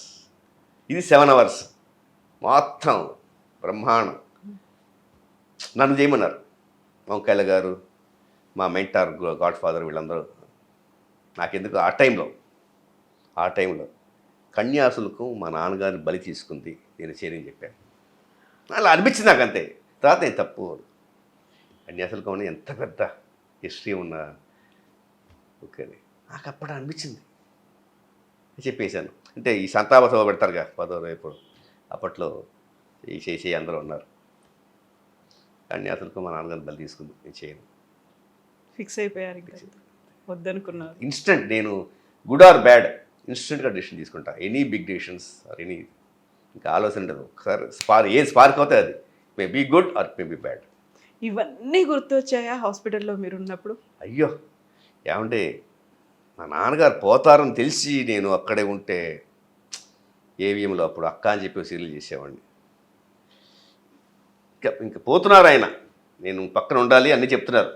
Speaker 3: ఇది 7 hours మొత్తం బ్రహ్మాండం. నన్ను చేయమన్నారు వంకాయల గారు, మా మెంటార్ గాడ్ ఫాదర్, వీళ్ళందరూ. నాకెందుకు ఆ టైంలో కన్యాశుల్కం మా నాన్నగారిని బలి తీసుకుంది, నేను చేయని చెప్పాను. అలా అనిపించింది నాకు అంతే. తర్వాత నేను తప్పు. కన్యాశుల్కం అని ఎంత పెద్ద హిస్టరీ ఉన్న ఓకే నాకు అప్పుడు అనిపించింది, చెప్పేశాను. అంటే ఈ సంతాప సభ పెడతారుగా 10వ రేపు, అప్పట్లో ఈ చేసి అందరూ ఉన్నారు. కన్యాశుల్కం మా నాన్నగారిని బలి తీసుకుంది, నేను చేయను.
Speaker 2: ఫిక్స్ అయిపోయారు, వద్దనుకున్నారు.
Speaker 3: ఇన్స్టెంట్. నేను గుడ్ ఆర్ బ్యాడ్ ఇన్స్టెంట్గా డెసిషన్ తీసుకుంటా. Any big decisions or any, ఇంకా ఆలోచన ఉండదు. ఒకసారి ఏది స్పార్క్ అవుతుంది, అది may be good or may be bad.
Speaker 2: ఇవన్నీ గుర్తొచ్చాయా హాస్పిటల్లో మీరు ఉన్నప్పుడు?
Speaker 3: అయ్యో ఏమంటే, మా నాన్నగారు పోతారని తెలిసి నేను అక్కడే ఉంటే ఏవిఎంలో అప్పుడు అక్క అని చెప్పి సీరియల్ చేసేవాడిని. ఇంకా పోతున్నారు ఆయన, నేను పక్కన ఉండాలి అన్నీ చెప్తున్నారు.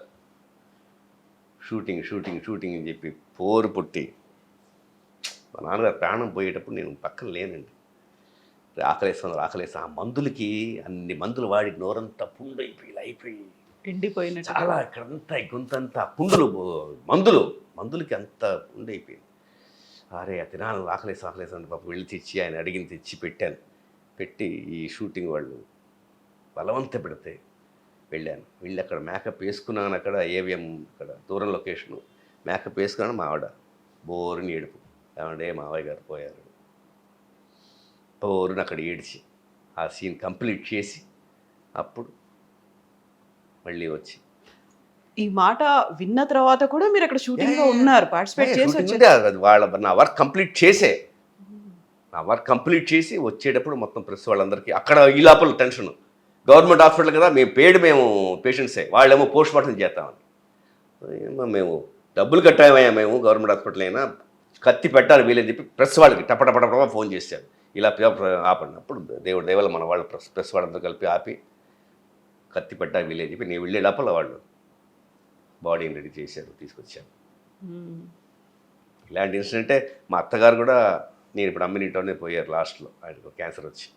Speaker 3: షూటింగ్ అని చెప్పి పోరు పుట్టి మా నాన్నగారు ప్రాణం పోయేటప్పుడు నేను పక్కన లేనండి. ఆకలేస్తాను. ఆ మందులకి అన్ని మందులు వాడి నోరంతా పుండు అయిపోయి
Speaker 2: ఎండిపోయిన
Speaker 3: చాలా ఇక్కడంతా గొంతంతా పుండులు, మందులకి అంత పుండు అయిపోయింది. అరే తినాలి, ఆకలేసాను పాపం. వెళ్ళి తెచ్చి ఆయన అడిగిన తెచ్చి పెట్టి ఈ షూటింగ్ వాళ్ళు బలవంత పెడితే వెళ్ళి అక్కడ మేకప్ వేసుకున్నాను. అక్కడ ఏవిఎం అక్కడ దూరం లొకేషను మేకప్ వేసుకున్నాను. మా ఆవిడ బోరుని ఏడుపు, ఏమంటే మావయ్య గారు పోయారు, బోరుని అక్కడ ఏడిచి ఆ సీన్ కంప్లీట్ చేసి అప్పుడు మళ్ళీ వచ్చి.
Speaker 2: ఈ మాట విన్న తర్వాత కూడా మీరు అక్కడ షూటింగ్లో ఉన్నారు, పార్టిసిపేట్ చేసి వచ్చారు.
Speaker 3: నా వర్క్ కంప్లీట్ చేసి వచ్చేటప్పుడు మొత్తం ప్రెస్ వాళ్ళందరికీ అక్కడ ఈ లోపల టెన్షన్. గవర్నమెంట్ హాస్పిటల్ కదా, మేము పేషెంట్సే, వాళ్ళేమో పోస్ట్ మార్టం చేస్తామని. మేము డబ్బులు కట్టామయ్యా, మేము గవర్నమెంట్ హాస్పిటల్ అయినా కత్తి పెట్టాలి వీలని చెప్పి ప్రెస్ వాళ్ళకి టపటపటపట ఫోన్ చేశారు, ఇలా ఆపండి. అప్పుడు దేవుడు దేవాల మన వాళ్ళు ప్రెస్ వాళ్ళందరూ కలిపి ఆపి కత్తి పెట్టాలి వీలని చెప్పి నేను వెళ్ళే లోపల వాళ్ళు బాడీని రెడీ చేశారు, తీసుకొచ్చాను. ఇలాంటి ఇన్సిడెంటే మా అత్తగారు కూడా, నేను ఇప్పుడు అమ్మినింటోనే పోయారు లాస్ట్లో, ఆయనకు క్యాన్సర్ వచ్చి.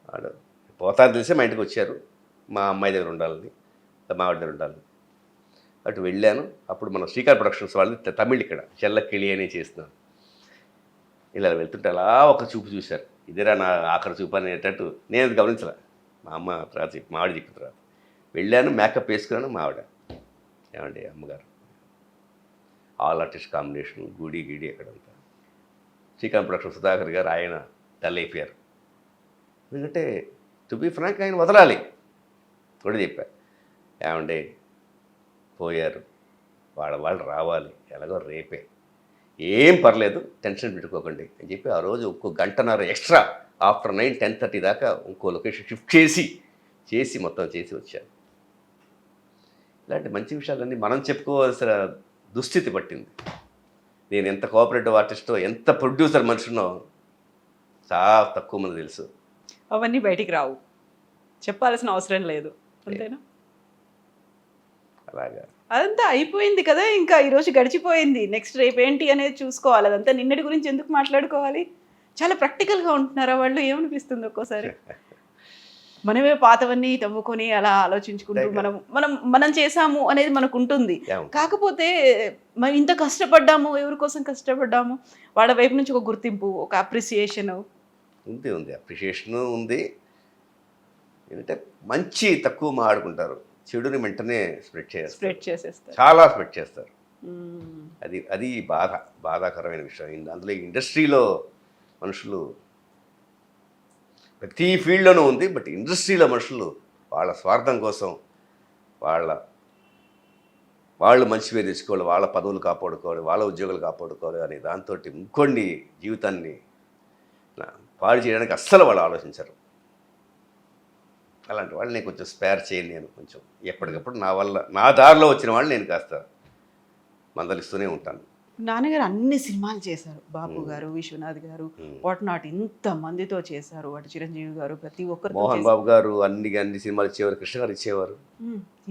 Speaker 3: వాడు పోతాను తెలిసే మా ఇంటికి వచ్చారు. మా అమ్మాయి దగ్గర ఉండాలని, మా ఆవిడ దగ్గర ఉండాలని అటు వెళ్ళాను. అప్పుడు మన శ్రీకార్ ప్రొడక్షన్స్ వాళ్ళు తమిళ్ ఇక్కడ చెల్లకిళి అనే చేస్తున్నాను. ఇలా వెళ్తుంటే అలా ఒక చూపు చూశారు, ఇదేరా నా ఆఖరి చూపు అనేటట్టు. నేను గమనించలే, మా అమ్మ తర్వాత మా ఆవిడ చెప్పిన తర్వాత వెళ్ళాను. మేకప్ వేసుకున్నాను. మా ఆవిడ, ఏమండి అమ్మగారు, ఆల్ ఆర్టిస్ట్ కాంబినేషన్, గీడి అక్కడంతా. శ్రీకాంత్ ప్రొడక్షన్ సుధాకర్ గారు ఆయన డల్ అయిపోయారు. ఎందుకంటే టు బీ ఫ్రాంక్ ఆయన వదలాలి కూడా చెప్పారు. ఏమండి పోయారు, వాళ్ళు రావాలి, ఎలాగో రేపే, ఏం పర్లేదు, టెన్షన్ పెట్టుకోకండి అని చెప్పి ఆ రోజు ఇంకో గంటన్నర ఎక్స్ట్రా ఆఫ్టర్ 9, 10:30 దాకా ఇంకో లొకేషన్ షిఫ్ట్ చేసి మొత్తం చేసి వచ్చాను. ఇలాంటి మంచి విషయాలన్నీ మనం చెప్పుకోవాల్సిన దుస్థితి పట్టింది. నేను ఎంత కోఆపరేటివ్ ఆర్టిస్టో, ఎంత ప్రొడ్యూసర్ మనుషునో చాలా తక్కువ మంది తెలుసు.
Speaker 2: అవన్నీ బయటికి రావు, చెప్పాల్సిన అవసరం లేదు, అంతేనా?
Speaker 3: అలాగా
Speaker 2: అదంతా అయిపోయింది కదా, ఇంకా ఈరోజు గడిచిపోయింది. నెక్స్ట్ రేపు ఏంటి అనేది చూసుకోవాలి. అదంతా నిన్నటి గురించి ఎందుకు మాట్లాడుకోవాలి? చాలా ప్రాక్టికల్గా ఉంటున్నారా వాళ్ళు? ఏమనిపిస్తుంది ఒక్కోసారి? మనమే పాతవన్నీ తవ్వుకొని అలా ఆలోచించుకుంటూ మనం మనం మనం చేసాము అనేది మనకు ఉంటుంది. కాకపోతే మనం ఇంత కష్టపడ్డాము, ఎవరి కోసం కష్టపడ్డాము, వాళ్ళ వైపు నుంచి ఒక గుర్తింపు, ఒక అప్రిసియేషన్
Speaker 3: ఉంది అప్రిషియేషను ఉంది. ఏంటంటే మంచి తక్కువ మాట్లాడుకుంటారు, చెడుని వెంటనే
Speaker 2: స్ప్రెడ్ చేసేస్తారు.
Speaker 3: చాలా స్ప్రెడ్ చేస్తారు. అది బాధాకరమైన విషయం. అందులో ఇండస్ట్రీలో మనుషులు ప్రతి ఫీల్డ్లోనూ ఉంది. బట్ ఇండస్ట్రీలో మనుషులు వాళ్ళ స్వార్థం కోసం వాళ్ళు మంచి పేరు తెచ్చుకోవాలి, వాళ్ళ పదవులు కాపాడుకోవాలి, వాళ్ళ ఉద్యోగాలు కాపాడుకోవాలి అని దాంతో ఇంకొన్ని జీవితాన్ని పాడు చేయడానికి అస్సలు వాళ్ళు ఆలోచించరు. అలాంటి వాళ్ళు నేను కొంచెం స్పేర్ చేయను. నేను కొంచెం ఎప్పటికప్పుడు నా దారిలో వచ్చిన వాళ్ళు నేను కాస్త మందలిస్తూనే ఉంటాను.
Speaker 2: నాన్నగారు అన్ని సినిమాలు చేశారు, బాపు గారు, విశ్వనాథ్ గారు, వాట్ నాట్, ఇంత మందితో చేశారు. అటు చిరంజీవి గారు, ప్రతి ఒక్కరు,
Speaker 3: మోహన్ బాబు గారు అన్ని సినిమాలు ఇచ్చేవారు, కృష్ణ గారు ఇచ్చేవారు.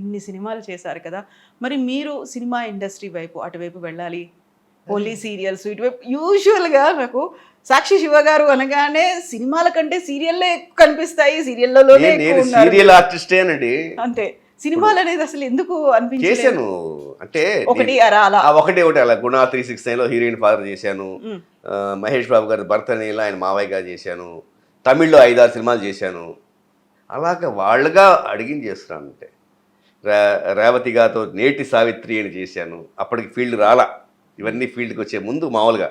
Speaker 2: ఇన్ని సినిమాలు చేశారు కదా. మరి మీరు సినిమా ఇండస్ట్రీ వైపు అటువైపు వెళ్ళాలి, ఓన్లీ సీరియల్స్ ఇటువైపు. యూజువల్గా నాకు సాక్షి శివ గారు అనగానే సినిమాల కంటే సీరియల్లే కనిపిస్తాయి, సీరియల్లోనే
Speaker 3: సీరియల్ ఆర్టిస్టేనండి.
Speaker 2: అంతే. సినిమాలు అనేది అసలు ఎందుకు అనిపించింది?
Speaker 3: చేశాను అంటే
Speaker 2: ఒకటి
Speaker 3: అలా గుణ 369లో హీరోయిన్ ఫాదర్ చేశాను. మహేష్ బాబు గారి భర్తనీలో ఆయన మావయ్యగా చేశాను. తమిళ్లో 5-6 సినిమాలు చేశాను. అలాగా వాళ్ళుగా అడిగింది చేస్తున్నాను. అంటే రేవతి గారితో నేటి సావిత్రి అని చేశాను. అప్పటికి ఫీల్డ్ రాలా, ఇవన్నీ ఫీల్డ్కి వచ్చే ముందు మామూలుగా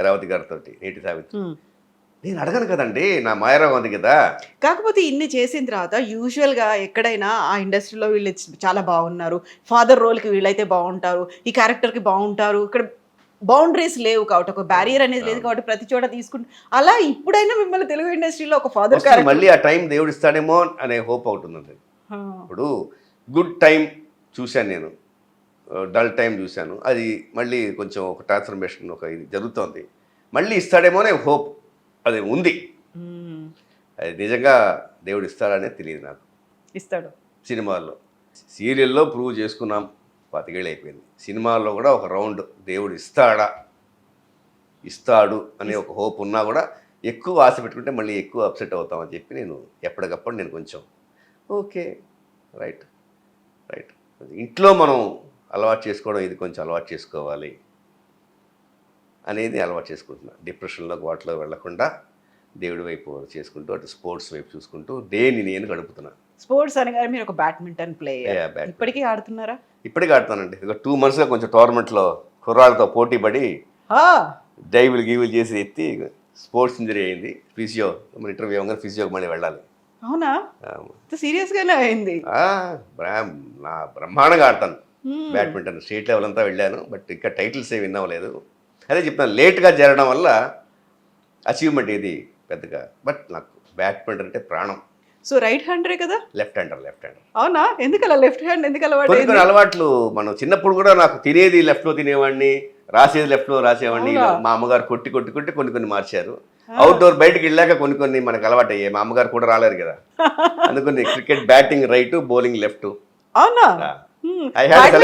Speaker 3: రేవతి గారితో నేటి సావిత్రి. నేను అడగను కదండి, నా మాయరావు ఉంది కదా.
Speaker 2: కాకపోతే ఇన్ని చేసిన తర్వాత యూజువల్గా ఎక్కడైనా ఆ ఇండస్ట్రీలో వీళ్ళు చాలా బాగున్నారు, ఫాదర్ రోల్కి వీళ్ళైతే బాగుంటారు, ఈ క్యారెక్టర్కి బాగుంటారు, ఇక్కడ బౌండరీస్ లేవు కాబట్టి, ఒక బ్యారియర్ అనేది లేదు కాబట్టి ప్రతి చోట తీసుకుంటూ, అలా ఇప్పుడైనా మిమ్మల్ని తెలుగు ఇండస్ట్రీలో ఒక ఫాదర్ క్యారెక్టర్
Speaker 3: మళ్ళీ ఆ టైం దేవుడు ఇస్తాడేమో అనే హోప్ అవుతుంది. ఇప్పుడు గుడ్ టైం చూశాను నేను, డల్ టైం చూశాను. అది మళ్ళీ కొంచెం ఒక ట్రాన్స్ఫర్మేషన్ ఇది జరుగుతోంది. మళ్ళీ ఇస్తాడేమో అనే హోప్ అది ఉంది. అది నిజంగా దేవుడు ఇస్తాడనే తెలియదు నాకు.
Speaker 2: ఇస్తాడు.
Speaker 3: సినిమాల్లో, సీరియల్లో ప్రూవ్ చేసుకున్నాం, 25 ఏళ్ళు అయిపోయింది. సినిమాల్లో కూడా ఒక రౌండ్ దేవుడు ఇస్తాడు అనే ఒక హోప్ ఉన్నా కూడా ఎక్కువ ఆశ పెట్టుకుంటే మళ్ళీ ఎక్కువ అప్సెట్ అవుతామని చెప్పి నేను ఎప్పటికప్పుడు నేను కొంచెం ఓకే రైట్ ఇంట్లో మనం అలవాటు చేసుకోవడం, ఇది కొంచెం అలవాటు చేసుకోవాలి అనేది అలవాటు చేసుకుంటున్నాను. డిప్రెషన్లోకి వాటిలో వెళ్లకుండా దేవుడి వైపు చేసుకుంటూ, అటు స్పోర్ట్స్ వైపు చూసుకుంటూ నేను గడుపుతున్నాను.
Speaker 2: స్పోర్ట్స్ అనగానే మీరు ఒక బ్యాడ్మింటన్ ప్లేయర్, ఇప్పటికీ ఆడుతున్నారా?
Speaker 3: ఇప్పటికీ ఆడుతానండి. 2 monthsగా కొంచెం టోర్నమెంట్లో కుర్రాళ్ళతో పోటీ పడి డైవులు గీవులు చేసి ఎత్తి స్పోర్ట్స్ ఇంజరీ అయింది. ఫిజియో మన ఇంటర్వ్యూ అవ్వగానే ఫిజియోకి మళ్ళీ వెళ్ళాలి.
Speaker 2: అవునా? సీరియస్గానే అయింది.
Speaker 3: నా బ్రహ్మాండంగా ఆడతాను బ్యాడ్మింటన్. స్టేట్ లెవెల్ అంతా వెళ్ళాను, బట్ ఇంకా టైటిల్స్ ఏమి విన్నవలేదు. అదే చెప్తాను, లేట్గా చేరడం వల్ల అచీవ్మెంట్ ఏది పెద్దగా. బట్ నాకు బ్యాడ్మింటన్ అంటే ప్రాణం.
Speaker 2: సో రైట్ హ్యాండరే కదా?
Speaker 3: Left hander.
Speaker 2: అవునా? ఎందుకలా లెఫ్ట్ హ్యాండ్ ఎందుకు అలవాటు?
Speaker 3: కొన్ని అలవాట్లు మనం చిన్నప్పుడు కూడా, నాకు తినేది లెఫ్ట్లో తినేవాడిని, రాసేది లెఫ్ట్లో రాసేవాడిని. మా అమ్మగారు కొట్టి కొన్ని మార్చారు. అవుట్డోర్ బయటకు వెళ్ళాక కొన్ని మనకు అలవాటు అయ్యాయి. మా అమ్మగారు కూడా రాలేరు కదా, అందుకని cricket batting right, bowling left.
Speaker 2: అవునా?
Speaker 3: I had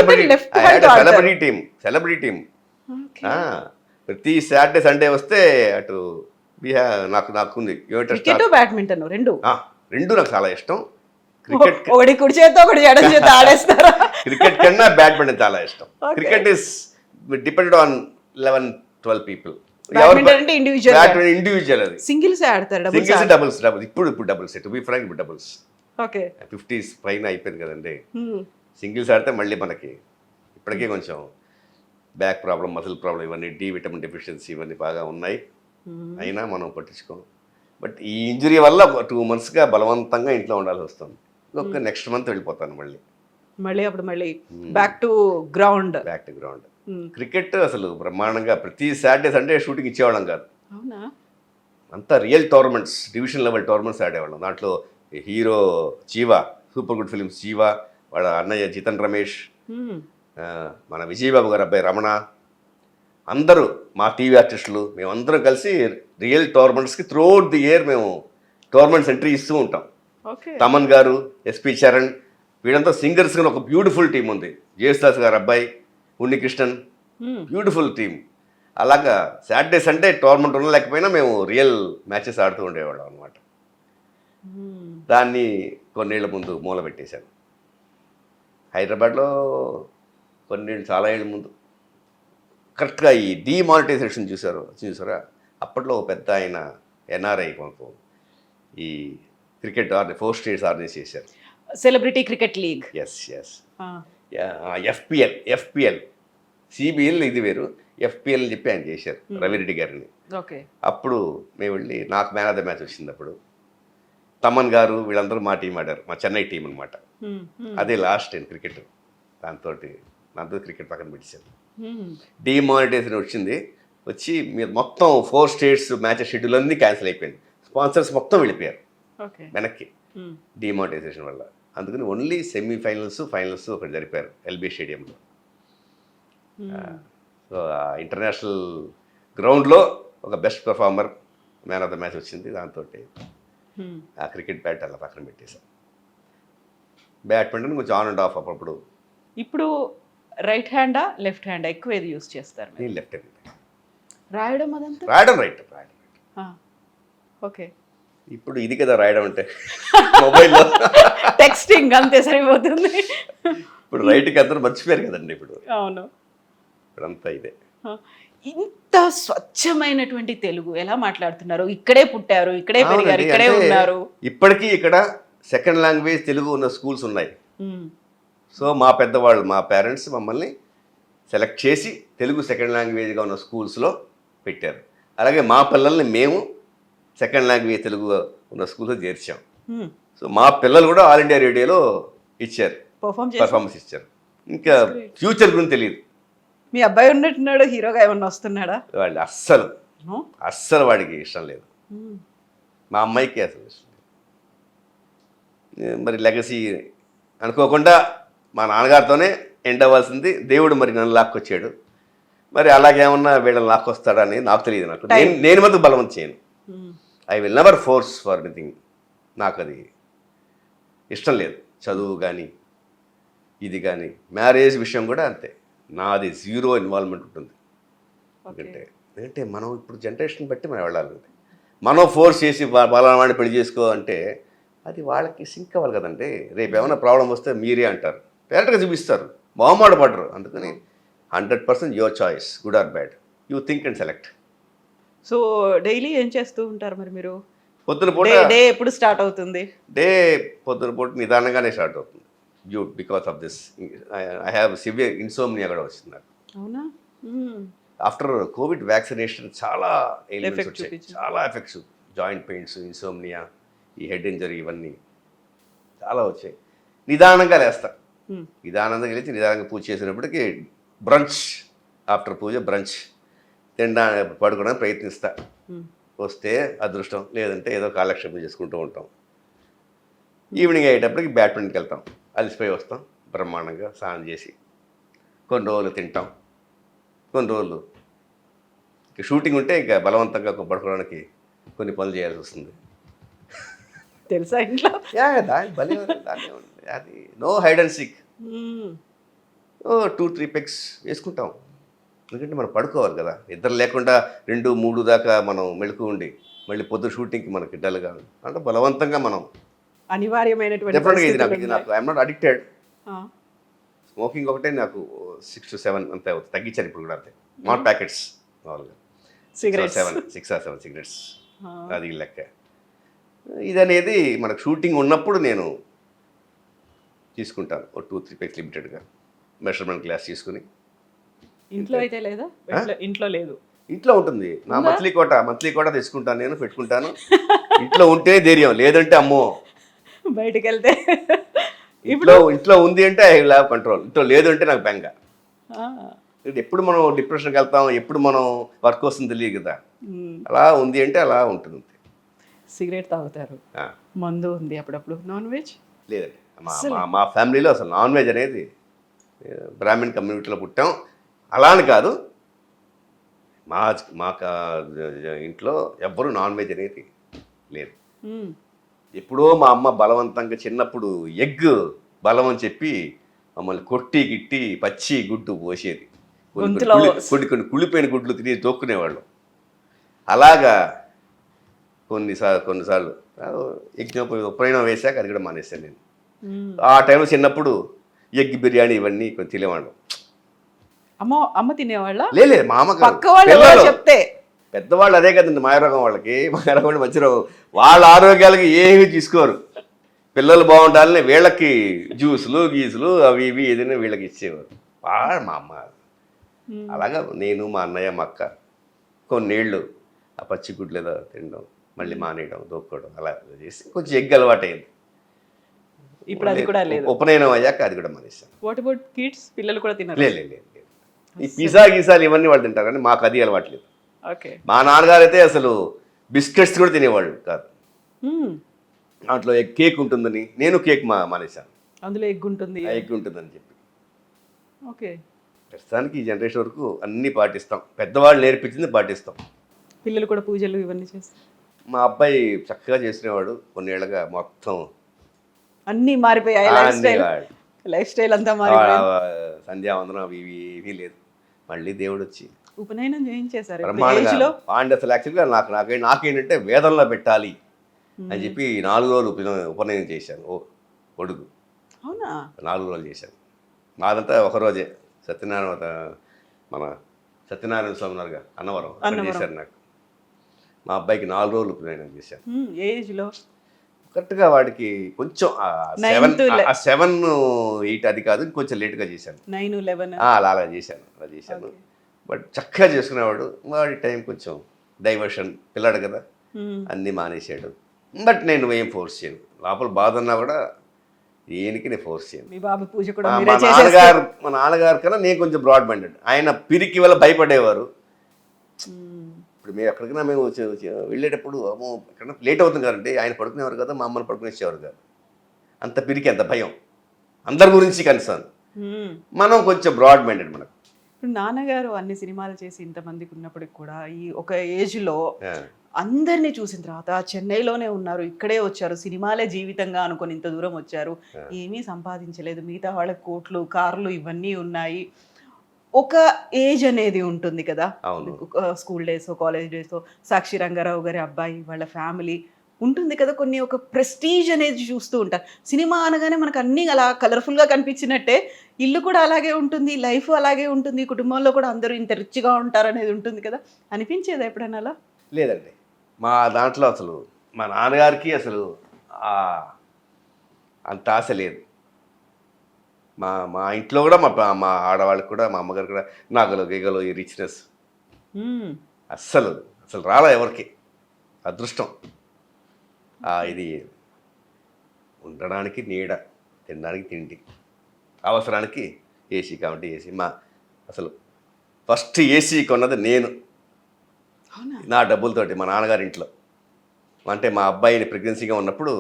Speaker 3: celebrity team. ప్రతి సాటర్డే సండే వస్తే అటు నాకు ఉంది
Speaker 2: బ్యాడ్మింటన్
Speaker 3: రెండు నాకు చాలా ఇష్టం.
Speaker 2: ఒకటి కుడి చేత్తో ఒకటి ఎడమ చేత్తో ఆడేస్తారా?
Speaker 3: క్రికెట్ కన్నా బ్యాడ్మింటన్ చాలా ఇష్టం. Cricket is depended on 11-12 people. Individual. అది
Speaker 2: సింగిల్స్ ఆడతారు,
Speaker 3: డబుల్స్. ఇప్పుడు డబుల్స్. టు బి ఫ్రాంక్, ఇప్పుడు డబుల్స్.
Speaker 2: ఓకే,
Speaker 3: 50s పైన అయిపోయింది కదండి. సింగిల్స్ ఆడితే మళ్ళీ మనకి ఇప్పటికే కొంచెం బ్యాక్ ప్రాబ్లం, మసిల్ ప్రాబ్లం, ఇవన్నీ డి విటమిన్ డెఫిషియన్సీ ఇవన్నీ బాగా ఉన్నాయి. అయినా మనం పట్టించుకోం. బట్ ఈ ఇంజరీ వల్ల ఒక 2 monthsగా బలవంతంగా ఇంట్లో ఉండాల్సి వస్తుంది. నెక్స్ట్ మంత్ వెళ్ళిపోతాను
Speaker 2: మళ్ళీ బ్యాక్ టు గ్రౌండ్.
Speaker 3: క్రికెట్ అసలు బ్రహ్మాండంగా ప్రతి సాటర్డే సండే షూటింగ్ ఇచ్చేవాళ్ళం కాదు.
Speaker 2: అవునా?
Speaker 3: అంతా real tournaments, division level tournaments ఆడేవాళ్ళం. దాంట్లో హీరో జీవా, సూపర్ గుడ్ ఫిలిమ్స్ జీవా, వాళ్ళ అన్నయ్య జితన్ రమేష్, మన విజయబాబు గారు అబ్బాయి రమణ, అందరూ మా టీవీ ఆర్టిస్టులు, మేమందరం కలిసి రియల్ టోర్నమెంట్స్కి త్రూఅవుట్ ది ఇయర్ మేము టోర్నమెంట్స్ ఎంట్రీ ఇస్తూ ఉంటాం. తమన్ గారు, ఎస్పి చరణ్, వీళ్ళంతా సింగర్స్ గా ఒక బ్యూటిఫుల్ టీం ఉంది. జేసుదాస్ గారు అబ్బాయి ఉన్నికృష్ణన్, బ్యూటిఫుల్ టీం. అలాగా సాటర్డే సండే టోర్నమెంట్ ఉండలేకపోయినా మేము రియల్ మ్యాచెస్ ఆడుతూ ఉండేవాళ్ళం అనమాట. దాన్ని కొన్నేళ్ల ముందు మూల పెట్టేశాను. హైదరాబాద్లో కొన్నేళ్ళు చాలా ఏళ్ళ ముందు కరెక్ట్గా ఈ డీమానిటైజేషన్ చూసారా అప్పట్లో ఒక పెద్ద ఆయన ఎన్ఆర్ఐ మనకు ఈ క్రికెట్ 4 స్టేట్స్ ఆర్గనైజ్ చేశారు.
Speaker 2: Celebrity cricket league.
Speaker 3: Yes FPL CBL ఇది వేరు, ఎఫ్పిఎల్ అని చెప్పి ఆయన చేశారు రవిరెడ్డి గారిని.
Speaker 2: ఓకే.
Speaker 3: అప్పుడు మేము వెళ్ళి నాకు మ్యాన్ ఆఫ్ ద మ్యాచ్ వచ్చింది. అప్పుడు తమన్ గారు వీళ్ళందరూ మా టీం ఆడారు, మా చెన్నై టీం అనమాట. అదే లాస్ట్ క్రికెట్. దాంతో క్రికెట్ పక్కన పెట్టేశారు. డీమానిటైజేషన్ వచ్చి మీరు మొత్తం 4 స్టేట్స్ మ్యాచ్ షెడ్యూల్ అన్నీ క్యాన్సిల్ అయిపోయింది. స్పాన్సర్స్ మొత్తం వెళ్ళిపోయారు వెనక్కి డీమానిటైజేషన్ వల్ల. అందుకని ఓన్లీ సెమీఫైనల్స్ ఫైనల్స్ ఒకటి జరిపారు ఎల్బీ స్టేడియంలో. సో ఇంటర్నేషనల్ గ్రౌండ్లో ఒక best performer man of the match వచ్చింది. దాంతో ఆ క్రికెట్ బ్యాట్ అలా పక్కన పెట్టేశాం. బ్యాడ్మింటన్ కొంచెం ఆన్ అండ్ ఆఫ్ అప్పుడు.
Speaker 2: ఇప్పుడు రైట్ హ్యాండా లెఫ్ట్ హ్యాండా ఎక్కువ ఏది యూస్ చేస్తారు?
Speaker 3: నేను లెఫ్ట్ హ్యాండ్.
Speaker 2: రాయడం అదంతా
Speaker 3: రాయడం రైట్.
Speaker 2: ఓకే.
Speaker 3: ఇప్పుడు ఇది కదా రాయడం అంటే మొబైల్లో
Speaker 2: టెక్స్టింగ్ అంతే సరిపోతుంది.
Speaker 3: ఇప్పుడు రైట్కి అందరూ మర్చిపోయారు కదండి ఇప్పుడు.
Speaker 2: అవును.
Speaker 3: ఇప్పుడంతా ఇదే.
Speaker 2: ఇంత స్వచ్ఛమైనటువంటి తెలుగు ఎలా మాట్లాడుతున్నారు? ఇక్కడే పుట్టారు, ఇక్కడే పెరిగారు, ఇక్కడే
Speaker 3: అంటే
Speaker 2: ఉన్నారు.
Speaker 3: ఇప్పటికీ ఇక్కడ సెకండ్ లాంగ్వేజ్ తెలుగు ఉన్న స్కూల్స్ ఉన్నాయి. సో మా పెద్దవాళ్ళు, మా పేరెంట్స్ మమ్మల్ని సెలెక్ట్ చేసి తెలుగు సెకండ్ లాంగ్వేజ్గా ఉన్న స్కూల్స్లో పెట్టారు. అలాగే మా పిల్లల్ని మేము సెకండ్ లాంగ్వేజ్ తెలుగు ఉన్న స్కూల్లో చేర్చాం. సో మా పిల్లలు కూడా ఆల్ ఇండియా రేడియోలో ఇచ్చారు, పర్ఫార్మెన్స్ ఇచ్చారు. ఇంకా ఫ్యూచర్ గురించి తెలియదు.
Speaker 2: మీ అబ్బాయి ఉన్నట్టున్నాడు, హీరోగా ఏమన్నా వస్తున్నాడా?
Speaker 3: వాళ్ళు అస్సలు వాడికి ఇష్టం లేదు. మా అమ్మాయికి అసలు ఇష్టం లేదు. మరి లెగసీ అనుకోకుండా మా నాన్నగారితోనే ఎండ్ అవ్వాల్సింది. దేవుడు మరి నన్ను లాక్కొచ్చాడు. మరి అలాగేమన్నా వీళ్ళని లాక్కొస్తాడని నాకు తెలియదు. నేను మధ్య బలవంతం చేయను. I will never force for anything. నాకు అది ఇష్టం లేదు. చదువు కానీ ఇది కానీ మ్యారేజ్ విషయం కూడా అంతే. నాది 0 ఇన్వాల్వ్మెంట్ ఉంటుంది. ఎందుకంటే మనం ఇప్పుడు జనరేషన్ బట్టి మనం వెళ్ళాలండి. మనం ఫోర్స్ చేసి బలవాడిని పెళ్లి చేసుకో అంటే అది వాళ్ళకి సింక్ అవ్వాలి కదండి. రేపు ఏమైనా ప్రాబ్లం వస్తే మీరే అంటారు, డైరెక్ట్గా చూపిస్తారు, మొహమాట పడరు. అందుకని 100% your choice, good or bad, you think and select.
Speaker 2: So daily ఏం చేస్తూ ఉంటారు మరి మీరు?
Speaker 3: పొద్దున పూట
Speaker 2: డే ఎప్పుడు స్టార్ట్ అవుతుంది?
Speaker 3: పొద్దున పూట నిదానంగానే స్టార్ట్ అవుతుంది. Because of this I have severe insomnia కూడా వచ్చింది నాకు.
Speaker 2: అవునా?
Speaker 3: ఆఫ్టర్ కోవిడ్ వ్యాక్సినేషన్ చాలా ఎలిమెంట్స్
Speaker 2: Effect
Speaker 3: వచ్చాయి, చాలా ఎఫెక్ట్స్, జాయింట్ పెయిన్స్, ఇన్సోమ్నియా, ఈ హెడ్ ఇంజరీ, ఇవన్నీ చాలా వచ్చాయి. నిదానంగా లేస్తా. నిదానంగా లేచి నిదానంగా పూజ చేసినప్పటికీ బ్రంచ్, ఆఫ్టర్ పూజ బ్రంచ్ తినడా పడుకోవడానికి ప్రయత్నిస్తా. వస్తే అదృష్టం, లేదంటే ఏదో కాలక్షేపం చేసుకుంటూ ఉంటాం. ఈవినింగ్ అయ్యేటప్పటికి బ్యాడ్మింటన్కి వెళ్తాం, అలసిపోయి వస్తాం, బ్రహ్మాండంగా స్నానం చేసి కొన్ని రోజులు తింటాం. కొన్ని రోజులు ఇక షూటింగ్ ఉంటే ఇంకా బలవంతంగా పడుకోవడానికి కొన్ని పనులు చేయాల్సి వస్తుంది.
Speaker 2: తెలుసా ఇంట్లో?
Speaker 3: అది no hide and seek. 2-3 pegs వేసుకుంటాం. ఎందుకంటే మనం పడుకోవాలి కదా. నిద్ర లేకుండా 2-3 దాకా మనం మెళుకు ఉండి మళ్ళీ పొద్దు షూటింగ్కి మనకి డల్గా అంటే బలవంతంగా మనం
Speaker 2: అనివార్యమైనటువంటి
Speaker 3: డెఫినెట్గా ఇది నాకు ఐఎమ్ నాట్ అడిక్టెడ్. స్మోకింగ్ ఒకటే నాకు 6 to 7 అంతే అవుతుంది. తగ్గించాను ఇప్పుడు కూడా అంతే. నాట్ ప్యాకెట్స్, మామూలుగా 6 or 7 సిగరెట్స్, అది లెక్క. ఇదనేది మనకు షూటింగ్ ఉన్నప్పుడు నేను తీసుకుంటాను. 2-3 పెగ్స్ లిమిటెడ్గా మెషర్మెంట్ గ్లాస్ తీసుకుని.
Speaker 2: ఇంట్లో అయితే లేదా? ఇంట్లో లేదు.
Speaker 3: ఇంట్లో ఉంటుంది. నా మంత్లీ కోట తెచ్చుకుంటాను, నేను పెట్టుకుంటాను. ఇంట్లో ఉంటే ధైర్యం, లేదంటే అమ్మో
Speaker 2: బయటికి వెళ్తే.
Speaker 3: ఇంట్లో ఉంది అంటే ఐ విల్ హావ్ కంట్రోల్, ఇంట్లో లేదు అంటే నాకు బెంగ. ఎప్పుడు మనం డిప్రెషన్కి వెళ్తాం, ఎప్పుడు మనం వర్క్ వస్తుంది తెలియదు కదా. అలా ఉంది అంటే అలా ఉంటుంది.
Speaker 2: సిగరెట్ తాగుతారు, మందు ఉంది, అప్పుడప్పుడు నాన్ వెజ్
Speaker 3: లేదండి. మా ఫ్యామిలీలో అసలు నాన్ వెజ్ అనేది, బ్రాహ్మణ్ కమ్యూనిటీలో పుట్టాం అలా అని కాదు, మా ఇంట్లో ఎవ్వరూ నాన్ వెజ్ అనేది లేదు. ఎప్పుడో మా అమ్మ బలవంతంగా చిన్నప్పుడు ఎగ్ బలం అని చెప్పి మమ్మల్ని కొట్టి గిట్టి పచ్చి గుడ్డు పోసేది. కొన్ని కుళ్ళిపోయిన గుడ్లు తిని తోక్కునేవాళ్ళు. అలాగా కొన్నిసార్లు ఉపనయనం వేశాక అది కూడా మానేశాను నేను. ఆ టైంలో చిన్నప్పుడు ఎగ్ బిర్యానీ ఇవన్నీ కొంచెం తినేవాళ్ళం.
Speaker 2: అమ్మ తినేవాళ్ళ?
Speaker 3: లేదు మా అమ్మగారు
Speaker 2: పక్క వాళ్ళు ఎవరో చెప్తే
Speaker 3: పెద్దవాళ్ళు అదే కదండి మాయరోగం వాళ్ళకి. మాయరోగం మంచి రోగం. వాళ్ళ ఆరోగ్యాలకి ఏమీ తీసుకోరు. పిల్లలు బాగుండాలని వీళ్ళకి జ్యూసులు గీసులు అవి ఇవి ఏదైనా వీళ్ళకి ఇచ్చేవారు. మా అమ్మ అలాగా. నేను మా అన్నయ్య మా అక్క కొన్నేళ్ళు ఆ పచ్చిగుడ్లు ఏదో తినడం, మళ్ళీ మానేయడం, దొక్కోవడం అలా చేసి కొంచెం ఎగ్ అలవాటు అయింది.
Speaker 2: ఇప్పుడు అది కూడా లేదు.
Speaker 3: ఉపనయనం అయ్యాక అది కూడా మానేశాను.
Speaker 2: What about kids? పిల్లలు కూడా తినరు?
Speaker 3: లేదు. ఈ పిజ్జా గీసాలు ఇవన్నీ వాళ్ళు తింటారు కానీ మాకు అది అలవాట్లేదు.
Speaker 2: ఓకే.
Speaker 3: మా నాన్నగారు అయితే అసలు బిస్కెట్స్ కూడా తినేవాళ్ళు కాదు. దాంట్లో కేక్ ఉంటుందని నేను కేక్ మానేశాను.
Speaker 2: అందులో ఎగ్ ఉంటుంది.
Speaker 3: ఎగ్ ఉంటుందని చెప్పి.
Speaker 2: ఓకే.
Speaker 3: ప్రస్తుతానికి ఈ జనరేషన్ వరకు అన్నీ పాటిస్తాం. పెద్దవాళ్ళు నేర్పించింది పాటిస్తాం.
Speaker 2: పిల్లలు కూడా పూజలు ఇవన్నీ చేస్తారు.
Speaker 3: మా అబ్బాయి చక్కగా చేసినవాడు. కొన్నేళ్ళగా మొత్తం
Speaker 2: అన్నీ మారిపోయాయి. లైఫ్ స్టైల్ అంతా మారిపోయింది.
Speaker 3: సంధ్యావందనం అవి ఇవి లేదు. మళ్ళీ దేవుడు వచ్చి
Speaker 2: ఉపనయనం చేయించేశారు.
Speaker 3: అసలు యాక్చువల్గా నాకేంటంటే వేదంలో పెట్టాలి అని చెప్పి 4 రోజులు ఉపనయనం చేశాను. కొడుకు.
Speaker 2: అవునా?
Speaker 3: 4 రోజులు చేశాను. మాదంతా ఒకరోజే. మన సత్యనారాయణ స్వామి ఉన్నారుగా అన్నవరం అక్కడ చేశారు. నాకు మా అబ్బాయికి 4 రోజులు ఉపనయనం చేశాను.
Speaker 2: ఏజ్లో
Speaker 3: కరెక్ట్గా వాడికి కొంచెం 7, 8 అది కాదు, కొంచెం లేట్గా చేశాను.
Speaker 2: 9, 11
Speaker 3: అలా చేశాను. బట్ చక్కగా చేసుకునేవాడు. వాడి టైం కొంచెం డైవర్షన్, పిల్లాడు కదా అన్నీ మానేసాడు. బట్ నేను ఏం ఫోర్స్ చేయను. లోపల బాధ ఉన్నా కూడా దేనికి నేను ఫోర్స్ చేయను.
Speaker 2: మీ బాబు పూజ కూడా
Speaker 3: మా నాన్నగారు కన్నా నేను కొంచెం బ్రాడ్ మైండెడ్. ఆయన పిరికి వల్ల భయపడేవారు. ఇప్పుడు మేము ఎక్కడికైనా మేము వెళ్ళేటప్పుడు అమ్మో ఎక్కడ లేట్ అవుతుంది కదండి, ఆయన పడుకునేవారు కదా, మా అమ్మని పడుకునేసేవారు కాదు. అంత పిరికి, అంత భయం, అందరి గురించి కన్సర్న్. మనం కొంచెం బ్రాడ్ మైండెడ్. మనకు
Speaker 2: ఇప్పుడు నాన్నగారు అన్ని సినిమాలు చేసి ఇంతమందికి ఉన్నప్పటికి కూడా ఈ ఒక ఏజ్లో అందరినీ చూసిన తర్వాత చెన్నైలోనే ఉన్నారు, ఇక్కడే వచ్చారు, సినిమాలే జీవితంగా అనుకొని ఇంత దూరం వచ్చారు, ఏమీ సంపాదించలేదు, మిగతా వాళ్ళకి కోట్లు, కార్లు ఇవన్నీ ఉన్నాయి. ఒక ఏజ్ అనేది ఉంటుంది కదా, స్కూల్ డేస్, కాలేజ్ డేస్, సాక్షి రంగారావు గారి అబ్బాయి, వాళ్ళ ఫ్యామిలీ ఉంటుంది కదా, కొన్ని ఒక ప్రెస్టీజ్ అనేది చూస్తూ ఉంటారు. సినిమా అనగానే మనకు అన్నీ అలా కలర్ఫుల్గా కనిపించినట్టే ఇల్లు కూడా అలాగే ఉంటుంది, లైఫ్ అలాగే ఉంటుంది, కుటుంబంలో కూడా అందరూ ఇంత రిచ్గా ఉంటారు అనేది ఉంటుంది కదా, అనిపించేదా ఎప్పుడైనా అలా?
Speaker 3: లేదండి, మా దాంట్లో అసలు మా నాన్నగారికి అసలు అంత ఆశ లేదు. మా ఇంట్లో కూడా మా ఆడవాళ్ళకి కూడా, మా అమ్మగారు కూడా నగలు గిగలు ఈ రిచ్నెస్ అసలు రాలా ఎవరికి. అదృష్టం. ఇది ఉండడానికి నీడ, తినడానికి తిండి, అవసరానికి ఏసీ కాబట్టి ఏసీ. అసలు ఫస్ట్ ఏసీ కొన్నది నేను, నా డబ్బులతోటి, మా నాన్నగారి ఇంట్లో. అంటే మా అబ్బాయిని ప్రెగ్నెన్సీగా ఉన్నప్పుడు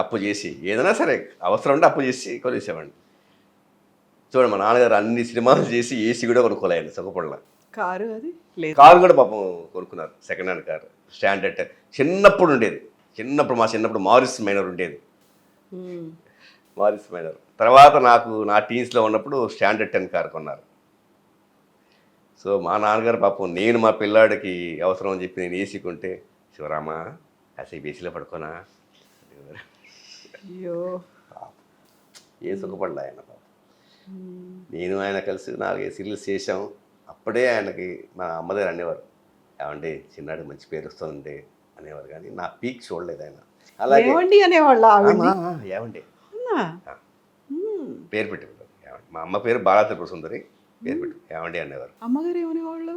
Speaker 3: అప్పు చేసి, ఏదైనా సరే అవసరం ఉంటే అప్పు చేసి కొనేసేవాడిని. చూడండి, మా నాన్నగారు అన్ని సినిమాలు చేసి ఏసీ కూడా కొనుక్కోలేండి సుఖపడలా.
Speaker 2: కారు అది లేదు,
Speaker 3: కారు కూడా పాపం కొనుక్కున్నారు, సెకండ్ హ్యాండ్ కారు, స్టాండర్డ్. చిన్నప్పుడు ఉండేది, మా చిన్నప్పుడు మారిస్ మైనర్ ఉండేది, మారిస్ మైనర్. తర్వాత నా టీన్స్లో ఉన్నప్పుడు స్టాండర్డ్ 10 కారు కొన్నారు. సో మా నాన్నగారు పాపం, నేను మా పిల్లాడికి అవసరం అని చెప్పి నేను ఏసీ కొంటే, శివరామ కాసేపు ఏసీలో పడుకోనా,
Speaker 2: అయ్యో
Speaker 3: ఏ సుఖపడలే ఆయన పాపం. నేను ఆయన కలిసి 4 ఏసీలు చేసాం. అప్పుడే ఆయనకి మా అమ్మగారు అనేవారు, ఏమండి చిన్నాడికి మంచి పేరు వస్తుంది అనేవారు, కానీ నా పీక్ చూడలేదు ఆయన. అలాగే
Speaker 2: అనేవాళ్ళ
Speaker 3: ఏమండి పేరు పెట్టి, మా అమ్మ పేరు బాలా త్రిపుర సుందరి, పేరు పెట్టి ఏమండి అనేవారు.
Speaker 2: అమ్మగారు ఏమనేవాళ్ళు?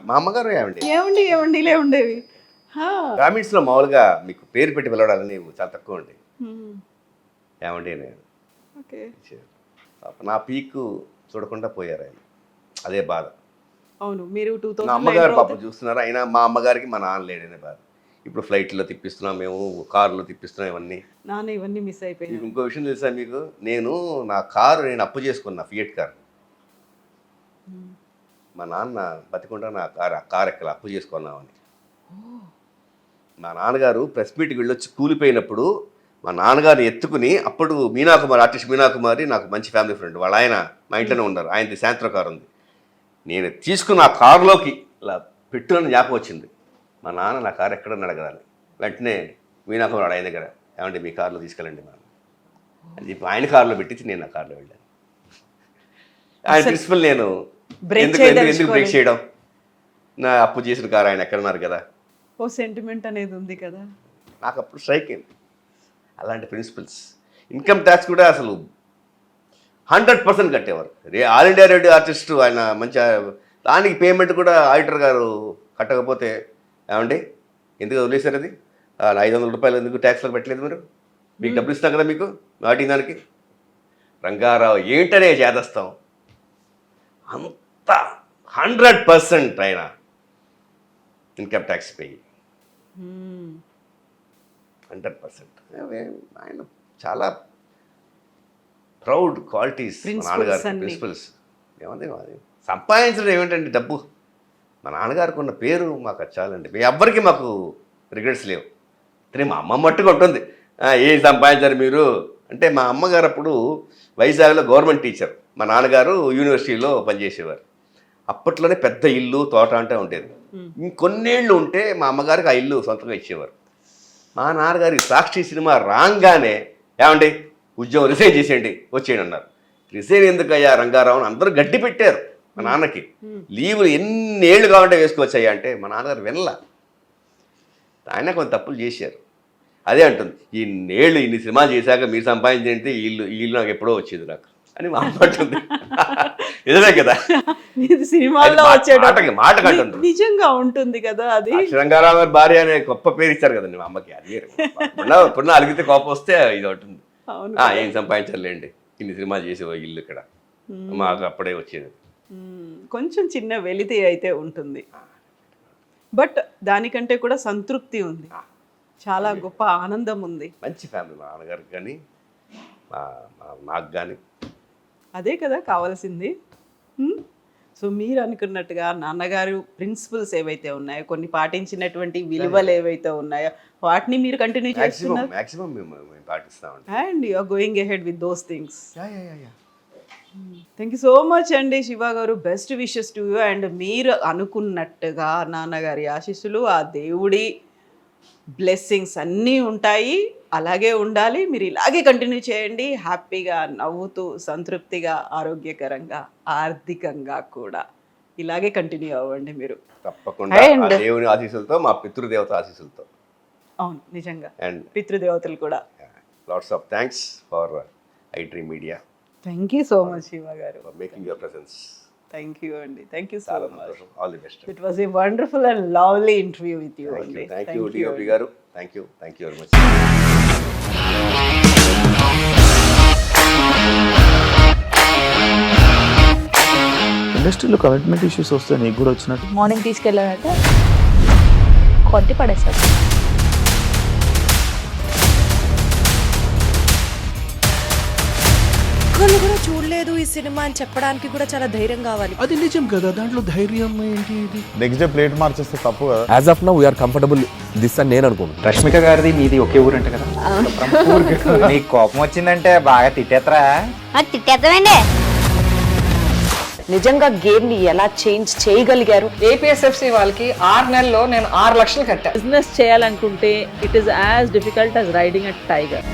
Speaker 3: మా అమ్మగారు
Speaker 2: ఏమండి ఉండేవి.
Speaker 3: గ్రామీణ్స్లో మామూలుగా మీకు పేరు పెట్టి పిలవడాలని చాలా తక్కువ అండి. ఏమండి అనేవారు. నా పీక్ చూడకుండా పోయారు ఆయన, అదే బాధ.
Speaker 2: అవును, మీరు
Speaker 3: మా అమ్మగారు పాపం చూస్తున్నారు, అయినా మా అమ్మగారికి మా నాన్న లేడనే బాధ. ఇప్పుడు ఫ్లైట్లో తిప్పిస్తున్నాం, మేము కారులో తిప్పిస్తున్నాం,
Speaker 2: ఇవన్నీ మిస్ అయిపోయింది.
Speaker 3: ఇంకో విషయం తెలుసా మీకు, నా కారు నేను అప్పు చేసుకున్నా, ఫియట్ కార్. మా నాన్న బతికుండా నా కారు ఎక్కల అప్పు చేసుకున్నామని. మా నాన్నగారు ప్రెస్ మీట్కి వెళ్ళొచ్చి కూలిపోయినప్పుడు మా నాన్నగారిని ఎత్తుకుని, అప్పుడు ఆర్టిస్ట్ మీనాకుమారి నాకు మంచి ఫ్యామిలీ ఫ్రెండ్, వాళ్ళ ఆయన మా ఇంట్లోనే ఉన్నారు, ఆయనది శాంత్రో కారు ఉంది. నేను తీసుకున్న ఆ కారులోకి ఇలా పెట్టుకుని జ్ఞాపకం వచ్చింది. మా నాన్న నా కారు ఎక్కడన్నా అడగదాన్ని, వెంటనే మీనాకు ఆయన దగ్గర, ఏమంటే మీ కారులో తీసుకెళ్ళండి మా అని చెప్పి ఆయన కారులో పెట్టించి నేను నా కారులో వెళ్ళాను. ఆయన ప్రిన్సిపల్ నేను ఎందుకు బ్రేక్ చేయడం, నా అప్పు చేసిన కారు ఆయన ఎక్కడున్నారు కదా,
Speaker 2: ఓ సెంటిమెంట్ అనేది ఉంది కదా.
Speaker 3: నాకు అప్పుడు స్ట్రైక్ అయింది. అలాంటి ప్రిన్సిపల్స్. ఇన్కమ్ ట్యాక్స్ కూడా అసలు 100% కట్టేవారు. ఆల్ ఇండియా రేడియో ఆర్టిస్ట్ ఆయన మంచి, దానికి పేమెంట్ కూడా ఆడిటర్ గారు కట్టకపోతే, ఏమండి ఎందుకు వదిలేశారు అది, 500 రూపాయలు ఎందుకు ట్యాక్స్లో పెట్టలేదు మీరు, మీకు డబ్బులు ఇస్తాం కదా మీకు వాటి దానికి. రంగారావు ఏంటనే చేదస్తాం, అంత 100% ఆయన ఇన్కమ్ ట్యాక్స్ పే 100%. ఆయన చాలా ప్రౌడ్ క్వాలిటీస్ మా నాన్నగారు ప్రిన్సిపల్స్. ఏమంది సంపాదించడం ఏమిటండి డబ్బు, మా నాన్నగారికి ఉన్న పేరు మాకు చాలండి. మీ ఎవ్వరికి మాకు రిగ్రెట్స్ లేవు. మా అమ్మ మట్టుకు ఉంటుంది, ఏం సంపాదించారు మీరు అంటే. మా అమ్మగారు అప్పుడు వైజాగ్లో గవర్నమెంట్ టీచర్, మా నాన్నగారు యూనివర్సిటీలో పనిచేసేవారు. అప్పట్లోనే పెద్ద ఇల్లు తోట అంటే ఉండేది. ఇంకొన్నేళ్ళు ఉంటే మా అమ్మగారికి ఆ ఇల్లు సొంతంగా ఇచ్చేవారు. మా నాన్నగారికి సాక్షి సినిమా రాగానే, ఏమండి ఉద్యోగం రిజైన్ చేసేయండి వచ్చేయండి అన్నారు. రిజైన్ ఎందుకయ్యా రంగారావు అని అందరూ గడ్డి పెట్టారు. మా నాన్నకి లీవులు ఎన్ని ఏళ్ళు కావాలంటే వేసుకోవచ్చాయా అంటే మా నాన్నగారు వినలా. ఆయన కొంత తప్పులు చేశారు. అదే అంటుంది, ఇన్ని సినిమాలు చేశాక మీరు సంపాదించేంటి ఇల్లు నాకు ఎప్పుడో వచ్చేది నాకు అని మా అమ్మ అంటుంది. నిజమే కదా,
Speaker 2: సినిమాల్లో
Speaker 3: మాట కంటుంది.
Speaker 2: నిజంగా ఉంటుంది కదా అది.
Speaker 3: రంగారావు గారి భార్య అనే గొప్ప పేరు ఇచ్చారు కదండి మా అమ్మకి. అది పున్న అలిగితే కోపం వస్తే ఇది ఉంటుంది, ఏం సంపాదించాలండి ఇన్ని సినిమాలు చేసే ఇల్లు ఇక్కడ మాకు అప్పుడే వచ్చేది.
Speaker 2: కొంచెం చిన్న వెలితి అయితే ఉంటుంది, బట్ దానికంటే కూడా సంతృప్తి ఉంది, చాలా గొప్ప ఆనందం ఉంది.
Speaker 3: మంచి ఫ్యామిలీ మా నాన్నగారికి కానీ నాకు కానీ.
Speaker 2: అదే కదా కావాల్సింది. సో మీరు అనుకున్నట్టుగా నాన్నగారు ప్రిన్సిపల్స్ ఏవైతే ఉన్నాయో, కొన్ని పాటించినటువంటి విలువలు ఏవైతే ఉన్నాయో వాటిని మీరు కంటిన్యూ చేస్తున్నారు.
Speaker 3: మాక్సిమం మేము పాటిస్తామండి.
Speaker 2: And you are going ahead with those things. Thank you so much అండి శివ గారు. Best wishes to you. And మీరు అనుకున్నట్టుగా నాన్నగారి ఆశీస్సులు, ఆ దేవుడి బ్లెస్సింగ్స్ అన్నీ ఉంటాయి, అలాగే ఉండాలి. మీరు ఇలాగే కంటిన్యూ చేయండి, హ్యాపీగా నవ్వుతూ సంతృప్తిగా ఆరోగ్యకరంగా ఆర్థికంగా కూడా ఇలాగే కంటిన్యూ అవ్వండి మీరు.
Speaker 3: తప్పకుండా దేవుని ఆశీస్సులతో, మా పితృదేవత ఆశీస్సులతో.
Speaker 2: అవును నిజంగా, అండ్ పితృదేవతలు కూడా.
Speaker 3: Lots of thanks for iDream Media.
Speaker 2: Thank you so much Shiva గారు
Speaker 3: for making your presence.
Speaker 2: Thank you అండి. Thank you so much.
Speaker 3: All the best.
Speaker 2: It was a wonderful and lovely interview with you అండి.
Speaker 3: Thank you DOP గారు. Thank you very much.
Speaker 4: ఇండస్ట్రీలో commitment issues వస్తే నీకు కూడా వచ్చినట్టు.
Speaker 5: Morning తీసుకెళ్ళాలంటే కొట్టి పడేసాడు.
Speaker 6: ఒక్కళ్ళు కూడా చూడలేదు ఈ సినిమా అని చెప్పడానికి కూడా చాలా ధైర్యం కావాలి.
Speaker 4: అది నిజం కదా, దాంట్లో ధైర్యం ఏంటి? ఇది
Speaker 7: నెక్స్ట్ డే ప్లేట్ మార్చేస్తే తప్పు కదా.
Speaker 8: As of now we're comfortable this అని నేను అనుకుంటున్నాను.
Speaker 9: రష్మిక గారిది మీది ఒకే ఊరంట కదా. నీకు కోపం వచ్చిందంటే బాగా తిట్టేత్తరా?
Speaker 5: తిట్టేద్దామండి.
Speaker 6: నిజంగా గేమ్ ని ఎలా చేంజ్ చేయగలిగారు?
Speaker 10: ఏపీఎస్ఎఫ్సి వాళ్ళకి 6 నెలల్లో నేను 6 లక్షలు కట్టా.
Speaker 5: బిజినెస్ చేయాలనుకుంటే it is as difficult as riding a tiger.